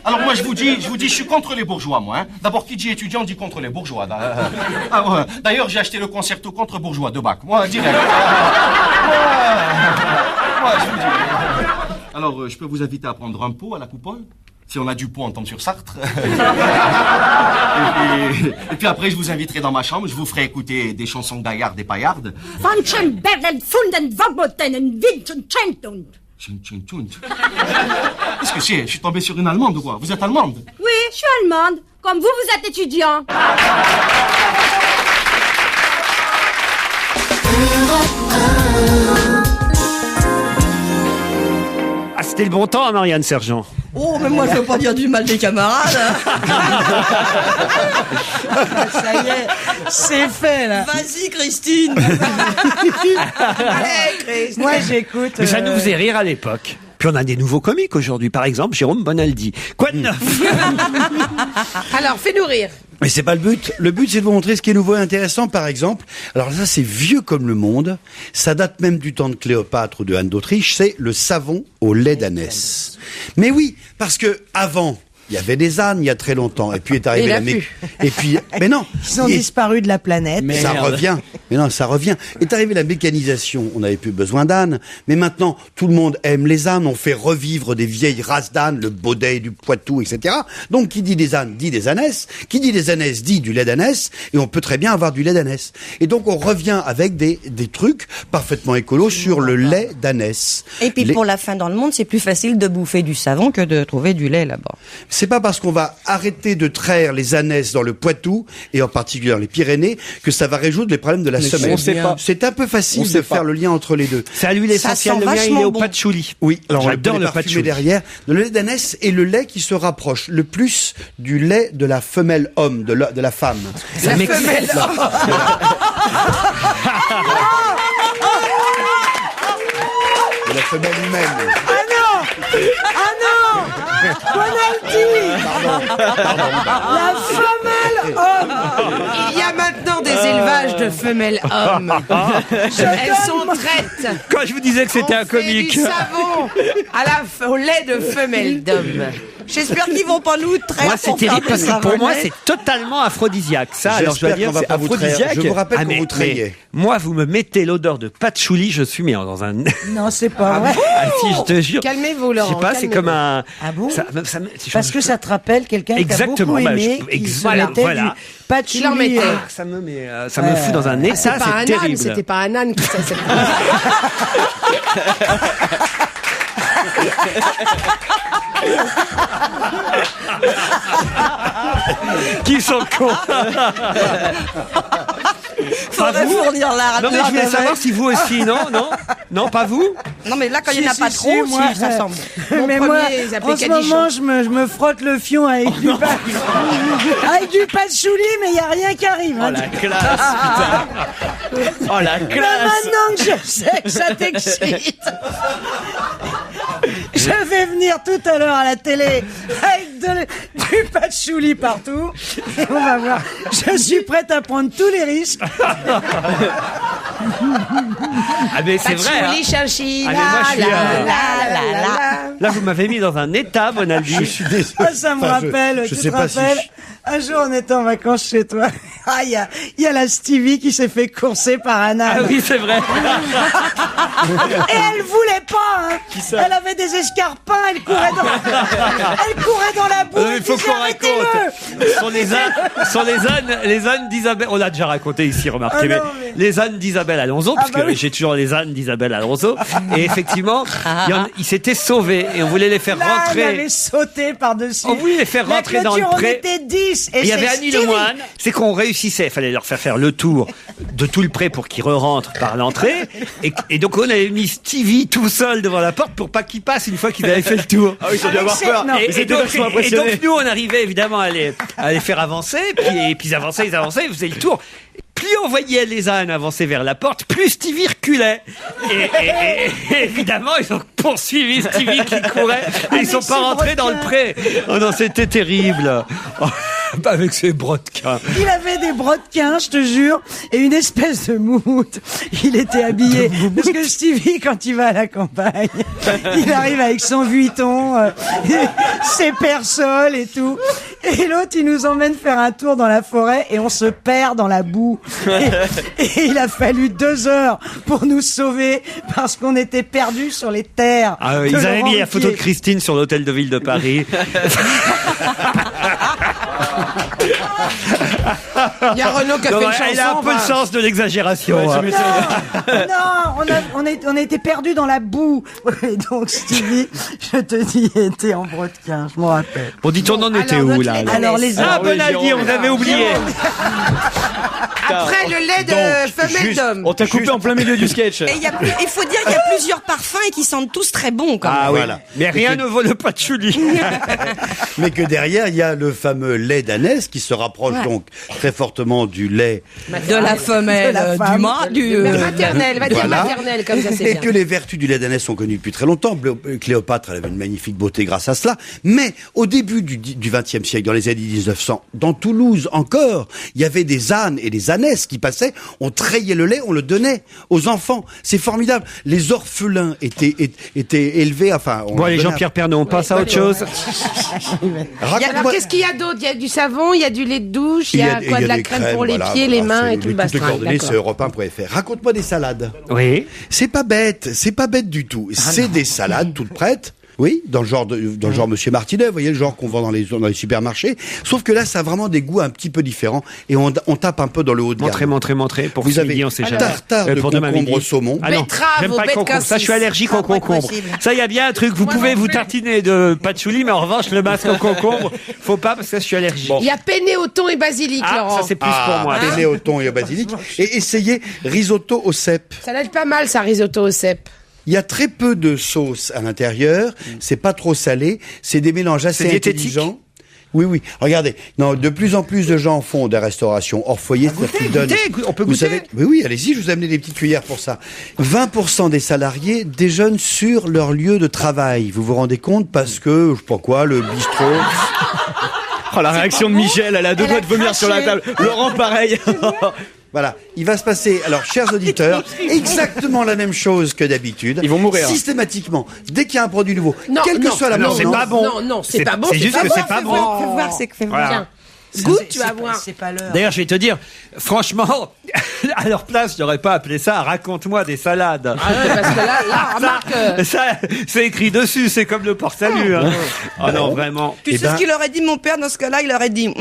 Alors moi je vous dis, je suis contre les bourgeois, moi. Hein. D'abord, qui dit étudiant dit contre les bourgeois. Ouais. D'ailleurs, j'ai acheté le concerto contre bourgeois de Bach. Moi, direct. Moi, je vous dis. Alors, je peux vous inviter à prendre un pot à la coupole. Si on a du pot, on tombe sur Sartre. Et puis après, je vous inviterai dans ma chambre. Je vous ferai écouter des chansons gaillardes et paillardes. Qu'est-ce que c'est? Je suis tombé sur une Allemande ou quoi? Vous êtes Allemande? Oui, je suis allemande. Comme vous êtes étudiant. Ah, c'était le bon temps, hein, Marianne Sergent. Oh, mais moi, je veux pas dire du mal des camarades. Ça y est, c'est fait, là. Vas-y, Christine. Allez, Christ. Moi, j'écoute. Mais ça nous faisait rire à l'époque. Puis on a des nouveaux comiques aujourd'hui. Par exemple, Jérôme Bonaldi. Quoi de neuf? Alors, fais-nous rire. Mais c'est pas le but. Le but, c'est de vous montrer ce qui est nouveau et intéressant, par exemple. Alors ça, c'est vieux comme le monde. Ça date même du temps de Cléopâtre ou de Anne d'Autriche. C'est le savon au lait d'ânesse. Mais oui, parce que avant, il y avait des ânes il y a très longtemps. Et puis est arrivé Et puis, mais non. Ils ont disparu de la planète. Mais ça revient. Mais non, ça revient. Est arrivée la mécanisation. On n'avait plus besoin d'ânes. Mais maintenant, tout le monde aime les ânes. On fait revivre des vieilles races d'ânes, le Baudet, du Poitou, etc. Donc, qui dit des ânes, dit des ânesses. Qui dit des ânesses, dit du lait d'ânesse. Et on peut très bien avoir du lait d'ânesse. Et donc, on revient avec des trucs parfaitement écolos sur le lait d'ânesse. Et puis, pour la fin dans le monde, c'est plus facile de bouffer du savon que de trouver du lait là-bas. C'est pas parce qu'on va arrêter de traire les ânesses dans le Poitou, et en particulier dans les Pyrénées, que ça va résoudre les problèmes de la semelle. C'est un peu facile de faire le lien entre les deux. C'est à l'huile essentielle, le mien il est au patchouli. Oui, alors j'adore le patchouli derrière. Le lait d'ânesse est le lait qui se rapproche le plus du lait de la femelle homme, de la femme. La femelle homme. De la femelle humaine. Bonaldi. La femelle homme. Il y a maintenant des élevages de femelles hommes. Elles sont traites. Quand je vous disais que c'était un comique. Du savon au lait de femelles d'hommes. J'espère qu'ils vont pas nous traiter. Moi, c'est terrible parce que pour moi, c'est totalement aphrodisiaque. Ça, alors je dois dire, c'est aphrodisiaque. Je vous rappelle qu'on vous trayez. Moi, vous me mettez l'odeur de patchouli, je suis mis dans un. Non, c'est pas vrai. Ah si, je te jure. Calmez-vous, Laurent. Je sais pas, c'est comme un. Ah bon? Ça, Parce que ça rappelle quelqu'un qui a Exactement, beaucoup bah, aimé, je- qui se voilà, mettait voilà. du patchouli. Ça me fout dans un état, C'est pas un c'est âne, terrible. c'était pas un âne qui ça. Qui sont cons. Faudrait fournir la Non mais je voulais savoir si vous aussi, non, pas vous. Non, mais là, quand il n'y en a pas trop, moi, si, ça semble. Mais Mon moi, premier, ils appelaient en ce Cadichon. moment, je me frotte le fion avec du avec du patchouli, mais il n'y a rien qui arrive. Oh hein. la classe, putain. Oh la Mais classe. maintenant que je sais que ça t'excite, je vais venir tout à l'heure à la télé avec du patchouli partout et on va voir. Je suis prête à prendre tous les risques. Ah mais c'est vrai. Patchouli, chinchilla, Ah, mais moi, je suis, la. Là, vous m'avez mis dans un état, Bonaldi. Je suis désolé. Ah, ça me Enfin, rappelle, je tu sais te pas si rappelles, un jour on était en vacances chez toi. Ah, il y a la Stevie qui s'est fait courser par un âne. Ah oui, c'est vrai. Et elle voulait pas, hein. Elle avait des escarpins, elle courait dans la boue. Il faut qu'on raconte. Les ânes d'Isabelle. On l'a déjà raconté ici, remarquez. Ah non, mais les ânes d'Isabelle Alonso, Ah puisque bah oui. j'ai toujours les ânes d'Isabelle Alonso. Et effectivement, ils s'étaient sauvés et on voulait les faire L'âne rentrer. avait sauté par-dessus. On voulait les faire rentrer dans le clôture, pré. On était 10. Et Il y avait c'est Annie Stevie. Lemoine, c'est qu'on réussissait, il fallait leur faire le tour de tout le pré pour qu'ils re-rentrent par l'entrée. Et donc on avait mis Stevie tout seul devant la porte pour pas qu'il passe une fois qu'ils avaient fait le tour. Ah oui, ils ont dû avoir peur. Non. Et donc nous on arrivait évidemment à les faire avancer, et puis ils avançaient, ils faisaient le tour. Plus on voyait les ânes avancer vers la porte, plus Stevie reculait. Et évidemment, ils ont poursuivi Stevie qui courait. Et ils sont pas rentrés dans le pré. Oh non, c'était terrible. Oh, avec ses brodequins. Il avait des brodequins, je te jure, et une espèce de moumoute. Il était habillé. Parce que Stevie, quand il va à la campagne, il arrive avec son vuitton, ses persoles et tout. Et l'autre, il nous emmène faire un tour dans la forêt et on se perd dans la boue. Et il a fallu 2 heures pour nous sauver parce qu'on était perdus sur les terres. Ah oui, de ils avaient Laurent mis la photo de Ruquier. Christine sur l'hôtel de ville de Paris. Il y a Renaud qui a Non, fait une elle a un chanson. peu le sens de l'exagération. hein. Non, on était perdus dans la boue. Et donc Stevie, je te dis, était en brodequin, je m'en rappelle. Bon, dis ton nom, on était alors, où notre là lait Alors les Ah, oui, Bonaldi, Jérôme. on avait oublié. Après le lait de femelle d'homme. On t'a coupé en plein milieu du sketch. Et il faut dire qu'il y a plusieurs parfums et qui sentent tous très bons, quand même. Ah oui, Voilà. mais rien ne vaut le patchouli. Mais que derrière, il y a le fameux lait d'ânesse qui se rapproche donc très fortement du lait. De la femelle, De la du femme. mât, du... Maternelle, va dire Voilà. maternelle, comme ça c'est Et bien. que les vertus du lait d'ânesse sont connues depuis très longtemps. Cléopâtre, elle avait une magnifique beauté grâce à cela. Mais au début du XXe siècle, dans les années 1900, dans Toulouse encore, il y avait des ânes et des ânesses qui passaient. On trayait le lait, on le donnait aux enfants. C'est formidable. Les orphelins étaient élevés. Enfin, on Bon, leur allez, donnait Jean-Pierre Pernaut, on passe à autre chose. Alors Raconte-moi- qu'est-ce qu'il y a d'autre? Il y a du savon, il y a du lait de douche, il y a quoi, de la des crème crèmes, pour les voilà, pieds, les voilà, mains c'est- et tout le toutes les bastin. coordonnées, c'est D'accord. europe1.fr. Raconte-moi des salades. Oui. C'est pas bête du tout. C'est des salades toutes prêtes. Oui, dans le genre Monsieur Martinet, vous voyez le genre qu'on vend dans les supermarchés. Sauf que là, ça a vraiment des goûts un petit peu différents et on tape un peu dans le haut de gamme. Montrez. Pour Vous ce avez midi, on sait jamais. tartare de Pour demain concombre midi. saumon. Ah non, Betterave j'aime au pas le bête concombre. Ça, je suis cassis. allergique Ça au pourrait être concombre. possible. Ça, il y a bien un truc. Vous pouvez vous tartiner de patchouli, mais en revanche, le masque au concombre, faut pas parce que je suis allergique. Il y a penne au thon et basilic, Ah, Laurent. ça c'est plus pour moi. Penne au thon et au basilic. Et essayez risotto au cèpe. Ça l'aide pas mal, ça, risotto au cèpe. Il y a très peu de sauce à l'intérieur. C'est pas trop salé. C'est des mélanges assez C'est diététique. intelligents. Oui. Regardez. Non, de plus en plus de gens font des restaurations hors foyer. c'est-à-dire qu'ils donnent- on peut Vous goûter. savez, oui, allez-y, je vous ai amené des petites cuillères pour ça. 20% des salariés déjeunent sur leur lieu de travail. Vous vous rendez compte? Parce que, je sais pas quoi, le bistrot. Oh, la réaction de Michel, elle a deux doigts de vomir sur la table. Laurent, pareil. Voilà, il va se passer, alors chers auditeurs, exactement la même chose que d'habitude. Ils vont mourir. Systématiquement, dès qu'il y a un produit nouveau, Non, quelle que non, soit la non, marque. c'est pas bon. Non, c'est pas bon. C'est juste que c'est pas bon. Fais voir, c'est que fais voir. Voilà. Tiens. Goûte, tu vas voir. C'est pas l'heure. D'ailleurs, je vais te dire, franchement, à leur place, j'aurais pas appelé ça « Raconte-moi des salades ». Ah ouais, parce que là, remarque. Ça, c'est écrit dessus, c'est comme le port-salut. Hein. Oh non, vraiment. Tu sais ce qu'il aurait dit, mon père, dans ce cas-là? Il aurait dit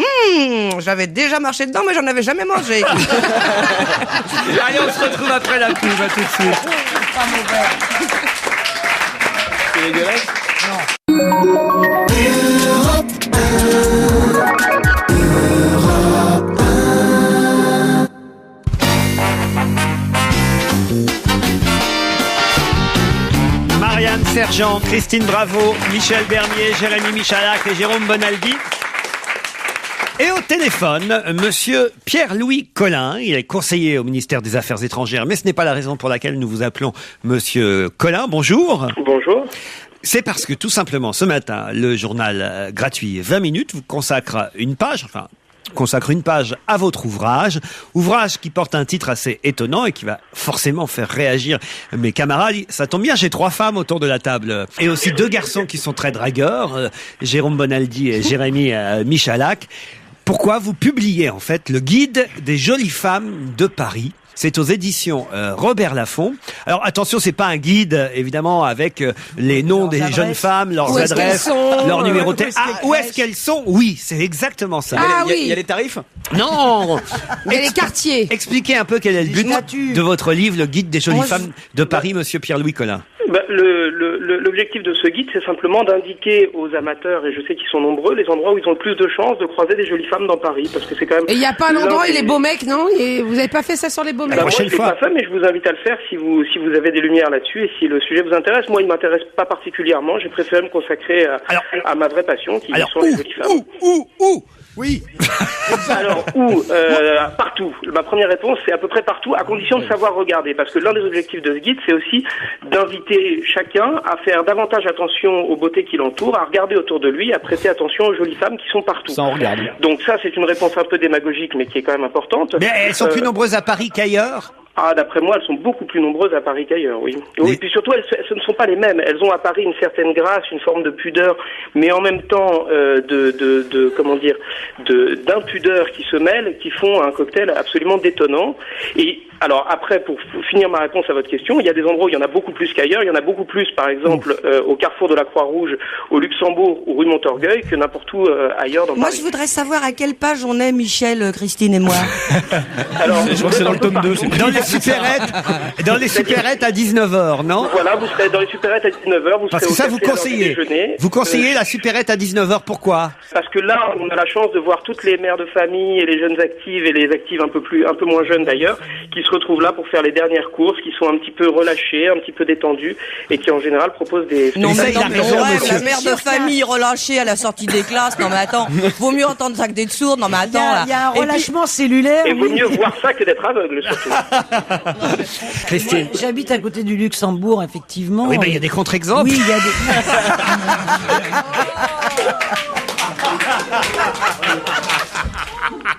j'avais déjà marché dedans, mais j'en avais jamais mangé. Allez, on se retrouve après la pub, à tout de suite. Pas mauvais. C'est dégueulasse. Marianne Sergent, Christine Bravo, Michel Bernier, Jérémy Michalak et Jérôme Bonaldi. Et au téléphone, monsieur Pierre-Louis Collin. Il est conseiller au ministère des Affaires étrangères, mais ce n'est pas la raison pour laquelle nous vous appelons monsieur Collin. Bonjour. Bonjour. C'est parce que tout simplement, ce matin, le journal gratuit 20 minutes vous consacre une page à votre ouvrage qui porte un titre assez étonnant et qui va forcément faire réagir mes camarades. Ça tombe bien, j'ai 3 femmes autour de la table et aussi 2 garçons qui sont très dragueurs, Jérôme Bonaldi et Jérémy Michalak. Pourquoi vous publiez en fait le guide des jolies femmes de Paris? C'est aux éditions Robert Laffont. Alors attention, c'est pas un guide évidemment avec les noms des jeunes femmes, leurs adresses, leurs numéros de téléphone. Où est-ce qu'elles sont? Oui, c'est exactement ça. Il y a les tarifs? Non. Et les quartiers. Expliquez un peu quel est le but de votre livre, le guide des jolies femmes de Paris, monsieur Pierre-Louis Collin. L'objectif de ce guide, c'est simplement d'indiquer aux amateurs, et je sais qu'ils sont nombreux, les endroits où ils ont le plus de chances de croiser des jolies femmes dans Paris, parce que c'est quand même... Et il n'y a pas un endroit où les beaux mecs, non? Et vous n'avez pas fait ça sur les beaux mecs? Moi, je ne l'ai pas fait, mais je vous invite à le faire si vous avez des lumières là-dessus et si le sujet vous intéresse. Moi, il m'intéresse pas particulièrement. J'ai préféré me consacrer à ma vraie passion, qui sont les jolies femmes. Oui. Alors, partout. Ma première réponse, c'est à peu près partout, à condition de savoir regarder. Parce que l'un des objectifs de ce guide, c'est aussi d'inviter chacun à faire davantage attention aux beautés qui l'entourent, à regarder autour de lui, à prêter attention aux jolies femmes qui sont partout. Ça, on regarde. Donc ça, c'est une réponse un peu démagogique, mais qui est quand même importante. Mais elles sont plus nombreuses à Paris qu'ailleurs? D'après moi, elles sont beaucoup plus nombreuses à Paris qu'ailleurs, oui. Oui, et puis surtout, ce ne sont pas les mêmes. Elles ont à Paris une certaine grâce, une forme de pudeur, mais en même temps d'impudeur qui se mêlent, qui font un cocktail absolument détonnant. Et alors après, pour finir ma réponse à votre question, il y a des endroits où il y en a beaucoup plus qu'ailleurs. Il y en a beaucoup plus, par exemple, au carrefour de la Croix-Rouge, au Luxembourg ou rue Montorgueil, que n'importe où ailleurs dans Paris. Moi, je voudrais savoir à quelle page on est, Michel, Christine et moi. Alors, je crois que c'est dans le tome 2. Dans les supérettes à 19h, non? Voilà, vous serez dans les supérettes à 19h. Parce que ça, vous conseillez. Vous conseillez la supérette à 19h, pourquoi? Parce que là, on a la chance de voir toutes les mères de famille et les jeunes actives et les actives un peu moins jeunes d'ailleurs, qui se retrouvent là pour faire les dernières courses, qui sont un petit peu relâchées, un petit peu détendues et qui en général proposent des... Non, mais la mère de famille relâchée à la sortie des classes. Non, mais attends, vaut mieux entendre ça que d'être sourde. Non, mais attends, il y a un relâchement cellulaire. Et vaut mieux voir ça que d'être aveugle, surtout. Christine. J'habite à côté du Luxembourg, effectivement. Oui, mais il y a des contre-exemples. Oui, il y a des...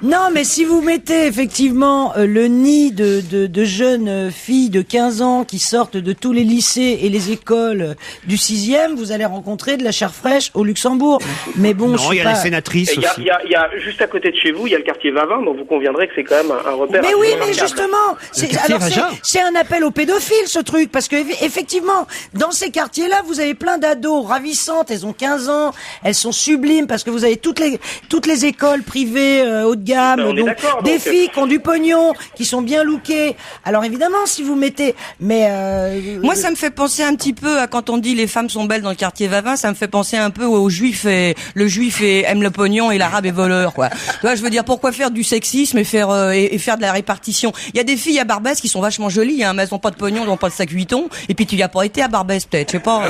Non, mais si vous mettez effectivement le nid de jeunes filles de 15 ans qui sortent de tous les lycées et les écoles du 6e, vous allez rencontrer de la chair fraîche au Luxembourg. Mais bon, non, il y a les sénatrices aussi. Il y a juste à côté de chez vous, il y a le quartier Vavin, donc vous conviendrez que c'est quand même un repère. Mais oui, mais justement, c'est un appel aux pédophiles, ce truc, parce que effectivement, dans ces quartiers-là, vous avez plein d'ados ravissantes, elles ont 15 ans, elles sont sublimes, parce que vous avez toutes les écoles privées haut de gamme, donc des filles qui ont du pognon, qui sont bien lookées. Alors évidemment, si vous mettez, moi ça me fait penser un petit peu à quand on dit les femmes sont belles dans le quartier Vavin, ça me fait penser un peu aux juifs et le juif aime le pognon et l'arabe est voleur, quoi. Tu vois, je veux dire, pourquoi faire du sexisme et faire de la répartition? Il y a des filles à Barbès qui sont vachement jolies, hein, mais elles ont pas de pognon, elles ont pas de sac 8 ans. Et puis tu y as pas été à Barbès, peut-être, je sais pas.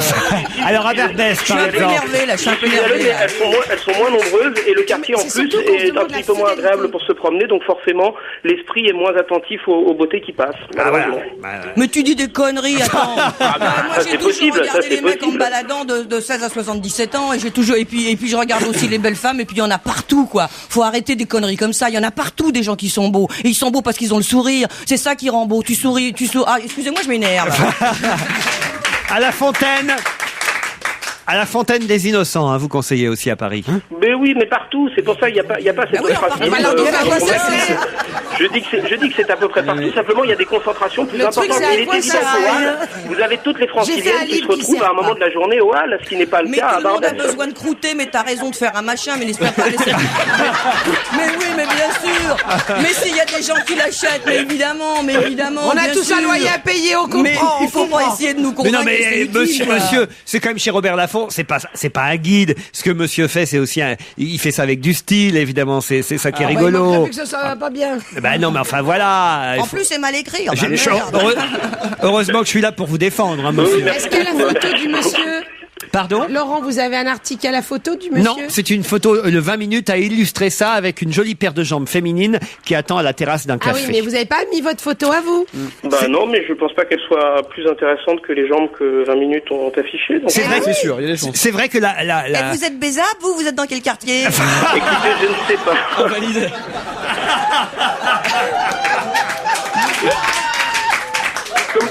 Alors à Barbès, je suis un peu énervé là, Elles sont moins nombreuses et le quartier en plus est un petit peu moins agréable pour se promener, donc forcément l'esprit est moins attentif aux beautés qui passent. Mais tu dis des conneries, attends. Moi j'ai toujours regardé les mecs en me baladant de 16 à 77 ans et j'ai toujours et puis je regarde aussi les belles femmes et puis il y en a partout, quoi. Faut arrêter des conneries comme ça, il y en a partout des gens qui sont beaux et ils sont beaux parce qu'ils ont le sourire, c'est ça qui rend beau. Tu souris. Ah, excusez-moi, je m'énerve. À La Fontaine, À la Fontaine des Innocents, hein, vous conseillez aussi à Paris. Mais oui, mais partout. C'est pour ça qu'il n'y a pas cette infrastructure. Je dis que c'est à peu près partout. Simplement, il y a des concentrations plus importantes. Il est évident qu'au Hall, vous avez toutes les franciliennes qui se retrouvent à un moment de la journée au Hall, ce qui n'est pas le cas à Mais tout le monde a Barbès. besoin de croûter, mais t'as raison de faire un machin, mais n'espère pas laisser... Mais oui, mais bien sûr. Mais s'il y a des gens qui l'achètent, mais évidemment. On a tous un loyer à payer, on comprend. Mais il faut pas essayer de nous Mais convaincre. non, mais monsieur, c'est quand même chez Robert Laffont, c'est pas un guide. Ce que monsieur fait, c'est aussi il fait ça avec du style, évidemment, c'est ça qui est rigolo. Il manquerait que ça va pas bien. Ben non, mais enfin voilà. En plus, c'est mal écrit. Oh, Heureusement que je suis là pour vous défendre, hein, monsieur. Est-ce qu'il y a la photo du monsieur? Pardon? Laurent, vous avez un article à la photo du monsieur? Non, c'est une photo de 20 minutes à illustrer ça avec une jolie paire de jambes féminines qui attend à la terrasse d'un Ah café. oui, mais vous n'avez pas mis votre photo à vous? Bah non, mais je pense pas qu'elle soit plus intéressante que les jambes que 20 minutes ont affichées. donc- C'est vrai, C'est sûr, il y a des chances. c'est vrai que Et vous êtes baisable, vous êtes dans quel quartier? Écoutez, je ne sais pas. On valide.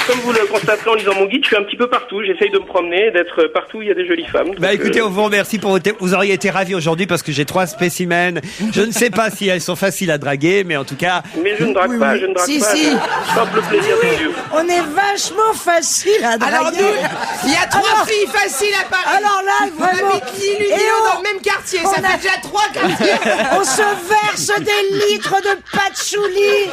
Comme vous le constatez en lisant mon guide, je suis un petit peu partout. J'essaye de me promener, d'être partout où il y a des jolies femmes. Bah Donc, écoutez, on vous remercie pour vous auriez été ravis aujourd'hui parce que j'ai 3 spécimens. Je ne sais pas si elles sont faciles à draguer, mais en tout cas. Mais je ne drague pas, je ne drague Si, pas. si. Simple plaisir des yeux. On est vachement facile à draguer. Alors nous, il y a 3 filles faciles à Paris. Alors là, On vraiment. habite Lille, dans le même quartier. Ça fait déjà 3 quartiers. On se verse des litres de patchouli.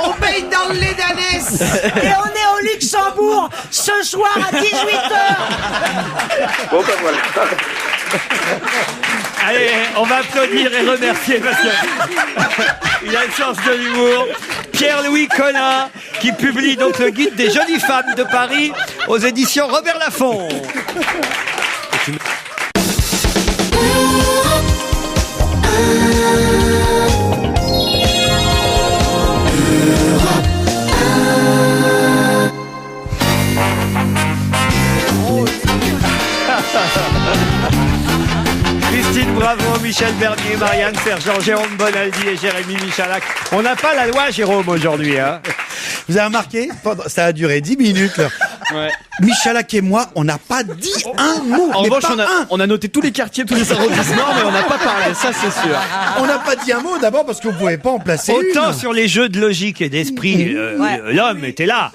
On baigne dans le lait d'ânesse. Et on est au Luxembourg ce soir à 18h. Bon, ben voilà. Allez, on va applaudir et remercier parce que il a une sens de l'humour. Pierre-Louis Collin, qui publie donc le guide des jolies femmes de Paris aux éditions Robert Laffont. Christine Bravo, Michel Bernier, Marianne Sergent, Jérôme Bonaldi et Jérémy Michalak. On n'a pas la loi, Jérôme, aujourd'hui, hein. Vous avez remarqué? Ça a duré 10 minutes, là. Ouais. Michalak et moi, on n'a pas dit un mot. En mais revanche, pas un. on a noté tous les quartiers, tous les arrondissements, mais on n'a pas parlé, ça c'est sûr. On n'a pas dit un mot d'abord parce qu'on pouvait pas en placer Autant une. sur les jeux de logique et d'esprit, l'homme était là.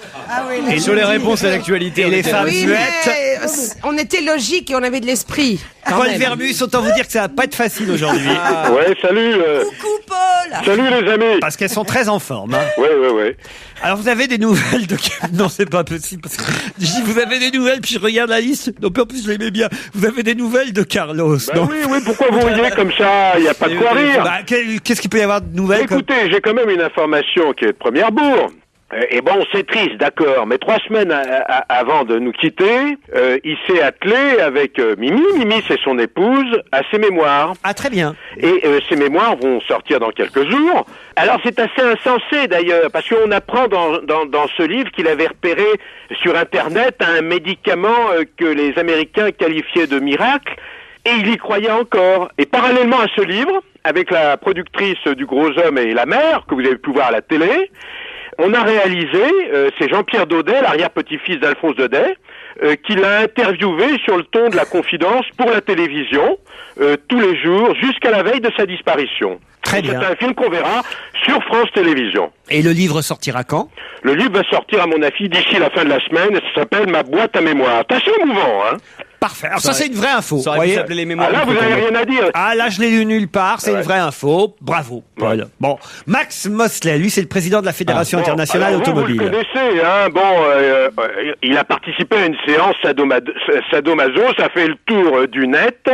Et sur les réponses à l'actualité, Et on les était femmes là. Oui, muettes. mais on était logique et on avait de l'esprit. quand Paul même. Vermus, autant vous dire que ça va pas être facile aujourd'hui. Ouais, salut. Coucou Paul. Salut les amis. Parce qu'elles sont très en forme. Hein. Ouais. Alors vous avez des nouvelles de... Non, c'est pas possible. Parce que je dis, vous avez des nouvelles, puis je regarde la liste. Donc en plus, je l'aimais bien. Vous avez des nouvelles de Carlos, non? Oui, pourquoi vous riez comme ça? Il n'y a pas de quoi rire. Bah, qu'est-ce qu'il peut y avoir de nouvelles? Écoutez, j'ai quand même une information qui est de première bourre. Et bon, c'est triste, d'accord, mais 3 semaines avant de nous quitter, il s'est attelé avec Mimi. Mimi, c'est son épouse, à ses mémoires. Ah, très bien. Et ces mémoires vont sortir dans quelques jours. Alors, c'est assez insensé, d'ailleurs, parce qu'on apprend dans ce livre qu'il avait repéré sur Internet un médicament que les Américains qualifiaient de miracle, et il y croyait encore. Et parallèlement à ce livre, avec la productrice du Gros Homme et la mère, que vous avez pu voir à la télé, on a réalisé, c'est Jean-Pierre Daudet, l'arrière-petit-fils d'Alphonse Daudet, qui l'a interviewé sur le ton de la confidence pour la télévision, tous les jours, jusqu'à la veille de sa disparition. Très bien. C'est un film qu'on verra sur France Télévisions. Et le livre sortira quand? Le livre va sortir, à mon avis, d'ici la fin de la semaine, et ça s'appelle Ma boîte à mémoire. C'est assez émouvant, hein? Parfait. Alors ça, c'est une vraie info. Ça aurait pu s'appeler les mémoires. Ah là, vous n'avez rien à dire. Ah là, je l'ai lu nulle part, c'est une vraie info. Bravo, Paul. Ouais. Bon, Max Mosley, lui, c'est le président de la Fédération Bon, internationale alors automobile. Vous le connaissez, hein. Bon, il a participé à une séance sadomaso, ça fait le tour du net.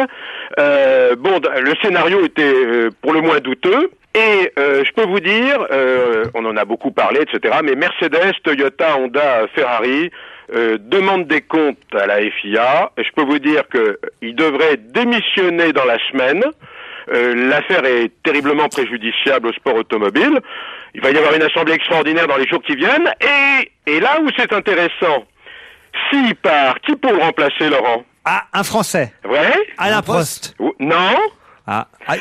Bon, le scénario était pour le moins douteux. Et je peux vous dire, on en a beaucoup parlé, etc., mais Mercedes, Toyota, Honda, Ferrari demandent des comptes à la FIA. Et je peux vous dire qu'ils devraient démissionner dans la semaine. L'affaire est terriblement préjudiciable au sport automobile. Il va y avoir une assemblée extraordinaire dans les jours qui viennent. Et là où c'est intéressant, s'il part, qui peut le remplacer, Laurent? Ah, un Français. Ouais? Alain Prost. Non?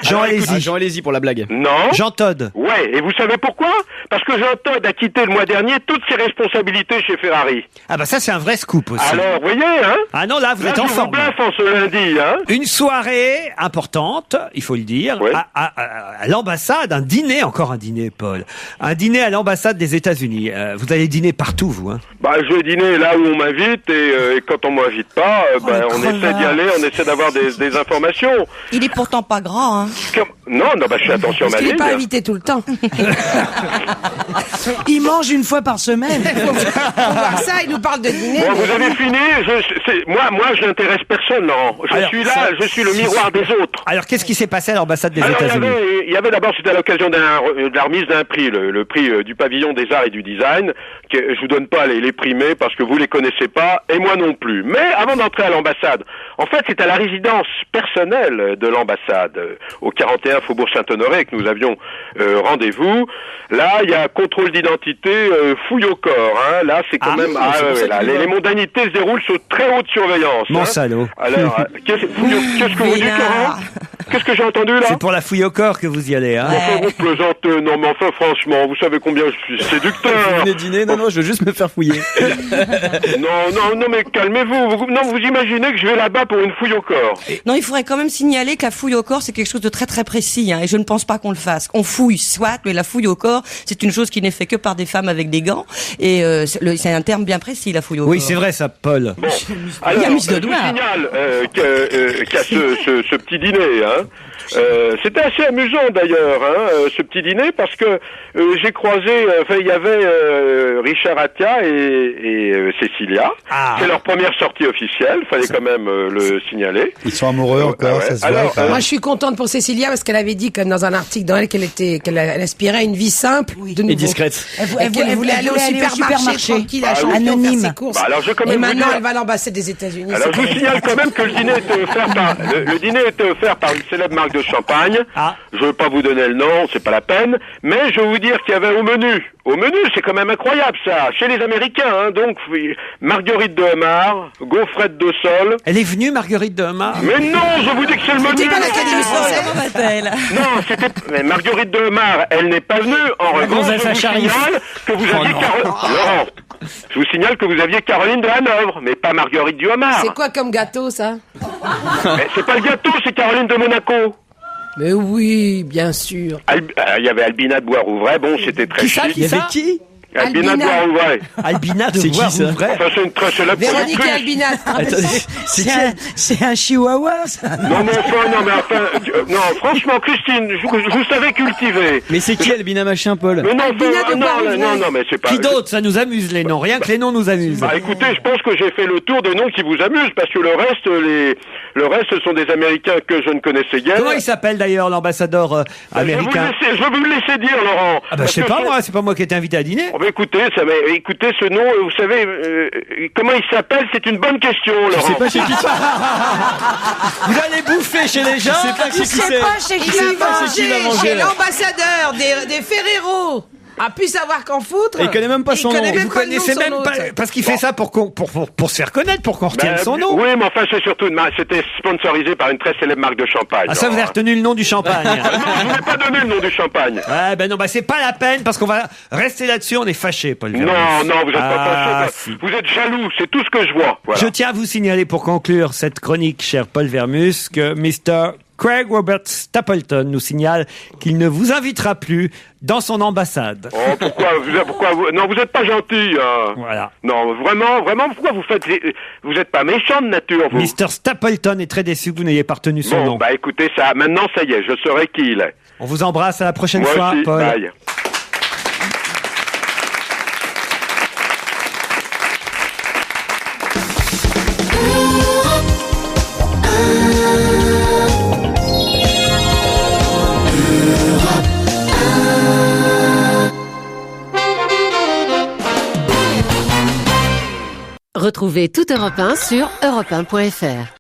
Jean Alési. Jean Alési pour la blague. Non. Jean Todt. Ouais, et vous savez pourquoi? parce que Jean Todt a quitté le mois dernier toutes ses responsabilités chez Ferrari. Ah bah ça c'est un vrai scoop aussi. Alors, vous voyez, hein? Ah non, là vous êtes je en vous forme. bluffe en ce lundi, hein? Une soirée importante, il faut le dire, à l'ambassade, encore un dîner, Paul. Un dîner à l'ambassade des États-Unis. Vous allez dîner partout, vous, hein? Bah, je vais dîner là où on m'invite et quand on m'invite pas, on essaie d'y aller, on essaie d'avoir des informations. Il est pourtant pas grand, hein. Non, je fais attention à ma Il n'est ligne. pas invité tout le temps. Il mange une fois par semaine. Faut voir ça, il nous parle de dîner. Bon, vous avez fini. Moi, je n'intéresse personne, Laurent. Je suis le miroir des autres. Alors, qu'est-ce qui s'est passé à l'ambassade des Alors, États-Unis? il y avait d'abord, c'était à l'occasion de la remise d'un prix, le prix du pavillon des arts et du design. Je vous donne pas les primés parce que vous les connaissez pas et moi non plus. Mais avant d'entrer à l'ambassade, en fait, c'est à la résidence personnelle de l'ambassade, au 41 Faubourg Saint-Honoré, que nous avions rendez-vous. Là, il y a contrôle d'identité, fouille au corps. Hein. Là, c'est quand même... les mondanités se déroulent sous très haute surveillance. Mon hein. salaud. Alors, qu'est-ce que vous dites, Laurent? Qu'est-ce que j'ai entendu là? C'est pour la fouille au corps que vous y allez, hein? Enfin, vous plaisantez. Non, mais enfin, franchement, vous savez combien je suis séducteur. Vous venez dîner? Non, je veux juste me faire fouiller. non, mais calmez-vous. Vous imaginez que je vais là-bas pour une fouille au corps? Non, il faudrait quand même signaler que la fouille au corps, c'est quelque chose de très très précis, hein, et je ne pense pas qu'on le fasse. On fouille, soit, mais la fouille au corps, c'est une chose qui n'est faite que par des femmes avec des gants, et c'est un terme bien précis, la fouille au corps. Oui, c'est vrai ça, Paul. Bon, alors, je vous signale qu'il y a ce petit dîner, hein. C'était assez amusant d'ailleurs, hein, ce petit dîner, parce que j'ai croisé, il y avait Richard Attia et Cécilia. C'est leur première sortie officielle, fallait quand même le signaler. Ils sont amoureux encore, ça se voit. Moi, je suis contente pour Cécilia parce qu'elle avait dit que dans un article dans elle qu'elle aspirait à une vie simple, de nouveau. Et discrète. Elle voulait aller au supermarché tranquille, à champion, faire ses courses. Bah, alors, je vais quand et même maintenant, vous dire... elle va à l'ambassade des États-Unis. Alors, je vous signale quand même que le dîner était offert par le dîner était offert par une célèbre marque de champagne. Je veux pas vous donner le nom, c'est pas la peine, mais je vais vous dire qu'il y avait au menu, c'est quand même incroyable ça, chez les Américains, hein, donc marguerite de homard, gaufrette de sol. Elle est venue, Marguerite de homard? Mais non, je vous dis que c'est le menu. C'était pas l'Académie française. Non, mais Marguerite de homard, elle n'est pas venue. En revanche, je vous signale que vous aviez Laurent, je vous signale que vous aviez Caroline de Hanovre, mais pas Marguerite du homard. C'est quoi comme gâteau, ça? Mais c'est pas le gâteau, c'est Caroline de Monaco. Mais oui, bien sûr. Il y avait Albina de Bois-Rouvray, bon, c'était très chic. Il y avait qui? Albina de Bois-Rouvray. Albina de Bois-Rouvray. Enfin, c'est une très célèbre Véronique Albina. C'est un chihuahua, ça. Non, franchement, Christine, je vous savais cultiver. Mais c'est qui Albina machin, Paul? Mais non, mais c'est pas... Qui d'autre? Ça nous amuse, les noms. Rien que les noms nous amusent. Bah, écoutez, je pense que j'ai fait le tour des noms qui vous amusent, parce que le reste, ce sont des Américains que je ne connaissais guère. Comment il s'appelle d'ailleurs, l'ambassadeur américain? Je vais vous le laisser dire, Laurent. Ah bah, je sais pas, moi, c'est pas moi qui étais invité à dîner. Oh, bah, écoutez, ce nom, vous savez, comment il s'appelle? C'est une bonne question, Laurent. Je sais pas chez qui c'est. Vous allez bouffer chez les gens? Je sais pas chez qui c'est. Il a mangé chez l'ambassadeur des Ferrero. A pu savoir qu'en foutre. Et il connaît même pas son nom. Vous connaissez même pas, parce qu'il fait ça pour se faire connaître, pour qu'on retienne son nom. Oui, mais enfin, c'est surtout c'était sponsorisé par une très célèbre marque de champagne. Ah, ça, vous avez retenu le nom du champagne. Non, je ne vais pas donner le nom du champagne. Ouais, ben non, c'est pas la peine, parce qu'on va rester là-dessus, on est fâchés, Paul Vermus. Non, vous êtes pas fâchés. Si. Vous êtes jaloux, c'est tout ce que je vois. Voilà. Je tiens à vous signaler, pour conclure cette chronique, cher Paul Vermus, que Mr. Craig Robert Stapleton nous signale qu'il ne vous invitera plus dans son ambassade. Oh, pourquoi non, vous êtes pas gentil, hein. Voilà. Non, vraiment, pourquoi vous êtes pas méchant de nature, vous? Mr. Stapleton est très déçu que vous n'ayez pas retenu son nom. Bon, bah écoutez, maintenant, ça y est, je saurai qui il est. On vous embrasse, à la prochaine Moi fois, aussi, Paul. bye. Retrouvez toute Europe 1 sur europe1.fr.